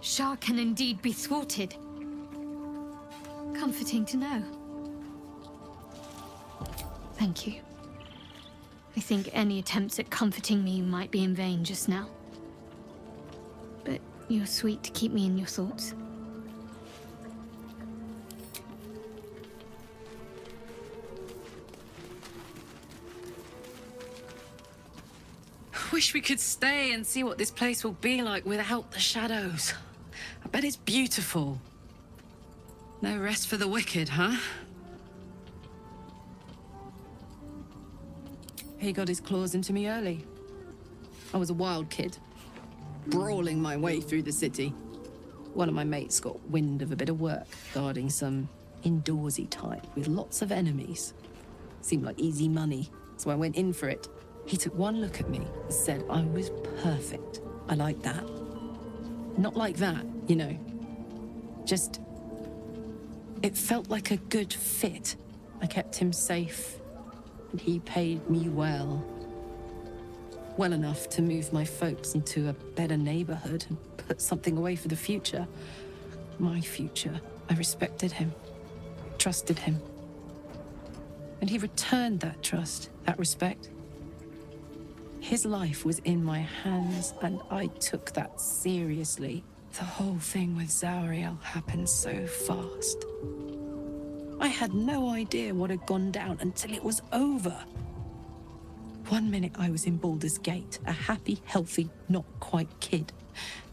Shah can indeed be thwarted. Comforting to know. Thank you. I think any attempts at comforting me might be in vain just now. But you're sweet to keep me in your thoughts. Wish we could stay and see what this place will be like without the shadows. I bet it's beautiful. No rest for the wicked, huh? He got his claws into me early. I was a wild kid, brawling my way through the city. One of my mates got wind of a bit of work, guarding some indoorsy type with lots of enemies. Seemed like easy money, so I went in for it. He took one look at me and said I was perfect. I like that. Not like that, you know. Just... it felt like a good fit. I kept him safe, and he paid me well. Well enough to move my folks into a better neighborhood and put something away for the future. My future. I respected him, trusted him. And he returned that trust, that respect. His life was in my hands, and I took that seriously. The whole thing with Zariel happened so fast. I had no idea what had gone down until it was over. One minute I was in Baldur's Gate, a happy, healthy, not quite kid.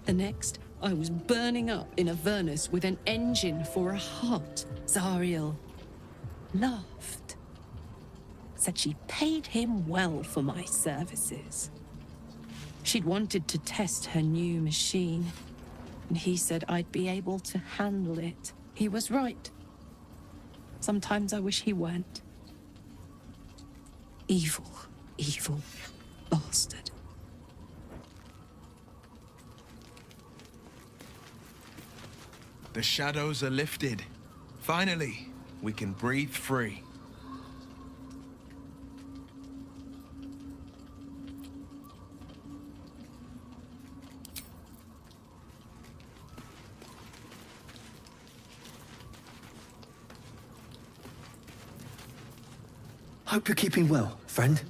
The next, I was burning up in Avernus with an engine for a heart. Zariel laughed. Said she paid him well for my services. She'd wanted to test her new machine, and he said I'd be able to handle it. He was right. Sometimes I wish he weren't. Evil, evil bastard. The shadows are lifted. Finally. we can breathe free. Hope you're keeping well, friend.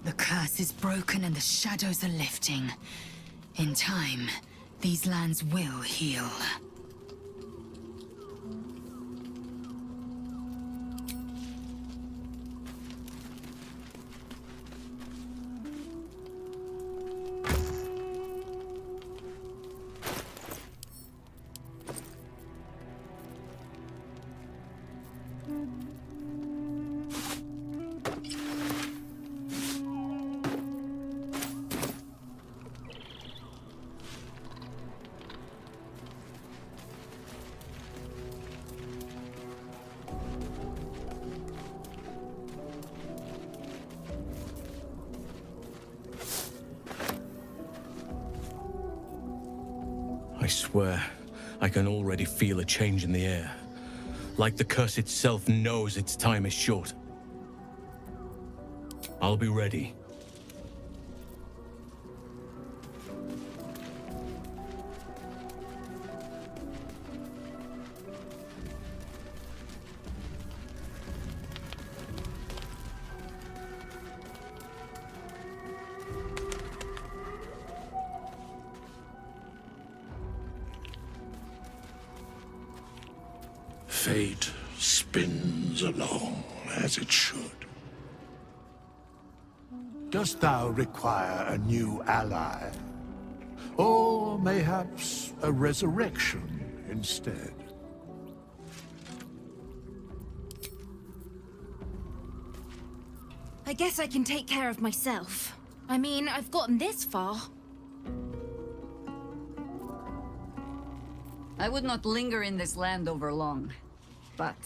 The curse is broken and the shadows are lifting. In time, these lands will heal. I swear, I can already feel a change in the air. Like the curse itself knows its time is short. I'll be ready. Fate spins along as it should. Dost thou require a new ally? Or mayhaps a resurrection instead? I guess I can take care of myself. I mean, I've gotten this far. I would not linger in this land over long. But,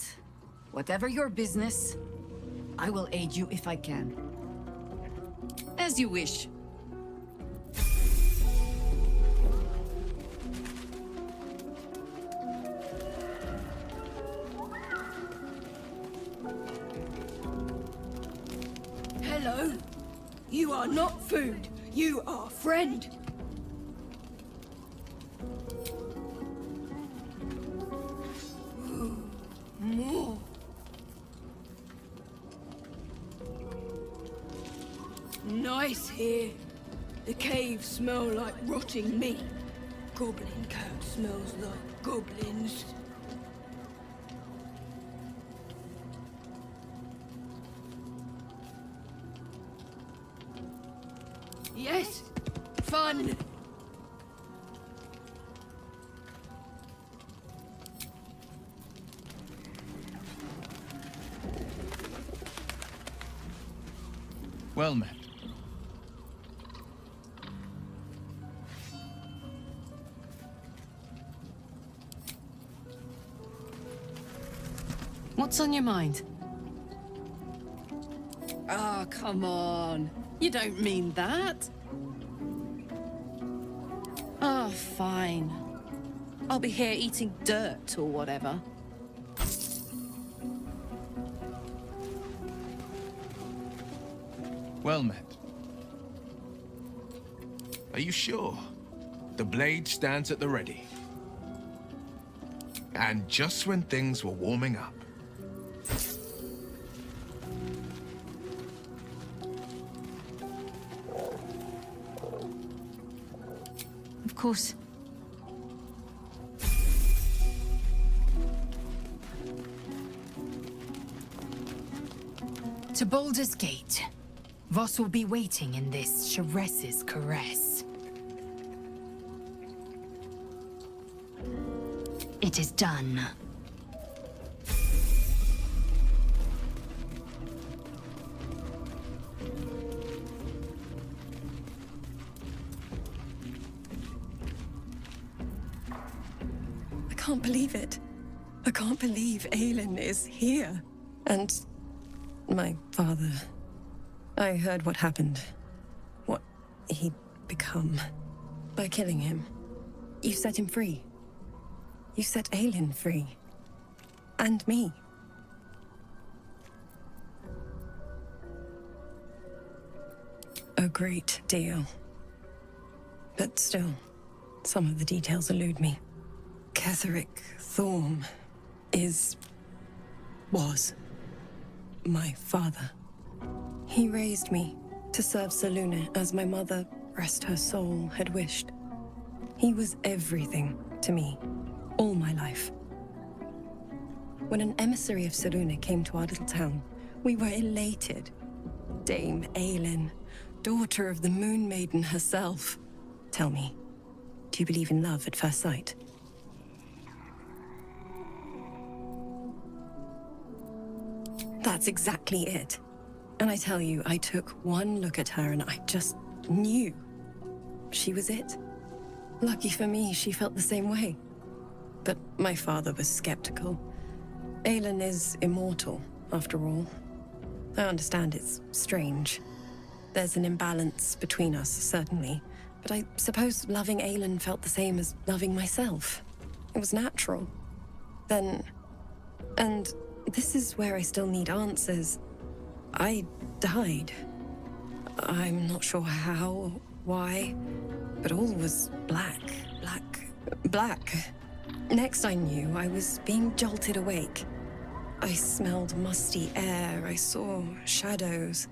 whatever your business, I will aid you if I can. As you wish. Hello? You are not food. You are friend. More. Nice here. The caves smell like rotting meat. Goblin coat smells like goblins. Yes, fun. Well met. What's on your mind? Oh, come on. You don't mean that. Oh, fine. I'll be here eating dirt or whatever. Well met. Are you sure? The blade stands at the ready. And just when things were warming up. Of course. To Baldur's Gate. Voss will be waiting in this Sharess's caress. It is done. can't believe it. I can't believe Aylin is here. And my father... I heard what happened. What he'd become. By killing him. You set him free. You set Aylin free. And me. A great deal. But still, some of the details elude me. Ketheric Thorm was my father. He raised me to serve Selûne as my mother, rest her soul, had wished. He was everything to me, all my life. When an emissary of Selûne came to our little town, we were elated. Dame Aylin, daughter of the Moon Maiden herself. Tell me, do you believe in love at first sight? That's exactly it. And I tell you, I took one look at her and I just knew she was it. Lucky for me, she felt the same way. But my father was skeptical. Aylin is immortal, after all. I understand it's strange. There's an imbalance between us, certainly. But I suppose loving Aylin felt the same as loving myself. It was natural. Then... And this is where I still need answers. I died. I'm not sure how, why, but all was black. Next I knew, I was being jolted awake. I smelled musty air, I saw shadows.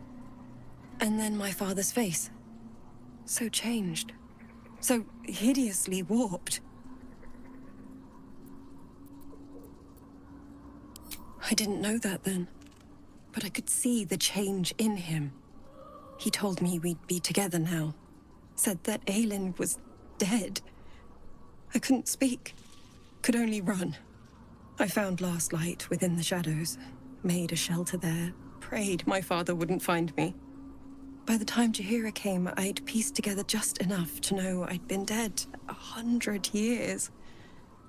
And then my father's face. So changed. So hideously warped. I didn't know that then. But I could see the change in him. He told me we'd be together now. Said that Aylin was dead. I couldn't speak. Could only run. I found last light within the shadows. Made a shelter there. Prayed my father wouldn't find me. By the time Jaheira came, I'd pieced together just enough to know I'd been dead 100 years.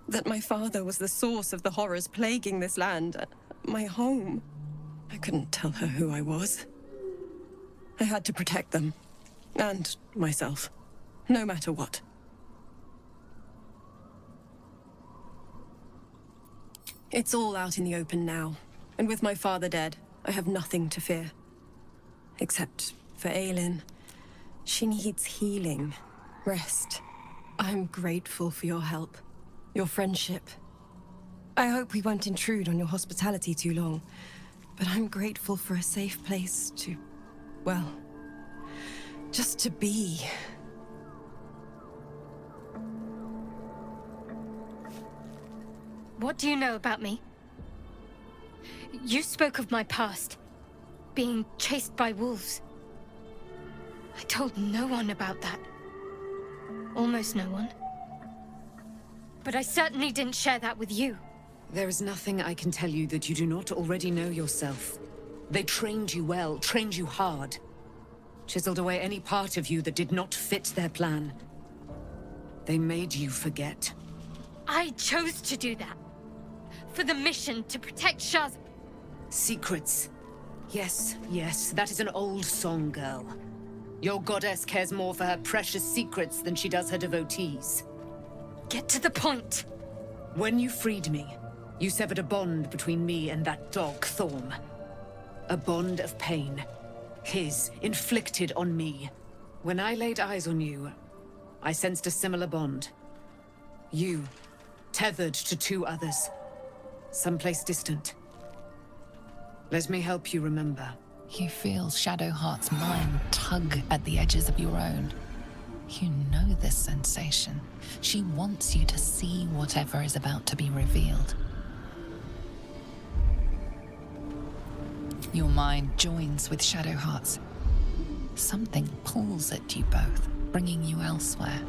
That my father was the source of the horrors plaguing this land. My home. I couldn't tell her who I was. I had to protect them. And myself. No matter what. It's all out in the open now. And with my father dead, I have nothing to fear. Except for Aylin. She needs healing. Rest. I'm grateful for your help. Your friendship. I hope we won't intrude on your hospitality too long. But I'm grateful for a safe place to... well... just to be. What do you know about me? You spoke of my past. Being chased by wolves. I told no one about that. Almost no one. But I certainly didn't share that with you. There is nothing I can tell you that you do not already know yourself. They trained you well, trained you hard. Chiseled away any part of you that did not fit their plan. They made you forget. I chose to do that. For the mission to protect Shaz. Secrets. Yes, yes, that is an old song, girl. Your goddess cares more for her precious secrets than she does her devotees. Get to the point. When you freed me, you severed a bond between me and that dog, Thorm. A bond of pain. His, inflicted on me. When I laid eyes on you, I sensed a similar bond. You, tethered to two others. Someplace distant. Let me help you remember. You feel Shadowheart's mind tug at the edges of your own. You know this sensation. She wants you to see whatever is about to be revealed. Your mind joins with Shadowheart's. Something pulls at you both, bringing you elsewhere.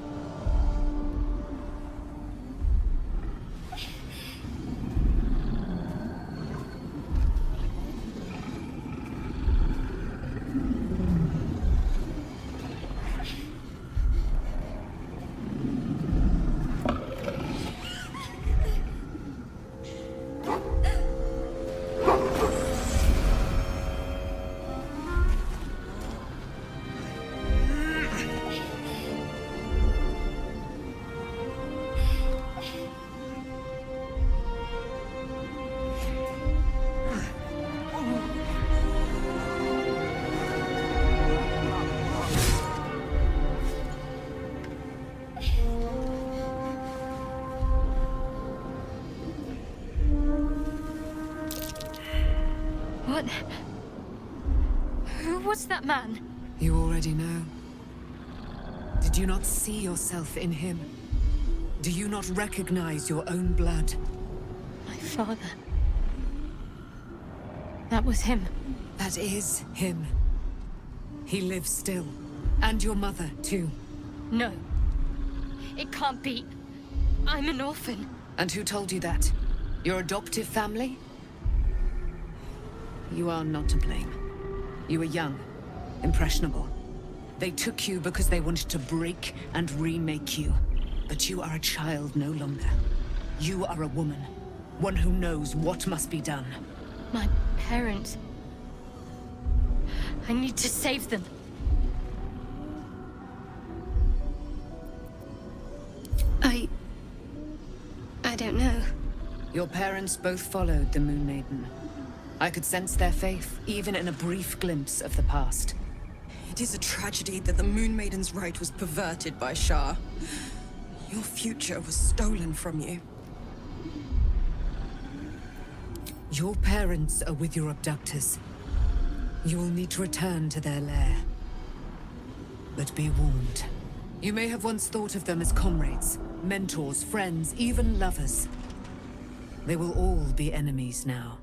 was that man? You already know. Did you not see yourself in him? Do you not recognize your own blood? My father. That was him. That is him. He lives still. And your mother, too. No. It can't be. I'm an orphan. And who told you that? Your adoptive family? You are not to blame. You were young, impressionable. They took you because they wanted to break and remake you. But you are a child no longer. You are a woman. One who knows what must be done. My parents. I need to save them. I don't know. Your parents both followed the Moon Maiden. I could sense their faith, even in a brief glimpse of the past. It is a tragedy that the Moon Maiden's right was perverted by Shah. Your future was stolen from you. Your parents are with your abductors. You will need to return to their lair. But be warned. You may have once thought of them as comrades, mentors, friends, even lovers. They will all be enemies now.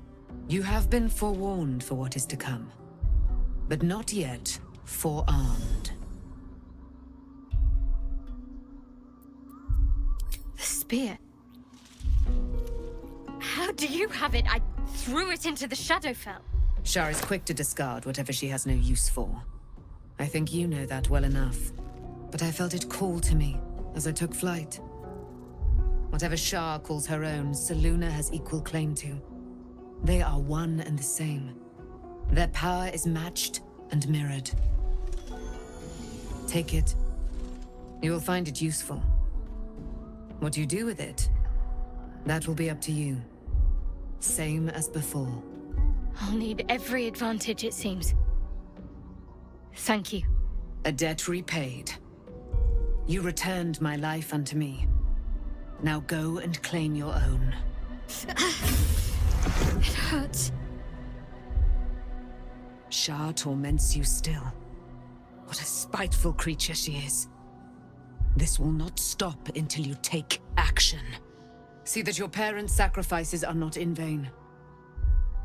You have been forewarned for what is to come, but not yet forearmed. The spear. How do you have it? I threw it into the Shadowfell. Shah is quick to discard whatever she has no use for. I think you know that well enough. But I felt it call to me as I took flight. Whatever Shah calls her own, Selûne has equal claim to. They are one and the same. Their power is matched and mirrored. Take it. You will find it useful. What you do with it, that will be up to you. Same as before. I'll need every advantage, it seems. Thank you. A debt repaid. You returned my life unto me. Now go and claim your own. It hurts. Shah torments you still. What a spiteful creature she is. This will not stop until you take action. See that your parents' sacrifices are not in vain.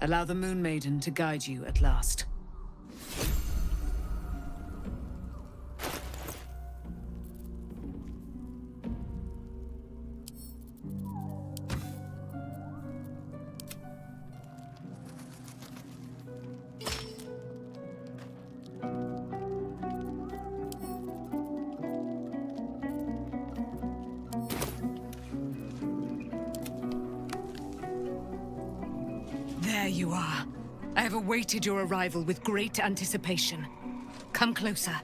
Allow the Moon Maiden to guide you at last. There you are. I have awaited your arrival with great anticipation. Come closer.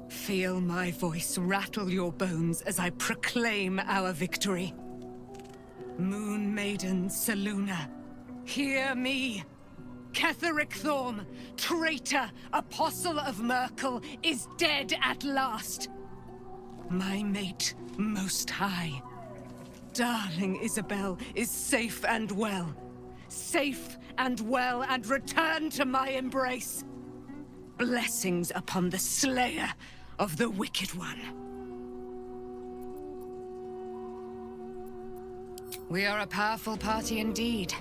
Feel my voice rattle your bones as I proclaim our victory. Moon Maiden Selûne, hear me. Ketheric Thorm, traitor, apostle of Myrkul, is dead at last. My mate, Most High. Darling Isobel is safe and well. Safe and well, and return to my embrace. Blessings upon the slayer of the Wicked One. We are a powerful party indeed.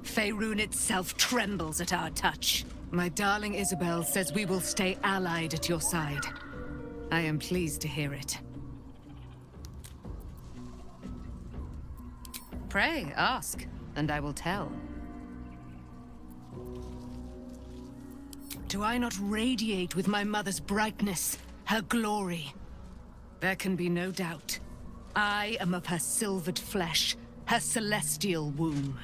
Faerun itself trembles at our touch. My darling Isobel says we will stay allied at your side. I am pleased to hear it. Pray, ask, and I will tell. Do I not radiate with my mother's brightness, her glory? There can be no doubt. I am of her silvered flesh, her celestial womb.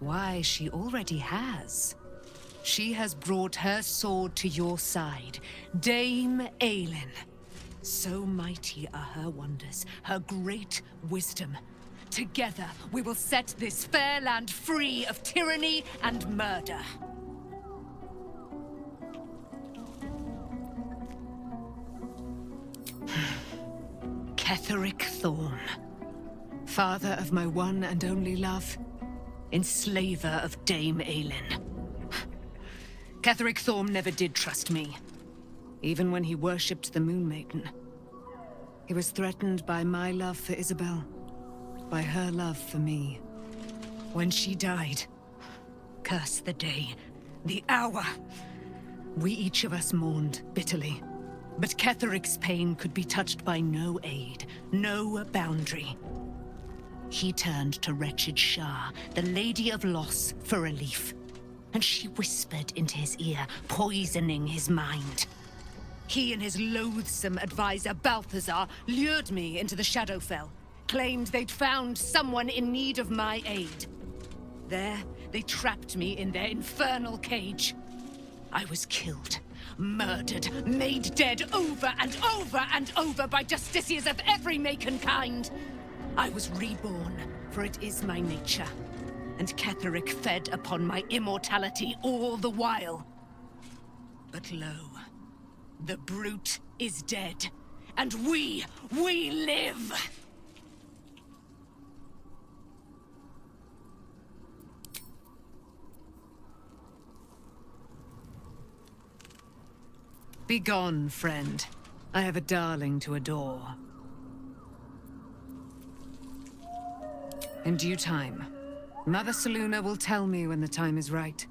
Why, she already has. She has brought her sword to your side, Dame Aylin. So mighty are her wonders, her great wisdom. Together, we will set this fair land free of tyranny and murder. Ketheric Thorm. Father of my one and only love. Enslaver of Dame Aylin. Ketheric Thorm never did trust me, even when he worshipped the Moon Maiden. He was threatened by my love for Isobel, by her love for me. When she died, curse the day, the hour, we each of us mourned bitterly. But Ketheric's pain could be touched by no aid, no boundary. He turned to wretched Shah, the Lady of Loss, for relief. And she whispered into his ear, poisoning his mind. He and his loathsome advisor, Balthazar, lured me into the Shadowfell, claimed they'd found someone in need of my aid. There, they trapped me in their infernal cage. I was killed, murdered, made dead over and over and over by justiciars of every make and kind. I was reborn, for it is my nature. And Ketheric fed upon my immortality all the while. But lo, the brute is dead, and we live! Begone, friend. I have a darling to adore. In due time, Mother Selûne will tell me when the time is right.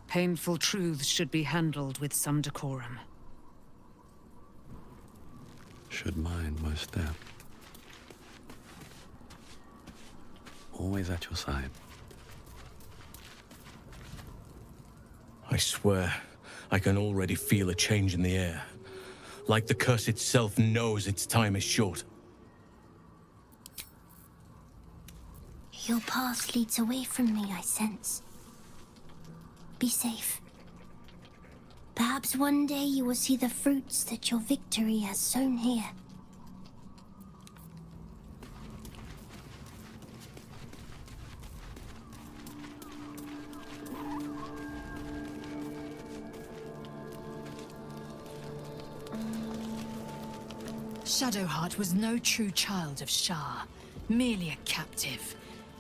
Painful truths should be handled with some decorum. Should mind my step. Always at your side. I swear, I can already feel a change in the air. Like the curse itself knows its time is short. Your path leads away from me, I sense. Be safe. Perhaps one day you will see the fruits that your victory has sown here. Shadowheart was no true child of Shah, merely a captive.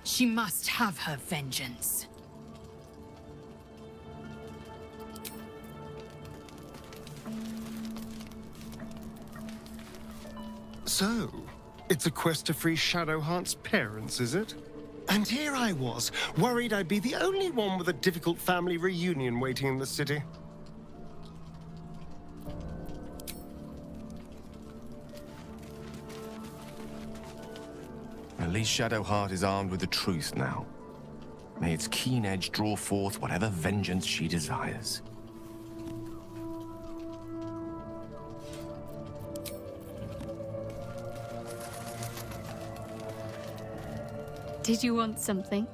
She must have her vengeance. So, it's a quest to free Shadowheart's parents, is it? And here I was, worried I'd be the only one with a difficult family reunion waiting in the city. At least Shadowheart is armed with the truth now. May its keen edge draw forth whatever vengeance she desires. Did you want something?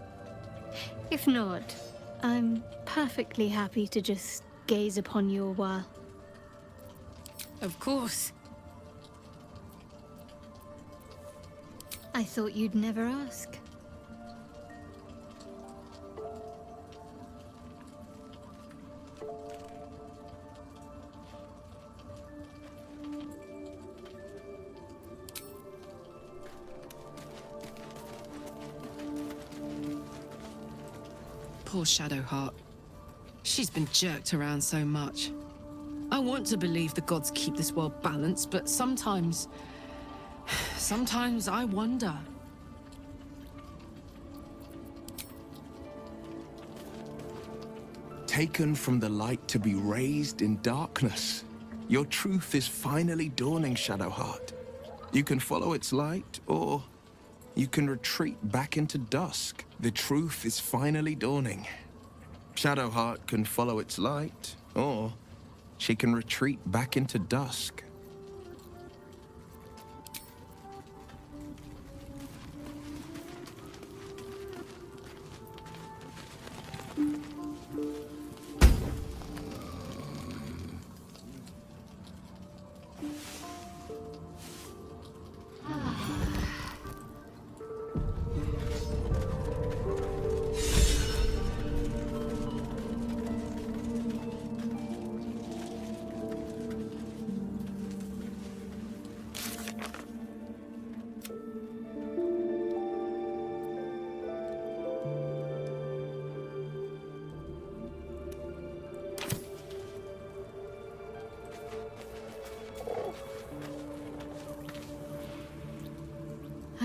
If not, I'm perfectly happy to just gaze upon you a while. Of course. I thought you'd never ask. Poor Shadowheart. She's been jerked around so much. I want to believe the gods keep this world balanced, but sometimes I wonder. Taken from the light to be raised in darkness. Your truth is finally dawning, Shadowheart. You can follow its light, or you can retreat back into dusk. The truth is finally dawning. Shadowheart can follow its light, or she can retreat back into dusk.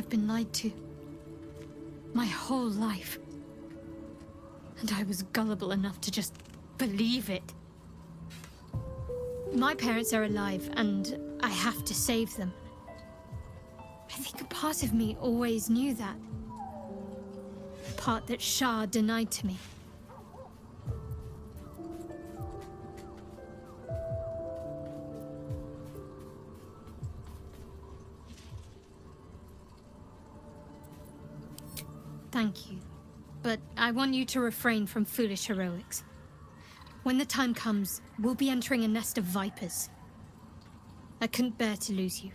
I've been lied to. My whole life. And I was gullible enough to just believe it. My parents are alive, and I have to save them. I think a part of me always knew that. The part that Shah denied to me. Thank you. But I want you to refrain from foolish heroics. When the time comes, we'll be entering a nest of vipers. I couldn't bear to lose you.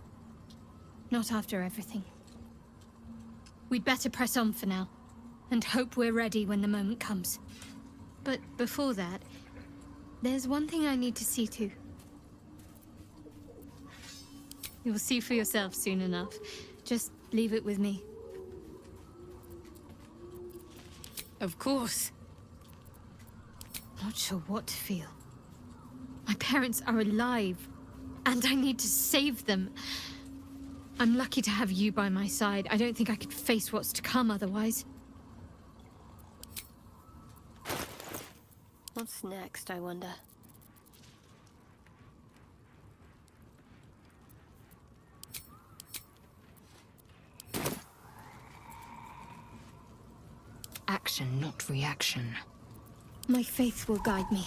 Not after everything. We'd better press on for now, and hope we're ready when the moment comes. But before that, there's one thing I need to see to. You'll see for yourself soon enough. Just leave it with me. Of course. Not sure what to feel. My parents are alive, and I need to save them. I'm lucky to have you by my side. I don't think I could face what's to come otherwise. What's next, I wonder? Action, not reaction. My faith will guide me.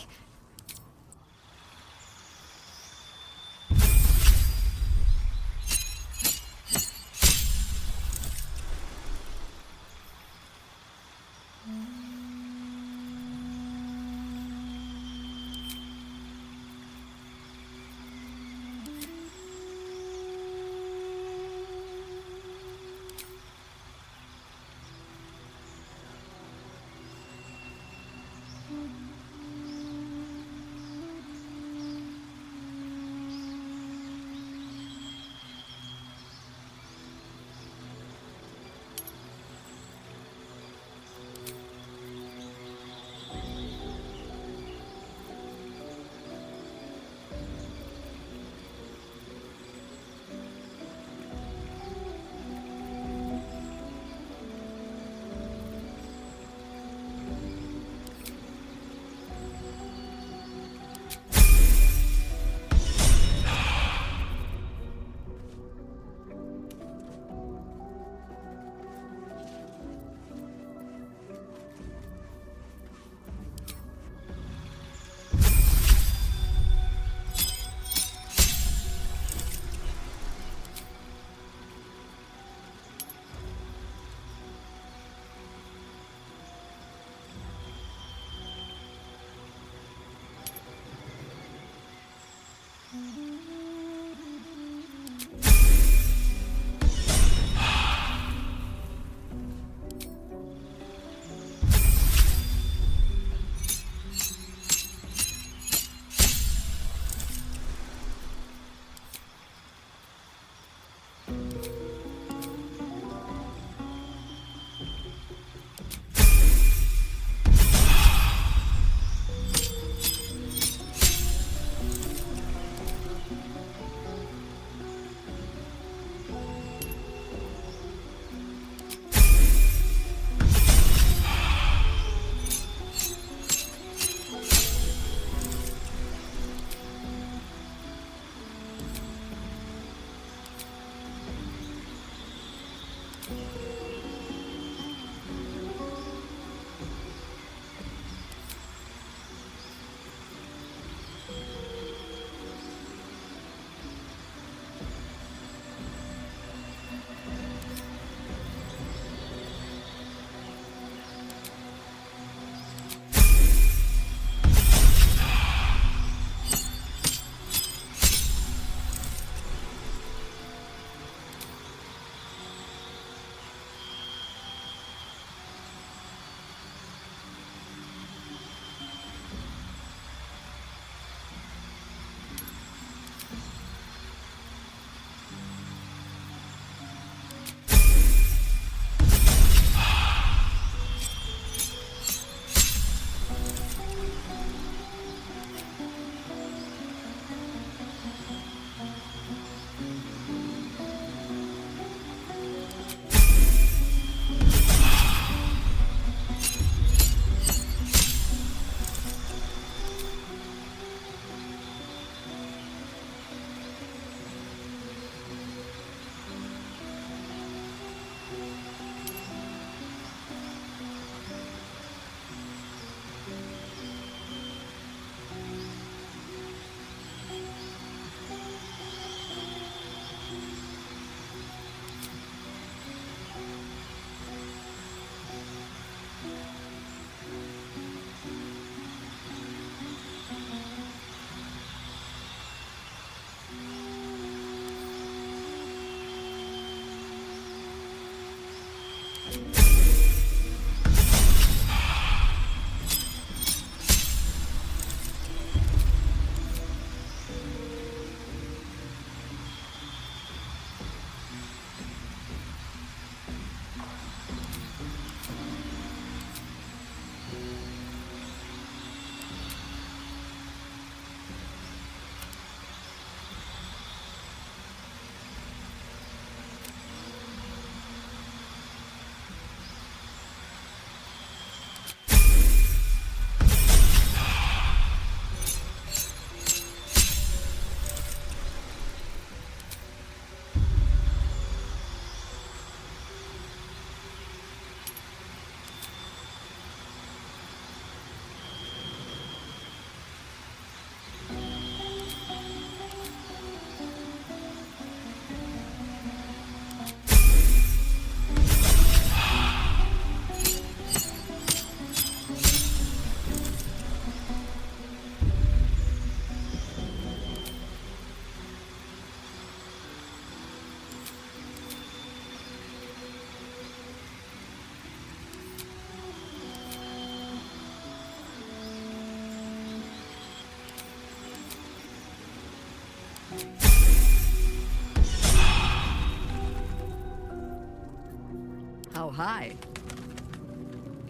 high.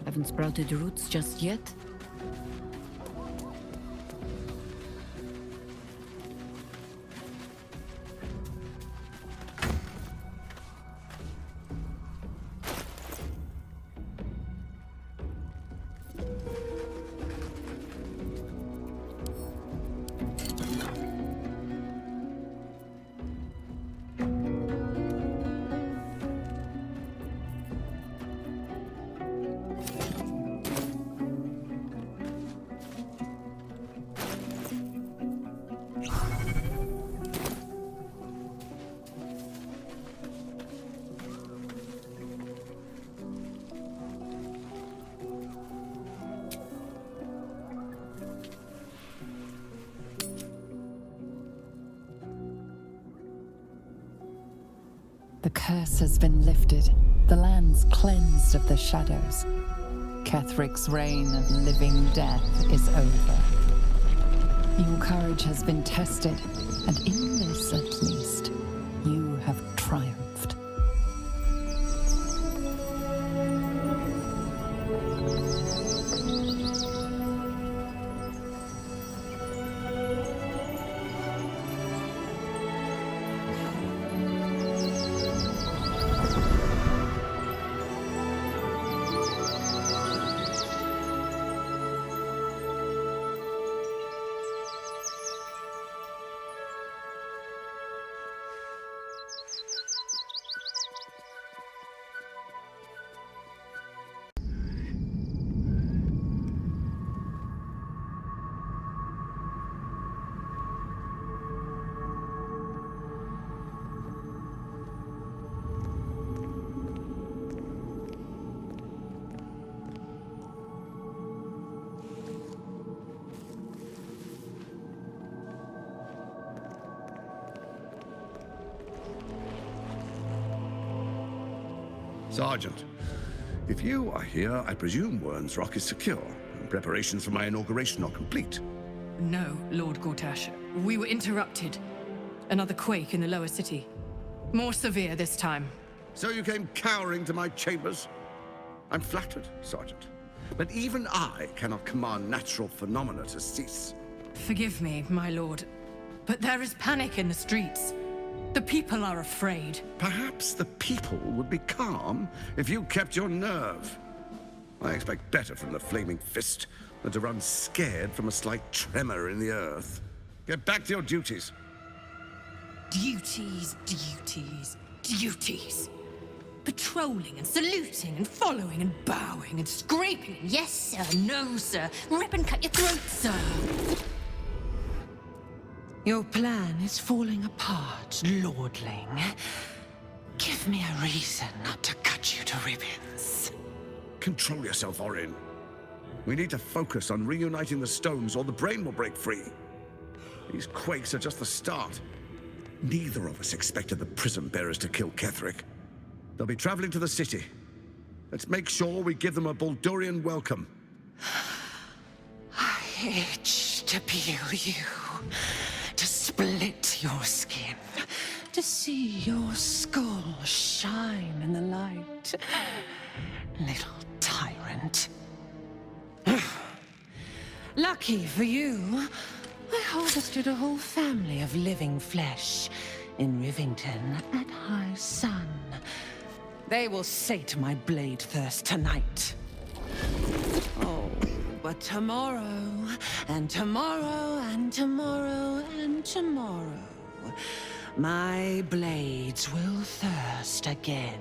Haven't sprouted roots just yet? The curse has been lifted, the lands cleansed of the shadows. Ketheric's reign of living death is over. Your courage has been tested, and in this at least, you have triumphed. Sergeant, if you are here, I presume Wern's Rock is secure, and preparations for my inauguration are complete. No, Lord Gortash. We were interrupted. Another quake in the lower city. More severe this time. So you came cowering to my chambers? I'm flattered, Sergeant. But even I cannot command natural phenomena to cease. Forgive me, my lord, but there is panic in the streets. The people are afraid. Perhaps the people would be calm if you kept your nerve. I expect better from the Flaming Fist than to run scared from a slight tremor in the earth. Get back to your duties. Duties, duties, duties. Patrolling and saluting and following and bowing and scraping. Yes, sir. No, sir. Rip and cut your throat, sir. Your plan is falling apart, lordling. Give me a reason not to cut you to ribbons. Control yourself, Orin. We need to focus on reuniting the stones or the brain will break free. These quakes are just the start. Neither of us expected the Prism Bearers to kill Ketheric. They'll be traveling to the city. Let's make sure we give them a Baldurian welcome. I itch to peel you, to split your skin, to see your skull shine in the light. Little tyrant. Lucky for you, I harvested a whole family of living flesh in Rivington at high sun. They will sate my blade thirst tonight. Oh, but tomorrow, and tomorrow, and tomorrow, and tomorrow, my blades will thirst again.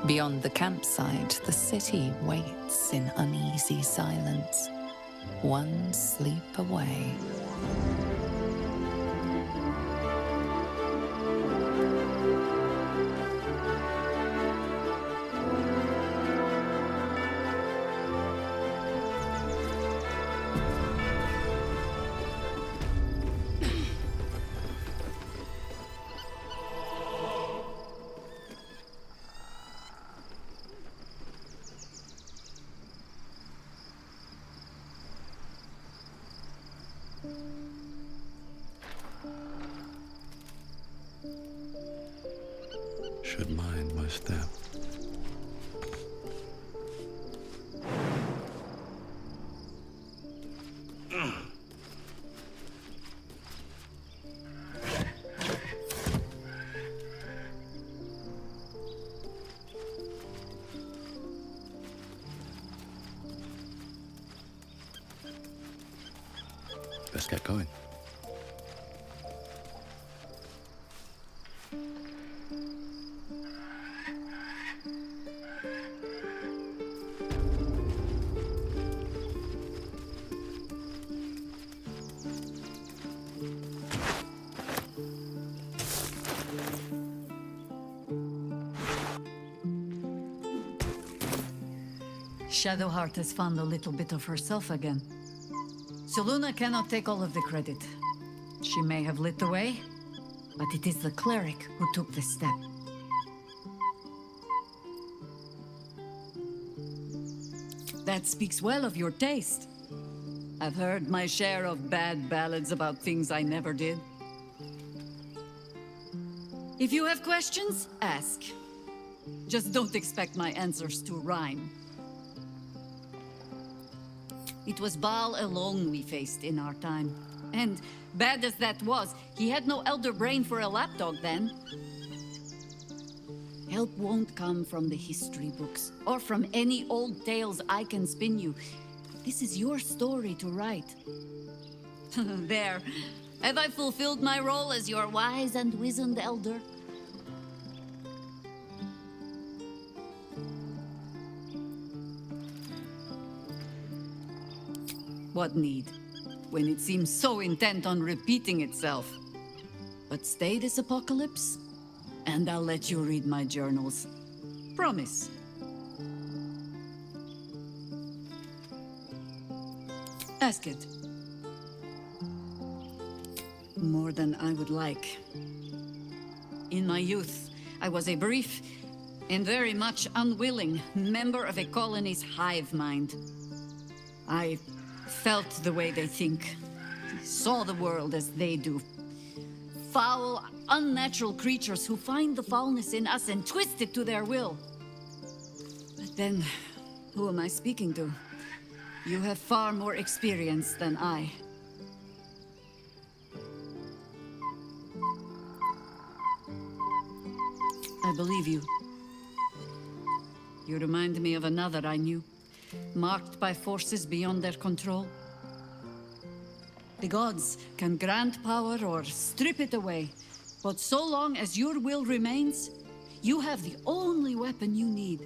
Beyond the campsite, the city waits in uneasy silence, one sleep away. Should mind my step. Let's get going. Shadowheart has found a little bit of herself again. Selûne cannot take all of the credit. She may have lit the way, but it is the cleric who took the step. That speaks well of your taste. I've heard my share of bad ballads about things I never did. If you have questions, ask. Just don't expect my answers to rhyme. It was Baal alone we faced in our time. And bad as that was, he had no elder brain for a lapdog then. Help won't come from the history books, or from any old tales I can spin you. This is your story to write. There. Have I fulfilled my role as your wise and wizened elder? What need, when it seems so intent on repeating itself? But stay this apocalypse, and I'll let you read my journals. Promise. Ask it. More than I would like. In my youth, I was a brief and very much unwilling member of a colony's hive mind. I felt the way they think, saw the world as they do. Foul, unnatural creatures who find the foulness in us and twist it to their will. But then, who am I speaking to? You have far more experience than I. I believe you. You remind me of another I knew, marked by forces beyond their control. The gods can grant power or strip it away, but so long as your will remains, you have the only weapon you need.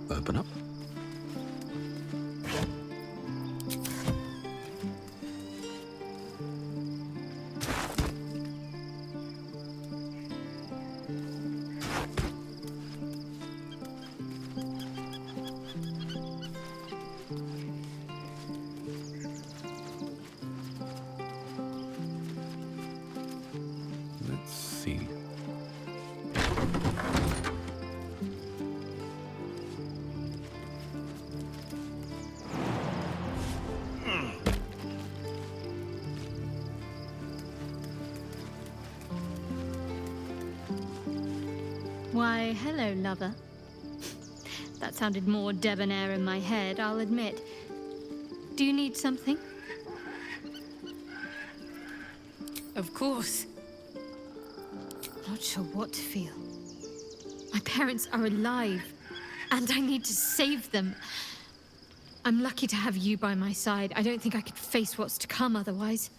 Open up. Let's see. Why, hello, lover. That sounded more debonair in my head, I'll admit. Do you need something? Of course. Not sure what to feel. My parents are alive. And I need to save them. I'm lucky to have you by my side. I don't think I could face what's to come otherwise.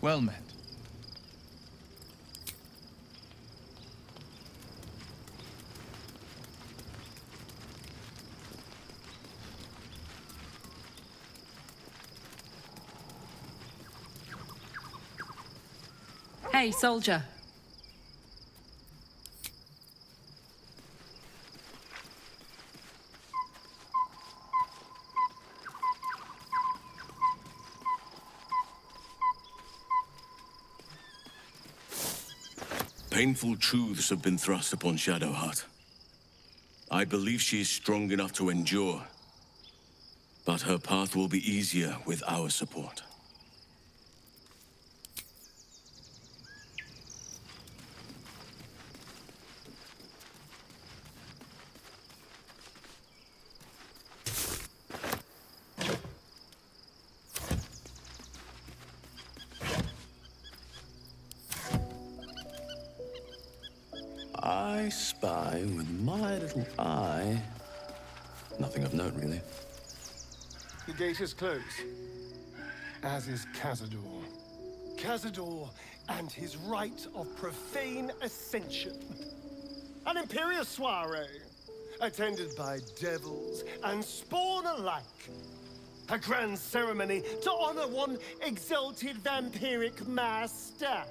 Well met. Hey, soldier. Painful truths have been thrust upon Shadowheart. I believe she is strong enough to endure, but her path will be easier with our support. I spy with my little eye. Nothing of note, really. The gate is closed, as is Cazador. Cazador and his rite of profane ascension. An imperious soiree, attended by devils and spawn alike. A grand ceremony to honor one exalted vampiric master.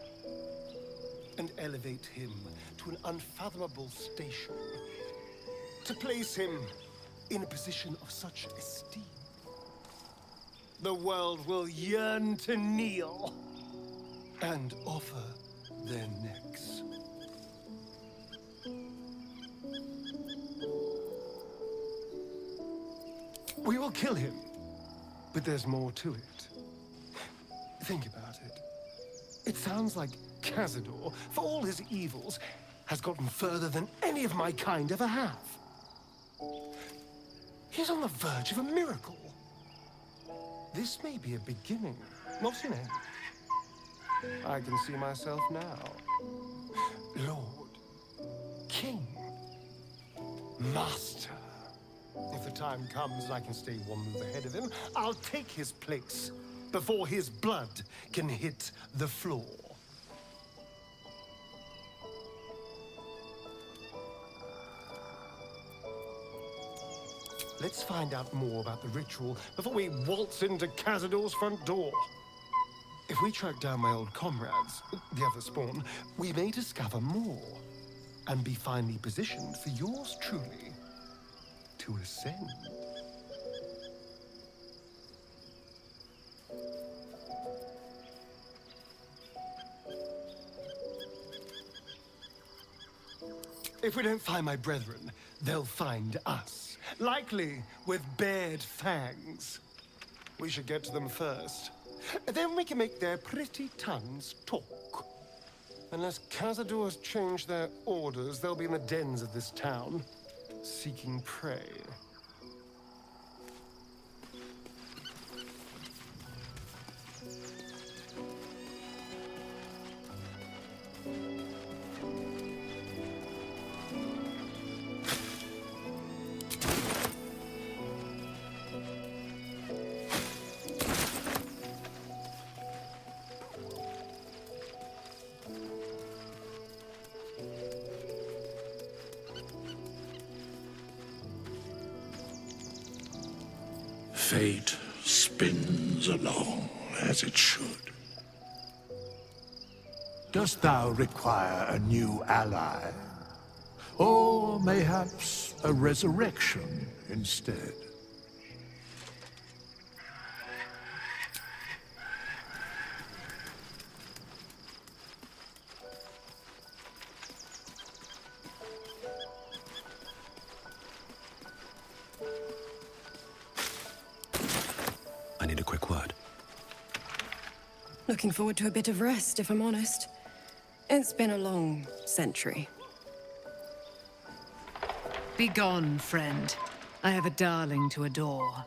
And elevate him to an unfathomable station. To place him in a position of such esteem. The world will yearn to kneel and offer their necks. We will kill him, but there's more to it. Think about it. It sounds like Cazador, for all his evils, has gotten further than any of my kind ever have. He's on the verge of a miracle. This may be a beginning, not an end. I can see myself now. Lord, King, Master. If the time comes and I can stay one move ahead of him, I'll take his place before his blood can hit the floor. Let's find out more about the ritual before we waltz into Cazador's front door. If we track down my old comrades, the other spawn, we may discover more and be finely positioned for yours truly to ascend. If we don't find my brethren, they'll find us. Likely with bared fangs. We should get to them first. Then we can make their pretty tongues talk. Unless Cazador's changed their orders, they'll be in the dens of this town, seeking prey. Fate spins along as it should. Dost thou require a new ally? Or mayhaps a resurrection instead? I need a quick word. Looking forward to a bit of rest, if I'm honest. It's been a long century. Be gone, friend. I have a darling to adore.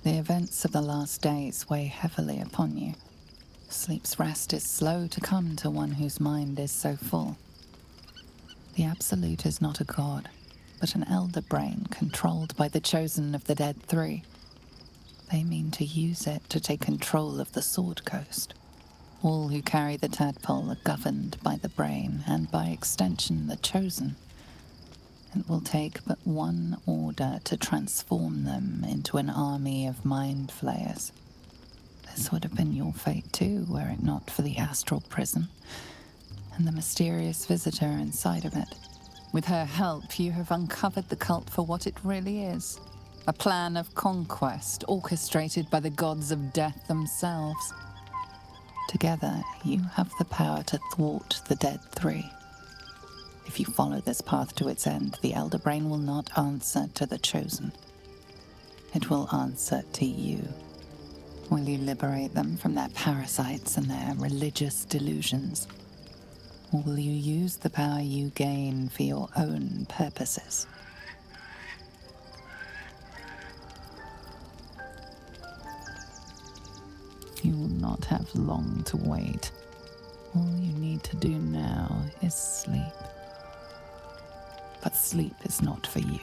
The events of the last days weigh heavily upon you. Sleep's rest is slow to come to one whose mind is so full. The Absolute is not a god, but an elder brain controlled by the chosen of the Dead Three. They mean to use it to take control of the Sword Coast. All who carry the tadpole are governed by the brain, and by extension the chosen. It will take but one order to transform them into an army of mind flayers. This would have been your fate too, were it not for the astral prison, and the mysterious visitor inside of it. With her help, you have uncovered the cult for what it really is. A plan of conquest orchestrated by the gods of death themselves. Together, you have the power to thwart the Dead Three. If you follow this path to its end, the Elder Brain will not answer to the Chosen. It will answer to you. Will you liberate them from their parasites and their religious delusions? Or will you use the power you gain for your own purposes? You will not have long to wait. All you need to do now is sleep. But sleep is not for you.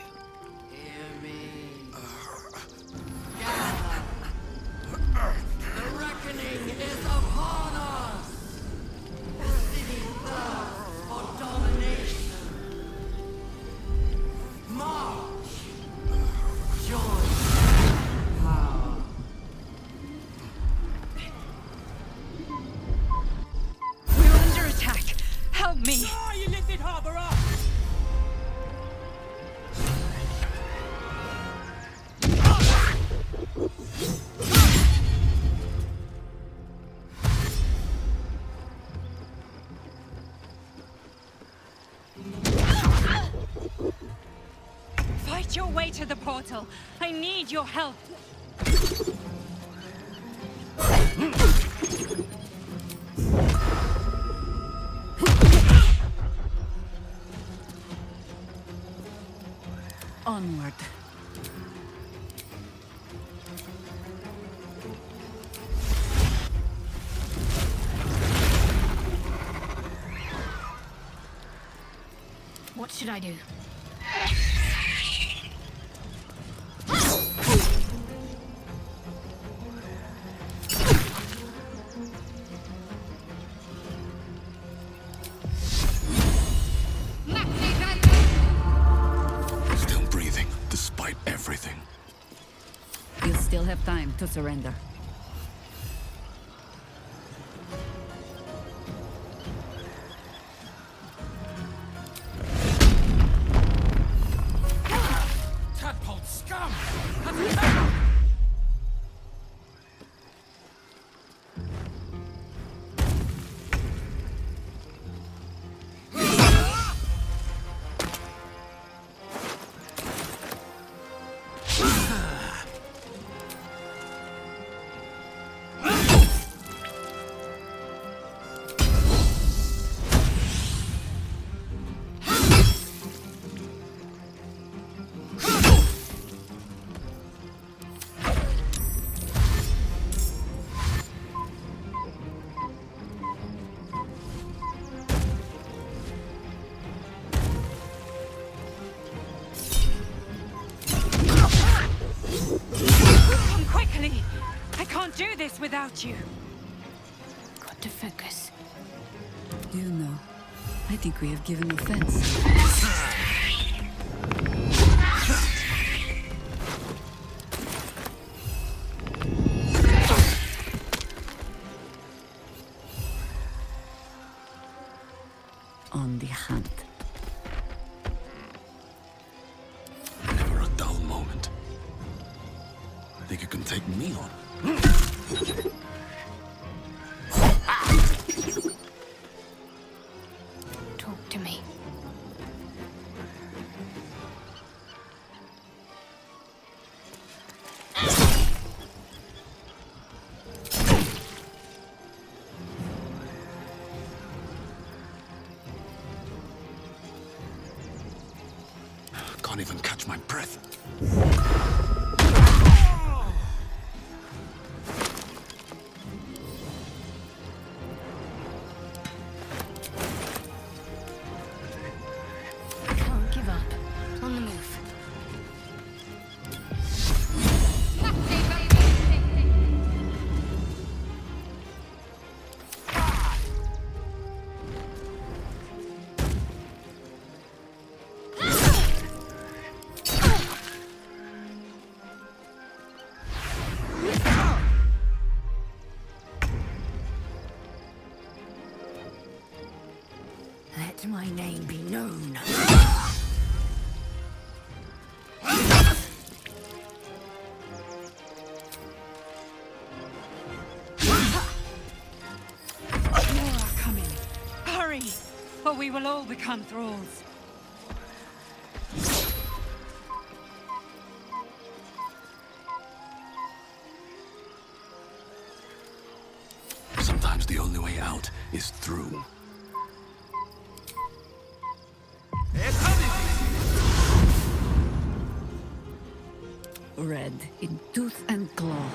The reckoning is upon us! The city thirsts for domination. March! Join power. We're under attack! Help me! You Illithid harbor up! Fight your way to the portal. I need your help. Onward. What should I do? Still breathing, despite everything. You'll still have time to surrender. Tadpole scum! Come quickly! I can't do this without you. Got to focus. You know, I think we have given offense. On the hunt. Never a dull moment. Think you can take me on? Talk to me. Can't even catch my breath. Let my name be known. More are coming. Hurry, or we will all become thralls. Sometimes the only way out is through. Red in tooth and claw.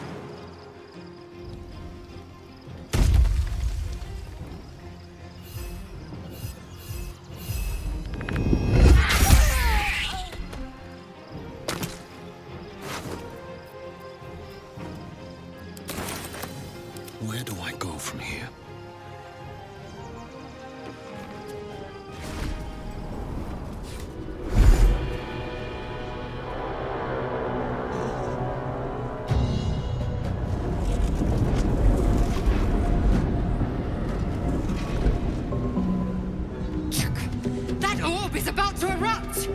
Where do I go from here? That orb is about to erupt!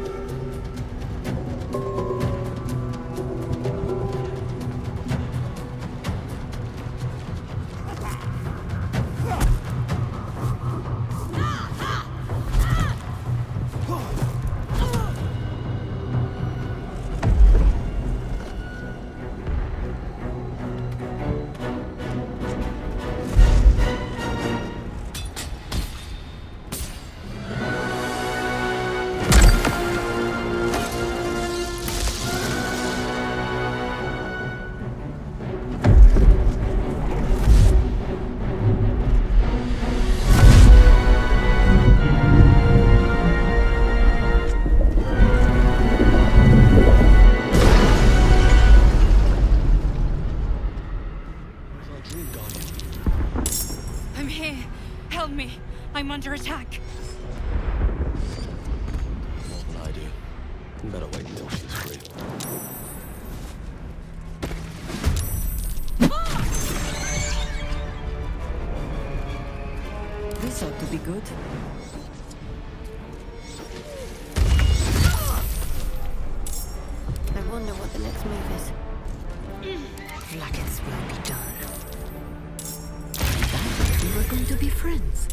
I'm here. Help me. I'm under attack. More than I do. Better wait until she's free. This ought to be good. I wonder what the next move is. Flaggets will be done. We were going to be friends.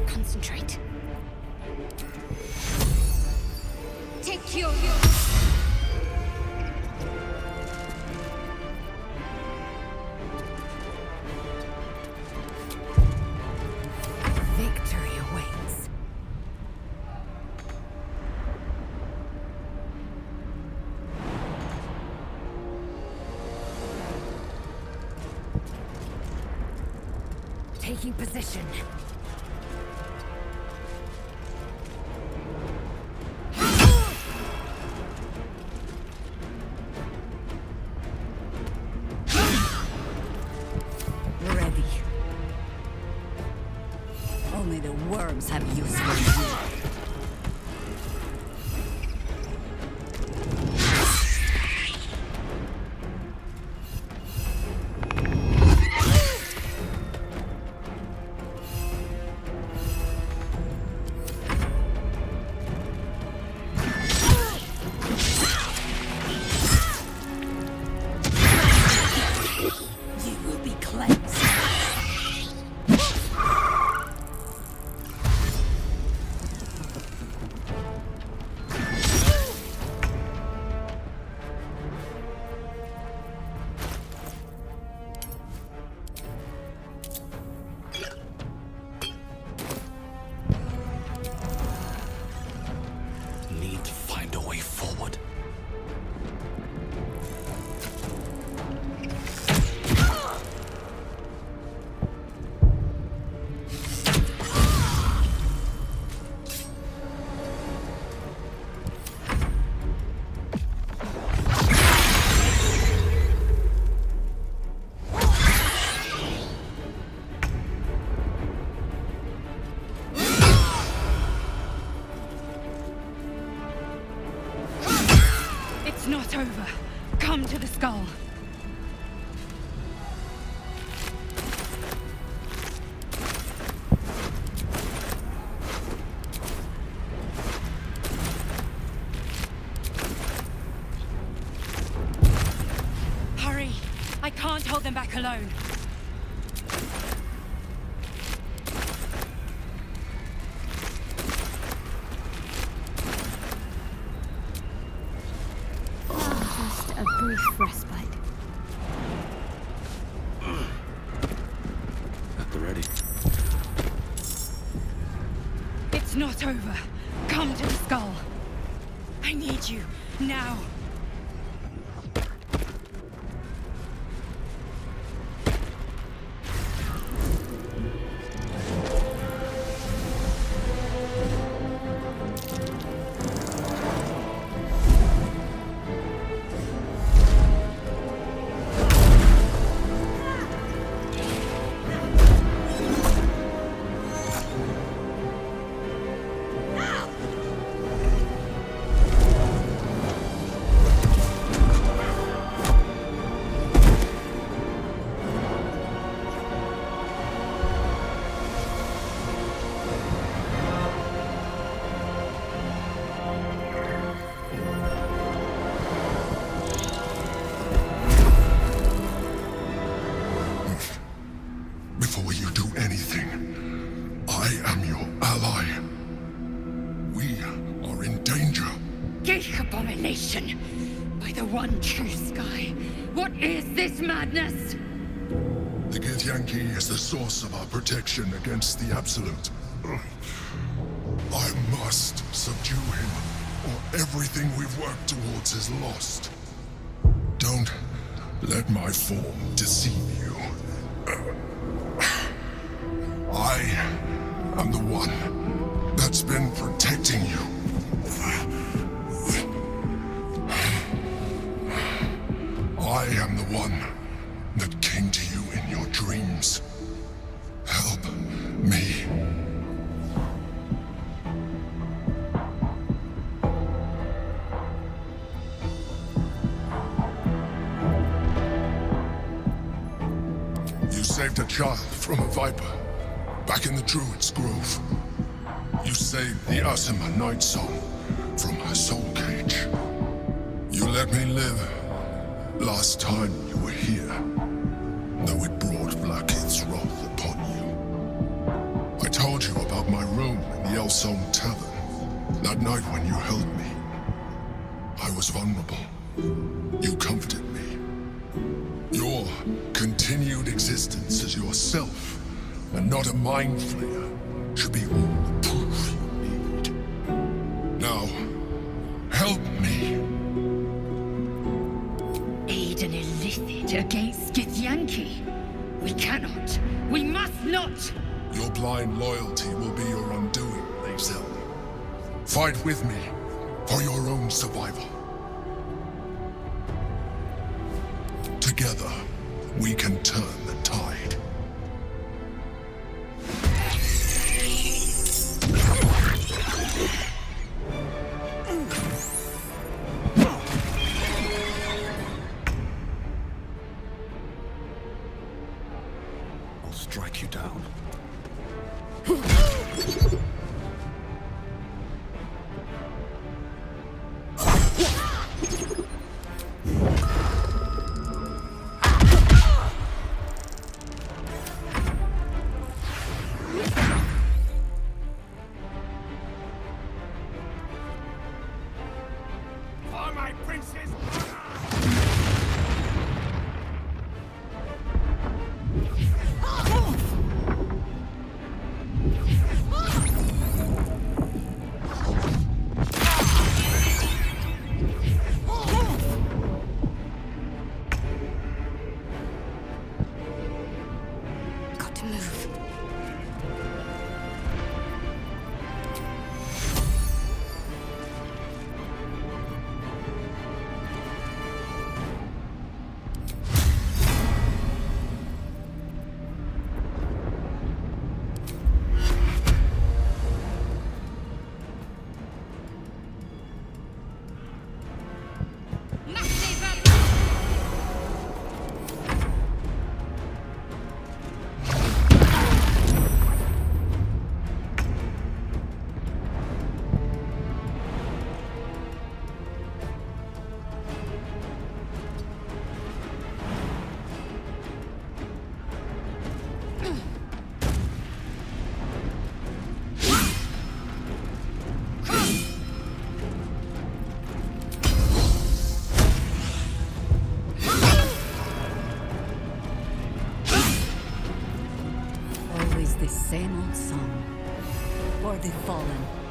Concentrate. Take your Victory awaits. Taking position. Ready. Only the worms have use for you. You will be cleansed. I can't hold them back alone. Just a brief respite. At the ready. It's not over. Come to the skull. I need you, now. Before you do anything, I am your ally. We are in danger. Geek abomination! By the one true sky, what is this madness? The Githyanki is the source of our protection against the Absolute. I must subdue him, or everything we've worked towards is lost. Don't let my form deceive you. I am the one that's been protecting you. I am the one that came to you in your dreams. Help me. You saved a child from a viper. Back in the Druid's Grove. You saved the Asima Night Song from her soul cage. You let me live last time you were here, though it brought Blackhead's wrath upon you. I told you about my room in the Elsong Tavern, that night when you held me. I was vulnerable. You comforted me. Your continued existence as yourself, and not a mind flayer, should be all the proof you need. Now, help me. Aid an Illithid against Githyanki? We cannot. We must not! Your blind loyalty will be your undoing, lae'zel. Fight with me for your own survival. Together, we can turn the tide. I'll strike you down. This same old song. For the fallen.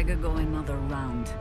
I could go another round.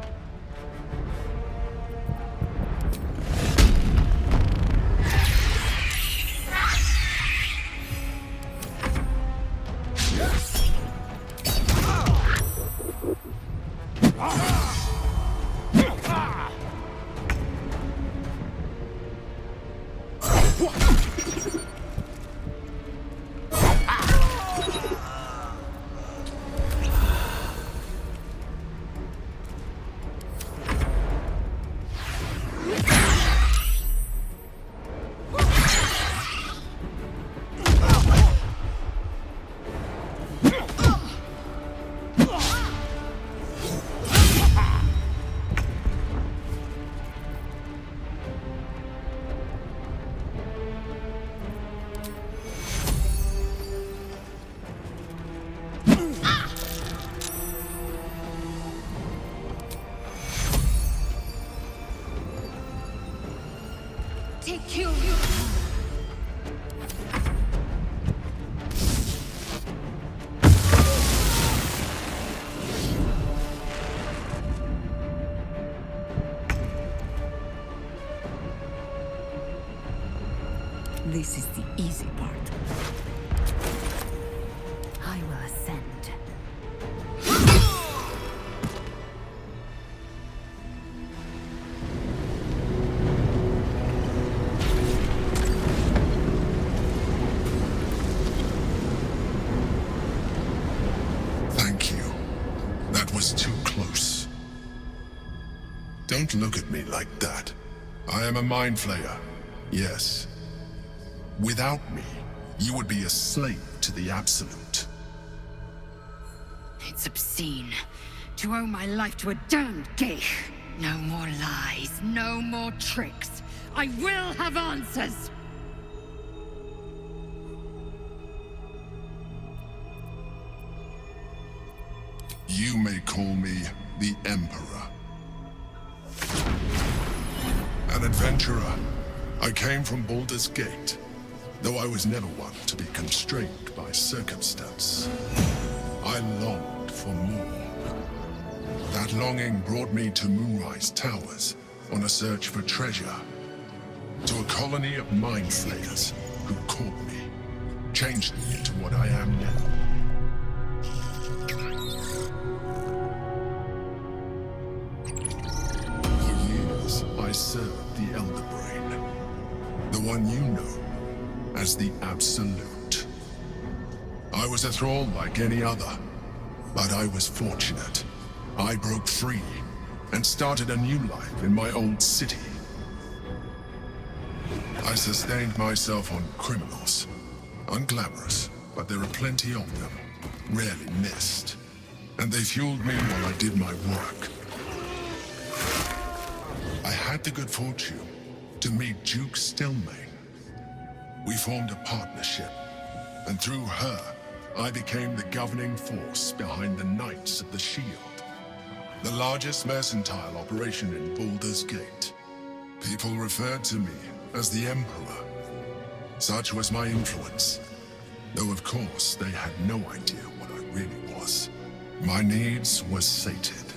This is the easy part. I will ascend. Thank you. That was too close. Don't look at me like that. I am a mind flayer, yes. Without me, you would be a slave to the Absolute. It's obscene to owe my life to a damned geich. No more lies, no more tricks. I will have answers! You may call me the Emperor. An adventurer. I came from Baldur's Gate, though I was never one to be constrained by circumstance. I longed for more. That longing brought me to Moonrise Towers on a search for treasure. To a colony of mind flayers who caught me, changed me into what I am now. For years, I served the Elder Brain, the one you know as the Absolute. I was a thrall like any other, but I was fortunate. I broke free and started a new life in my old city. I sustained myself on criminals. Unglamorous, but there are plenty of them, rarely missed. And they fueled me while I did my work. I had the good fortune to meet Duke Stelmane. We formed a partnership, and through her, I became the governing force behind the Knights of the Shield, the largest mercantile operation in Baldur's Gate. People referred to me as the Emperor. Such was my influence, though of course they had no idea what I really was. My needs were sated.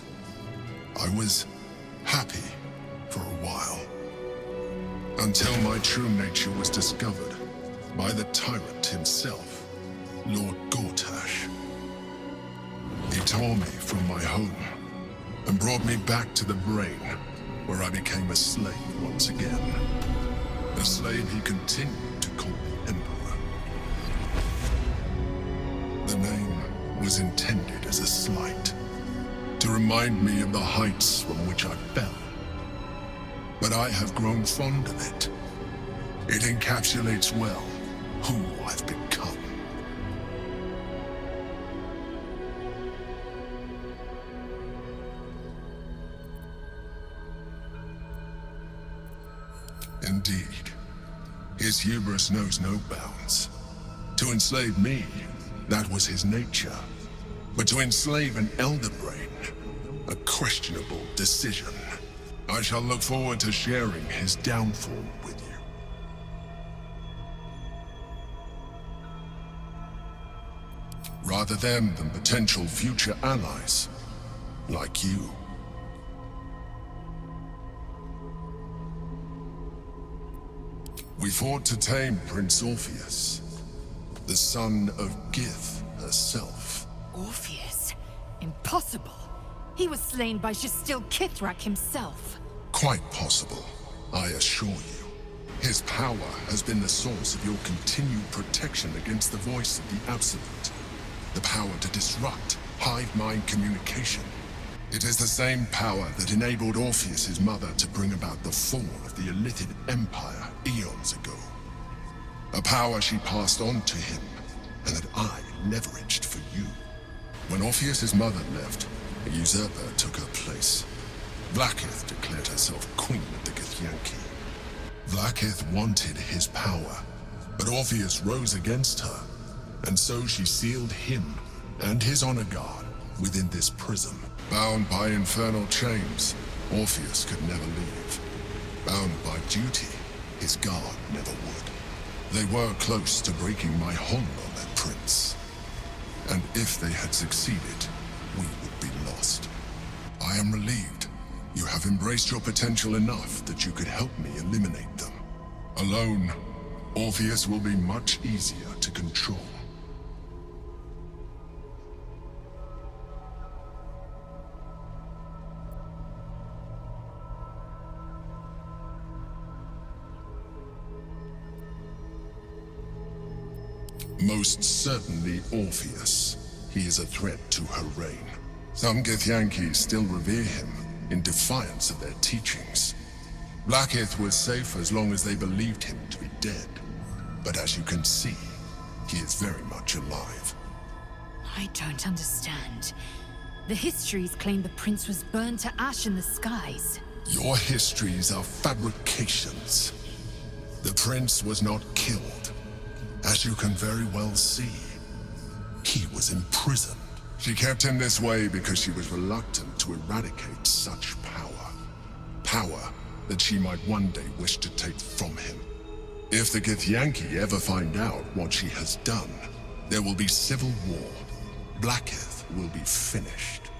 I was happy for a while, until my true nature was discovered by the tyrant himself, Lord Gortash. He tore me from my home and brought me back to the Brain, where I became a slave once again. A slave he continued to call the Emperor. The name was intended as a slight, to remind me of the heights from which I fell. But I have grown fond of it. It encapsulates well who I've become. Indeed, his hubris knows no bounds. To enslave me, that was his nature. But to enslave an Elder Brain, a questionable decision. I shall look forward to sharing his downfall with you. Rather than potential future allies, like you. We fought to tame Prince Orpheus, the son of Gith herself. Orpheus? Impossible. He was slain by Justil Kithrak himself. Quite possible, I assure you. His power has been the source of your continued protection against the voice of the Absolute. The power to disrupt hive mind communication. It is the same power that enabled Orpheus's mother to bring about the fall of the Illithid Empire eons ago. A power she passed on to him, and that I leveraged for you. When Orpheus's mother left, a usurper took her place. Vlaakith declared herself queen of the Githyanki. Vlaakith wanted his power, but Orpheus rose against her, and so she sealed him and his honor guard within this prison. Bound by infernal chains, Orpheus could never leave. Bound by duty, his guard never would. They were close to breaking my hold on that prince. And if they had succeeded, we would be lost. I am relieved. You have embraced your potential enough that you could help me eliminate them. Alone, Orpheus will be much easier to control. Most certainly Orpheus. He is a threat to her reign. Some Githyanki still revere him, in defiance of their teachings. Blackith was safe as long as they believed him to be dead. But as you can see, he is very much alive. I don't understand. The histories claim the prince was burned to ash in the skies. Your histories are fabrications. The prince was not killed. As you can very well see, he was imprisoned. She kept him this way because she was reluctant to eradicate such power. Power that she might one day wish to take from him. If the Githyanki ever find out what she has done, there will be civil war. Blackith will be finished.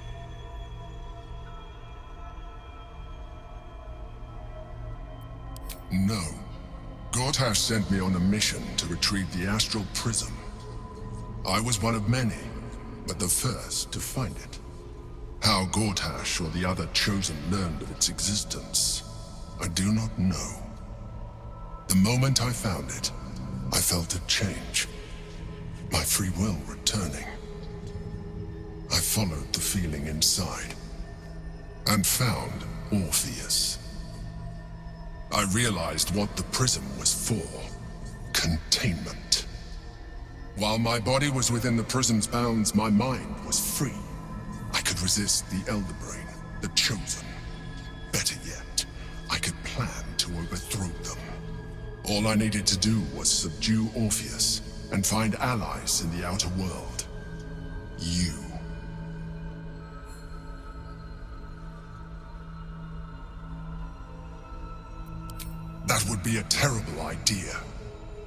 No. Gortash sent me on a mission to retrieve the Astral Prism. I was one of many, but the first to find it. How Gortash or the other Chosen learned of its existence, I do not know. The moment I found it, I felt a change. My free will returning. I followed the feeling inside, and found Orpheus. I realized what the prism was for. Containment. While my body was within the prism's bounds, my mind was free. I could resist the Elder Brain, the Chosen. Better yet, I could plan to overthrow them. All I needed to do was subdue Orpheus and find allies in the outer world. You. That would be a terrible idea.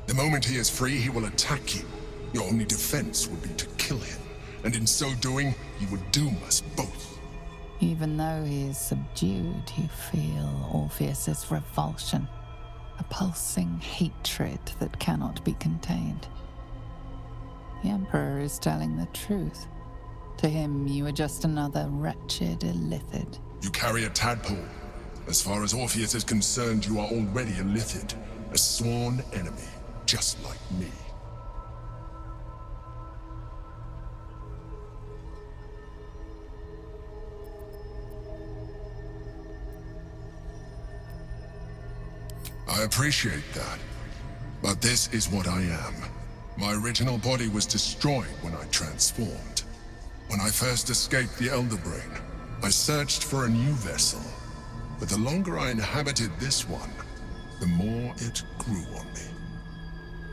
The moment he is free, he will attack you. Your only defense would be to kill him, and in so doing, he would doom us both. Even though he is subdued, you feel Orpheus's revulsion, a pulsing hatred that cannot be contained. The Emperor is telling the truth. To him, you are just another wretched Illithid. You carry a tadpole. As far as Orpheus is concerned, you are already a Illithid, a sworn enemy, just like me. I appreciate that, but this is what I am. My original body was destroyed when I transformed. When I first escaped the Elder Brain, I searched for a new vessel. But the longer I inhabited this one, the more it grew on me.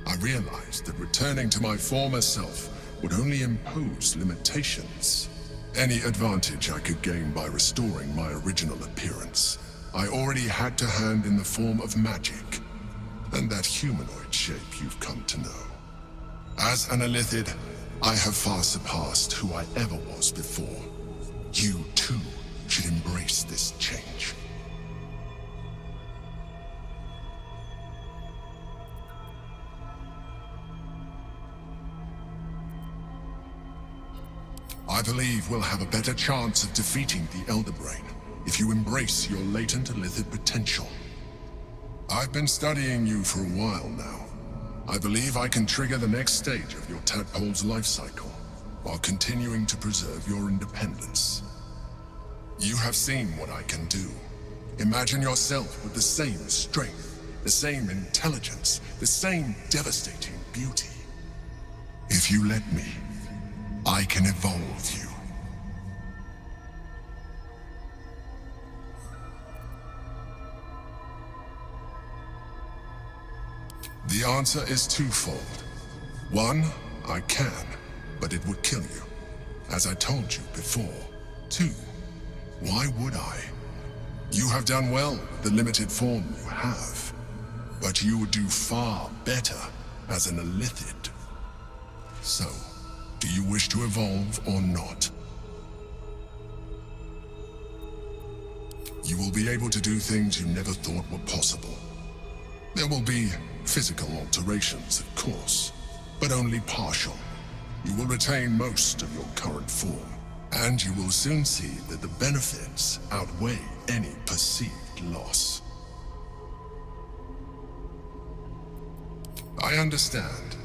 I realized that returning to my former self would only impose limitations. Any advantage I could gain by restoring my original appearance, I already had to hand in the form of magic, and that humanoid shape you've come to know. As an Illithid, I have far surpassed who I ever was before. You, too, should embrace this change. I believe we'll have a better chance of defeating the Elder Brain if you embrace your latent Illithid potential. I've been studying you for a while now. I believe I can trigger the next stage of your tadpole's life cycle, while continuing to preserve your independence. You have seen what I can do. Imagine yourself with the same strength, the same intelligence, the same devastating beauty. If you let me, I can evolve you. The answer is twofold. One, I can, but it would kill you, as I told you before. Two, why would I? You have done well with the limited form you have, but you would do far better as an Illithid. So, do you wish to evolve or not? You will be able to do things you never thought were possible. There will be Physical alterations, of course, but only partial. You will retain most of your current form, and you will soon see that the benefits outweigh any perceived loss. I understand.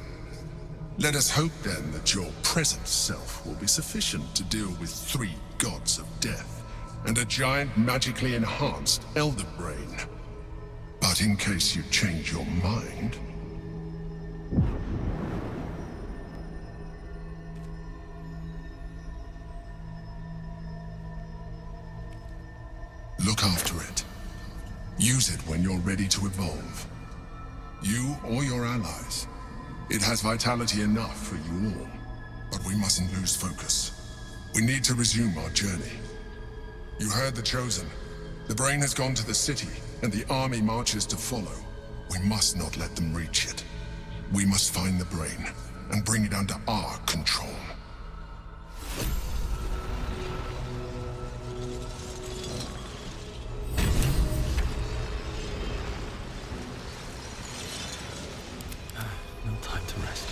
Let us hope then that your present self will be sufficient to deal with 3 gods of death and a giant magically enhanced elder brain. But in case you change your mind... look after it. Use it when you're ready to evolve. You or your allies. It has vitality enough for you all. But we mustn't lose focus. We need to resume our journey. You heard the Chosen. The brain has gone to the city, and the army marches to follow. We must not let them reach it. We must find the brain, and bring it under our control. No time to rest.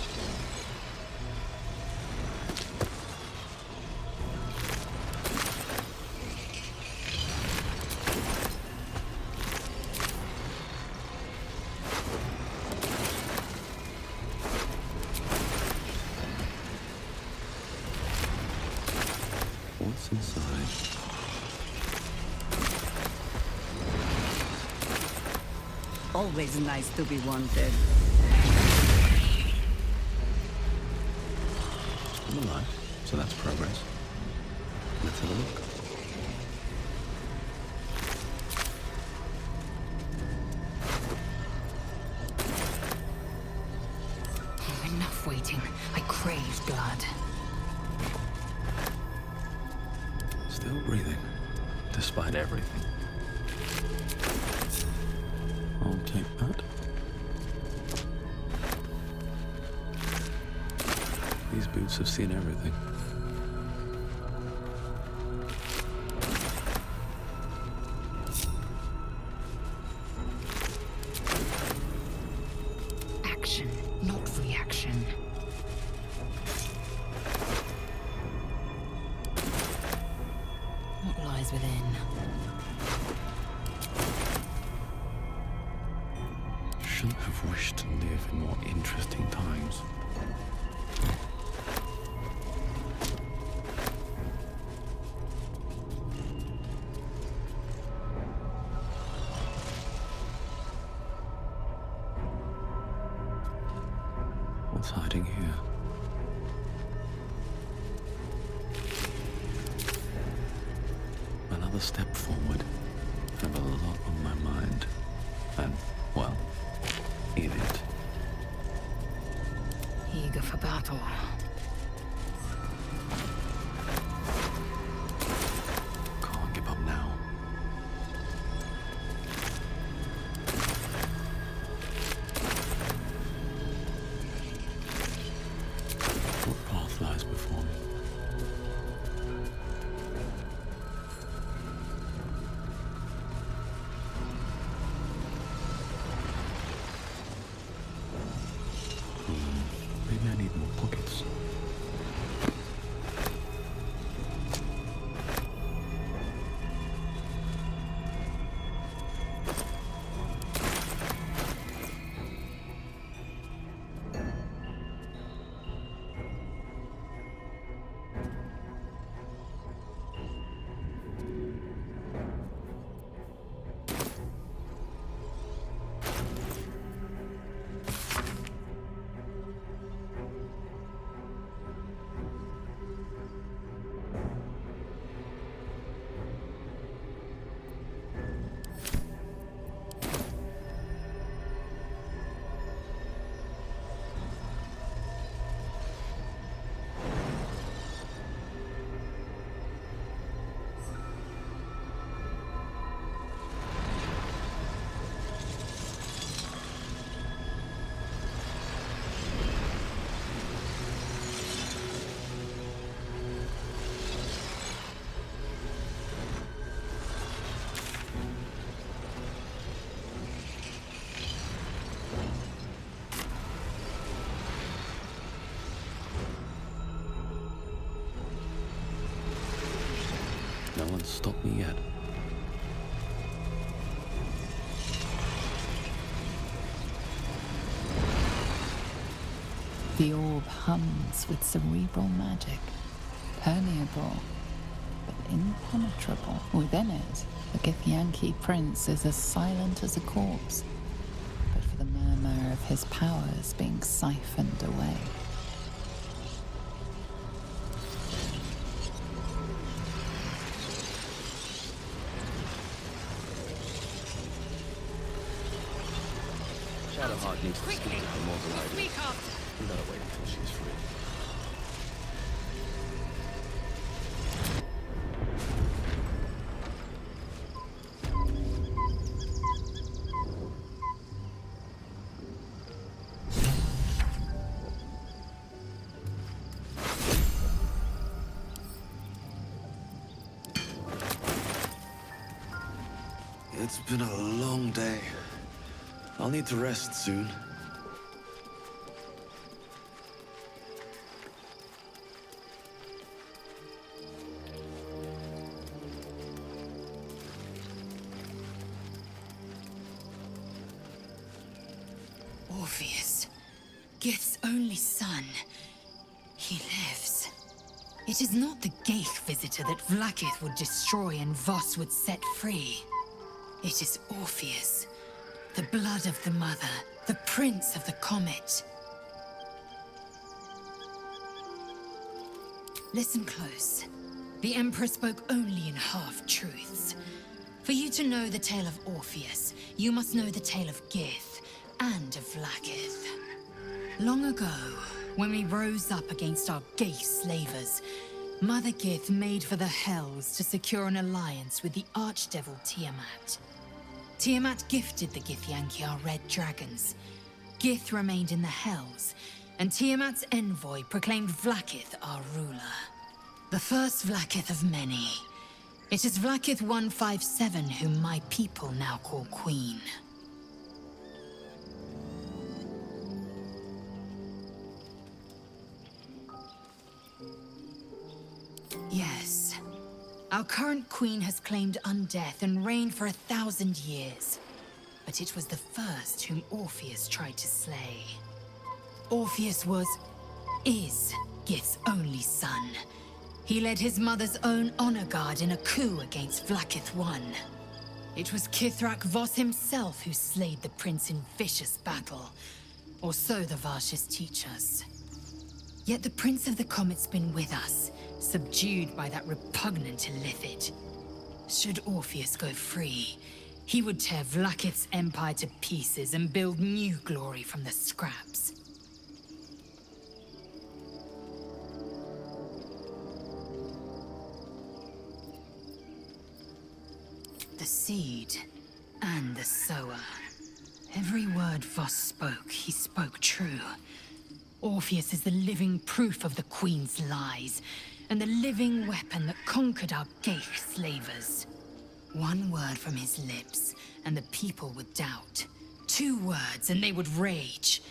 What's inside? Always nice to be wanted. I'm alive, so that's progress. Let's have a look. Enough waiting. I crave blood. Still breathing, despite everything. I'll take that. These boots have seen everything. Action, not reaction. What lies within? Shouldn't have wished to live in more interesting times. What's hiding here? Another step forward. I have a lot on my mind. And, well, in it. Eager for battle. Can't give up now. What path lies before me? Maybe I need more pockets. stop me yet. The orb hums with cerebral magic, permeable, but impenetrable. Within it, the Githyanki prince is as silent as a corpse, but for the murmur of his powers being siphoned away. Shadowheart needs to speak to her more than I do. We better wait until she's free. It's been a long day. I'll need to rest soon. Orpheus, Gith's only son. He lives. It is not the Gale visitor that Vlaakith would destroy and Voss would set free. It is Orpheus, the blood of the mother, the prince of the comet. Listen close. The Emperor spoke only in half-truths. For you to know the tale of Orpheus, you must know the tale of Gith and of Vlaakith. Long ago, when we rose up against our Gale slavers, Mother Gith made for the Hells to secure an alliance with the Archdevil Tiamat. Tiamat gifted the Githyanki our red dragons. Gith remained in the Hells, and Tiamat's envoy proclaimed Vlaakith our ruler. The first Vlaakith of many. It is Vlaakith 157 whom my people now call Queen. Yes. Our current queen has claimed undeath and reigned for 1,000 years. But it was the first whom Orpheus tried to slay. Orpheus is Gith's only son. He led his mother's own honor guard in a coup against Vlaakith I. It was Kithrak Voss himself who slayed the prince in vicious battle. Or so the Varshas teach us. Yet the Prince of the Comet's been with us, subdued by that repugnant Illithid. Should Orpheus go free, he would tear Vlaakith's empire to pieces and build new glory from the scraps. The seed and the sower. Every word Voss spoke, he spoke true. Orpheus is the living proof of the Queen's lies, and the living weapon that conquered our Gale slavers. One word from his lips, and the people would doubt. 2 words, and they would rage.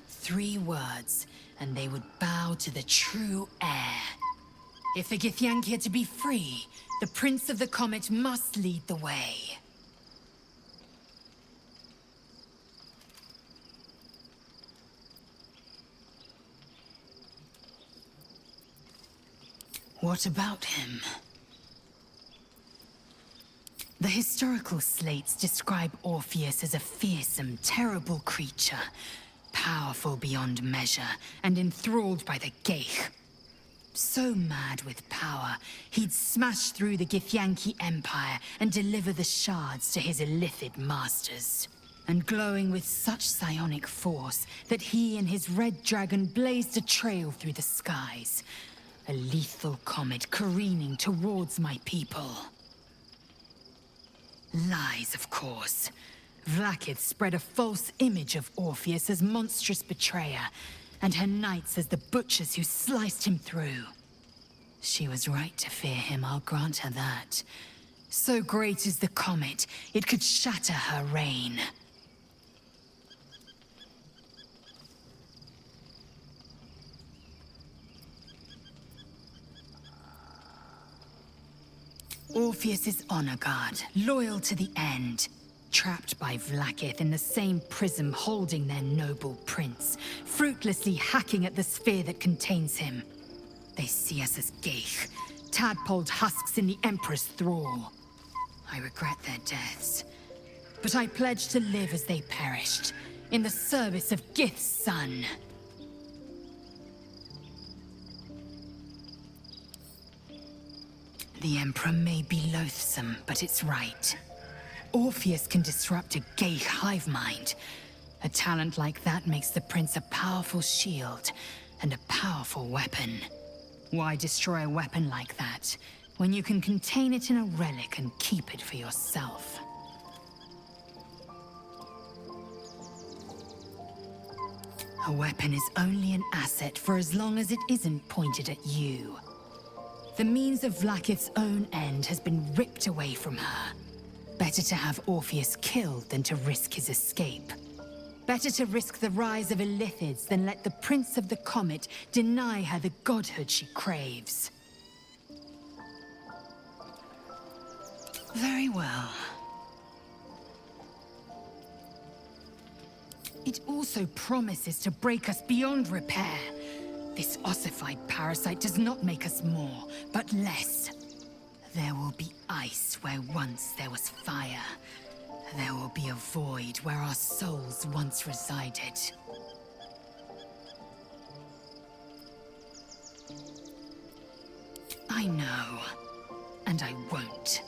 3 words, and they would bow to the true heir. If the Githyanki are to be free, the Prince of the Comet must lead the way. What about him? The historical slates describe Orpheus as a fearsome, terrible creature, powerful beyond measure, and enthralled by the Gale. So mad with power, he'd smash through the Githyanki Empire and deliver the shards to his Illithid masters. And glowing with such psionic force that he and his red dragon blazed a trail through the skies. A lethal comet careening towards my people. Lies, of course. Vlaakith spread a false image of Orpheus as monstrous betrayer, and her knights as the butchers who sliced him through. She was right to fear him, I'll grant her that. So great is the comet, it could shatter her reign. Orpheus's honor guard, loyal to the end. Trapped by Vlaakith in the same prism holding their noble prince, fruitlessly hacking at the sphere that contains him. They see us as Gale, tadpoled husks in the Emperor's thrall. I regret their deaths, but I pledge to live as they perished, in the service of Gith's son. The Emperor may be loathsome, but it's right. Orpheus can disrupt a Gale hive mind. A talent like that makes the Prince a powerful shield and a powerful weapon. Why destroy a weapon like that, when you can contain it in a relic and keep it for yourself? A weapon is only an asset for as long as it isn't pointed at you. The means of Vlaakith's own end has been ripped away from her. Better to have Orpheus killed than to risk his escape. Better to risk the rise of Illithids than let the Prince of the Comet deny her the godhood she craves. Very well. It also promises to break us beyond repair. This ossified parasite does not make us more, but less. There will be ice where once there was fire. There will be a void where our souls once resided. I know, and I won't.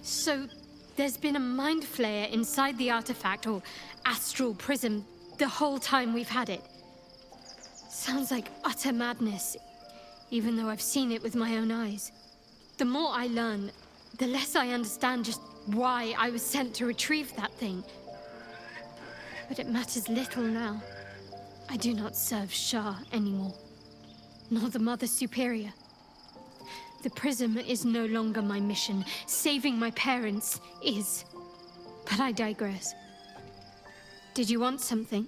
So, there's been a mind flayer inside the artifact, or astral prism, the whole time we've had it. Sounds like utter madness, even though I've seen it with my own eyes. The more I learn, the less I understand just why I was sent to retrieve that thing. But it matters little now. I do not serve Shah anymore, nor the Mother Superior. The prism is no longer my mission. Saving my parents is. But I digress. Did you want something?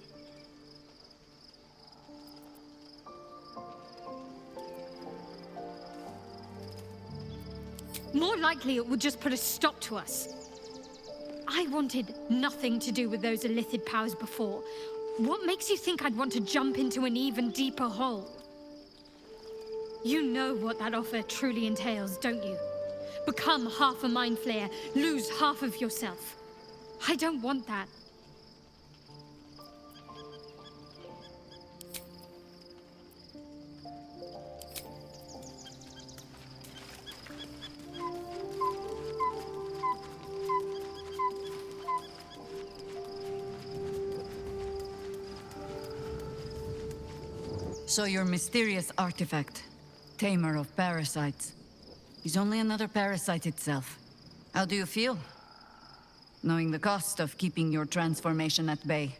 More likely it would just put a stop to us. I wanted nothing to do with those Illithid powers before. What makes you think I'd want to jump into an even deeper hole? You know what that offer truly entails, don't you? Become half a mind flayer, lose half of yourself. I don't want that. So your mysterious artifact, Tamer of Parasites, is only another parasite itself. How do you feel? Knowing the cost of keeping your transformation at bay.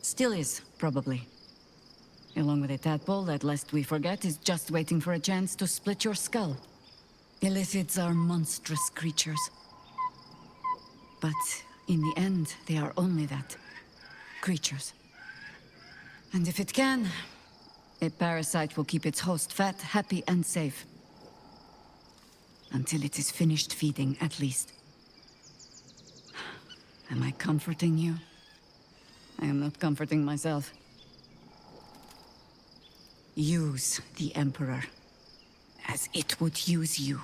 Still is, probably. Along with a tadpole that, lest we forget, is just waiting for a chance to split your skull. Illithids are monstrous creatures. But in the end, they are only that. Creatures. And if it can, a parasite will keep its host fat, happy, and safe. Until it is finished feeding, at least. Am I comforting you? I am not comforting myself. Use the Emperor as it would use you.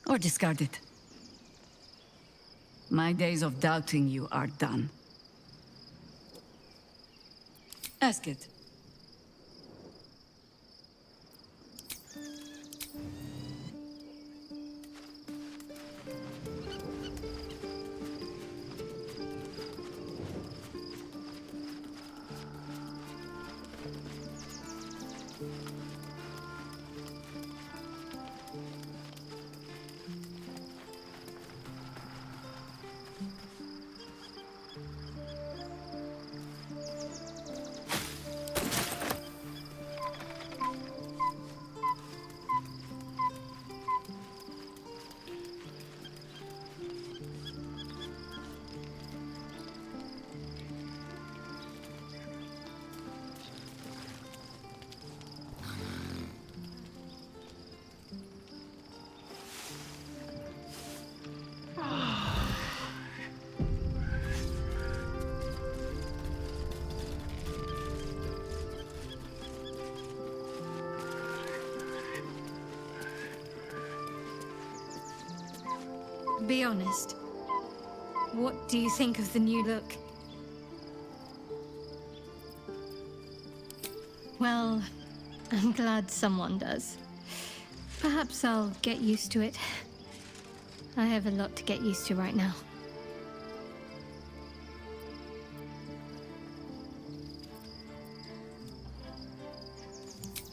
Or discard it. My days of doubting you are done. Ask it. Be honest. What do you think of the new look? Well, I'm glad someone does. Perhaps I'll get used to it. I have a lot to get used to right now.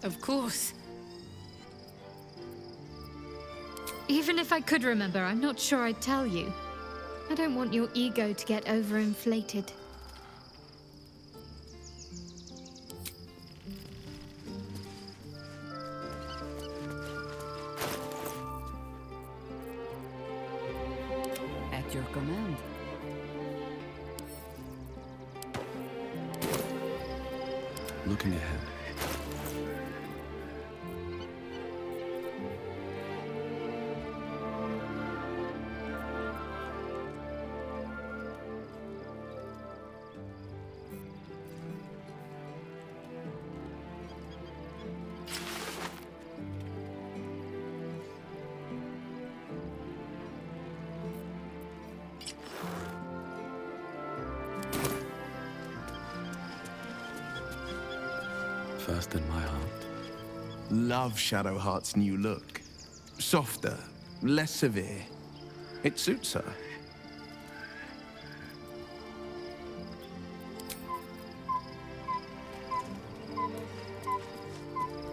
Of course. Even if I could remember, I'm not sure I'd tell you. I don't want your ego to get overinflated. At your command. Looking ahead. First in my heart. Love Shadowheart's new look. Softer, less severe. It suits her.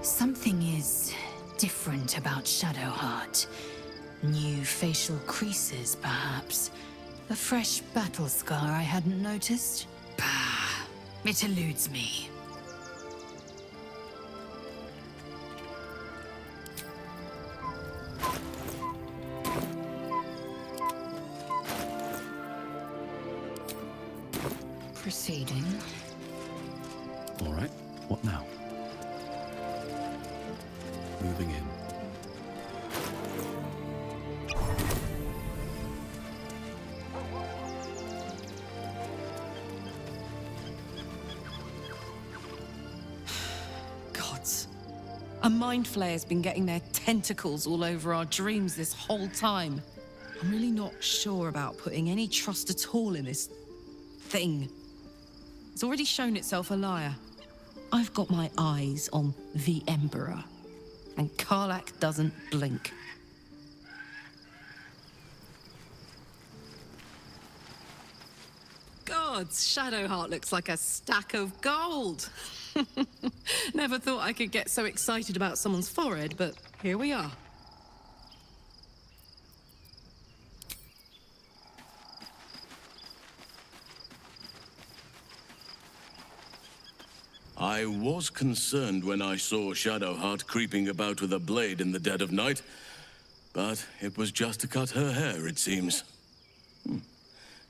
Something is different about Shadowheart. New facial creases, perhaps. A fresh battle scar I hadn't noticed. Bah, it eludes me. Proceeding. All right, what now? Moving in. Gods. A mind flayer's been getting their tentacles all over our dreams this whole time. I'm really not sure about putting any trust at all in this thing. It's already shown itself a liar. I've got my eyes on the Emperor, and Karlach doesn't blink. Gods, Shadowheart looks like a stack of gold. Never thought I could get so excited about someone's forehead, but here we are. I was concerned when I saw Shadowheart creeping about with a blade in the dead of night, but it was just to cut her hair, it seems.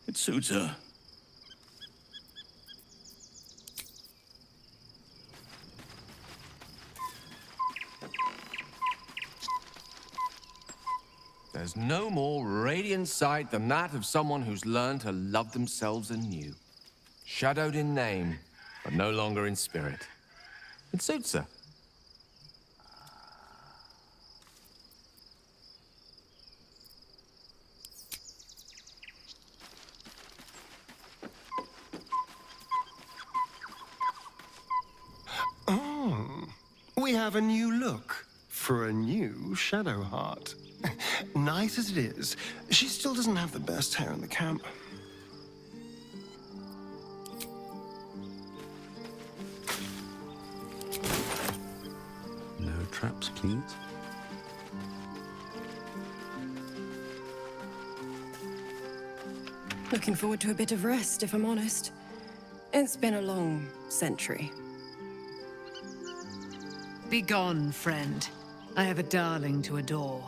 It suits her. There's no more radiant sight than that of someone who's learned to love themselves anew. Shadowed in name, but no longer in spirit. It suits her. Oh, we have a new look for a new Shadow Heart. Nice as it is, she still doesn't have the best hair in the camp. No traps, please. Looking forward to a bit of rest, if I'm honest. It's been a long century. Begone, friend. I have a darling to adore.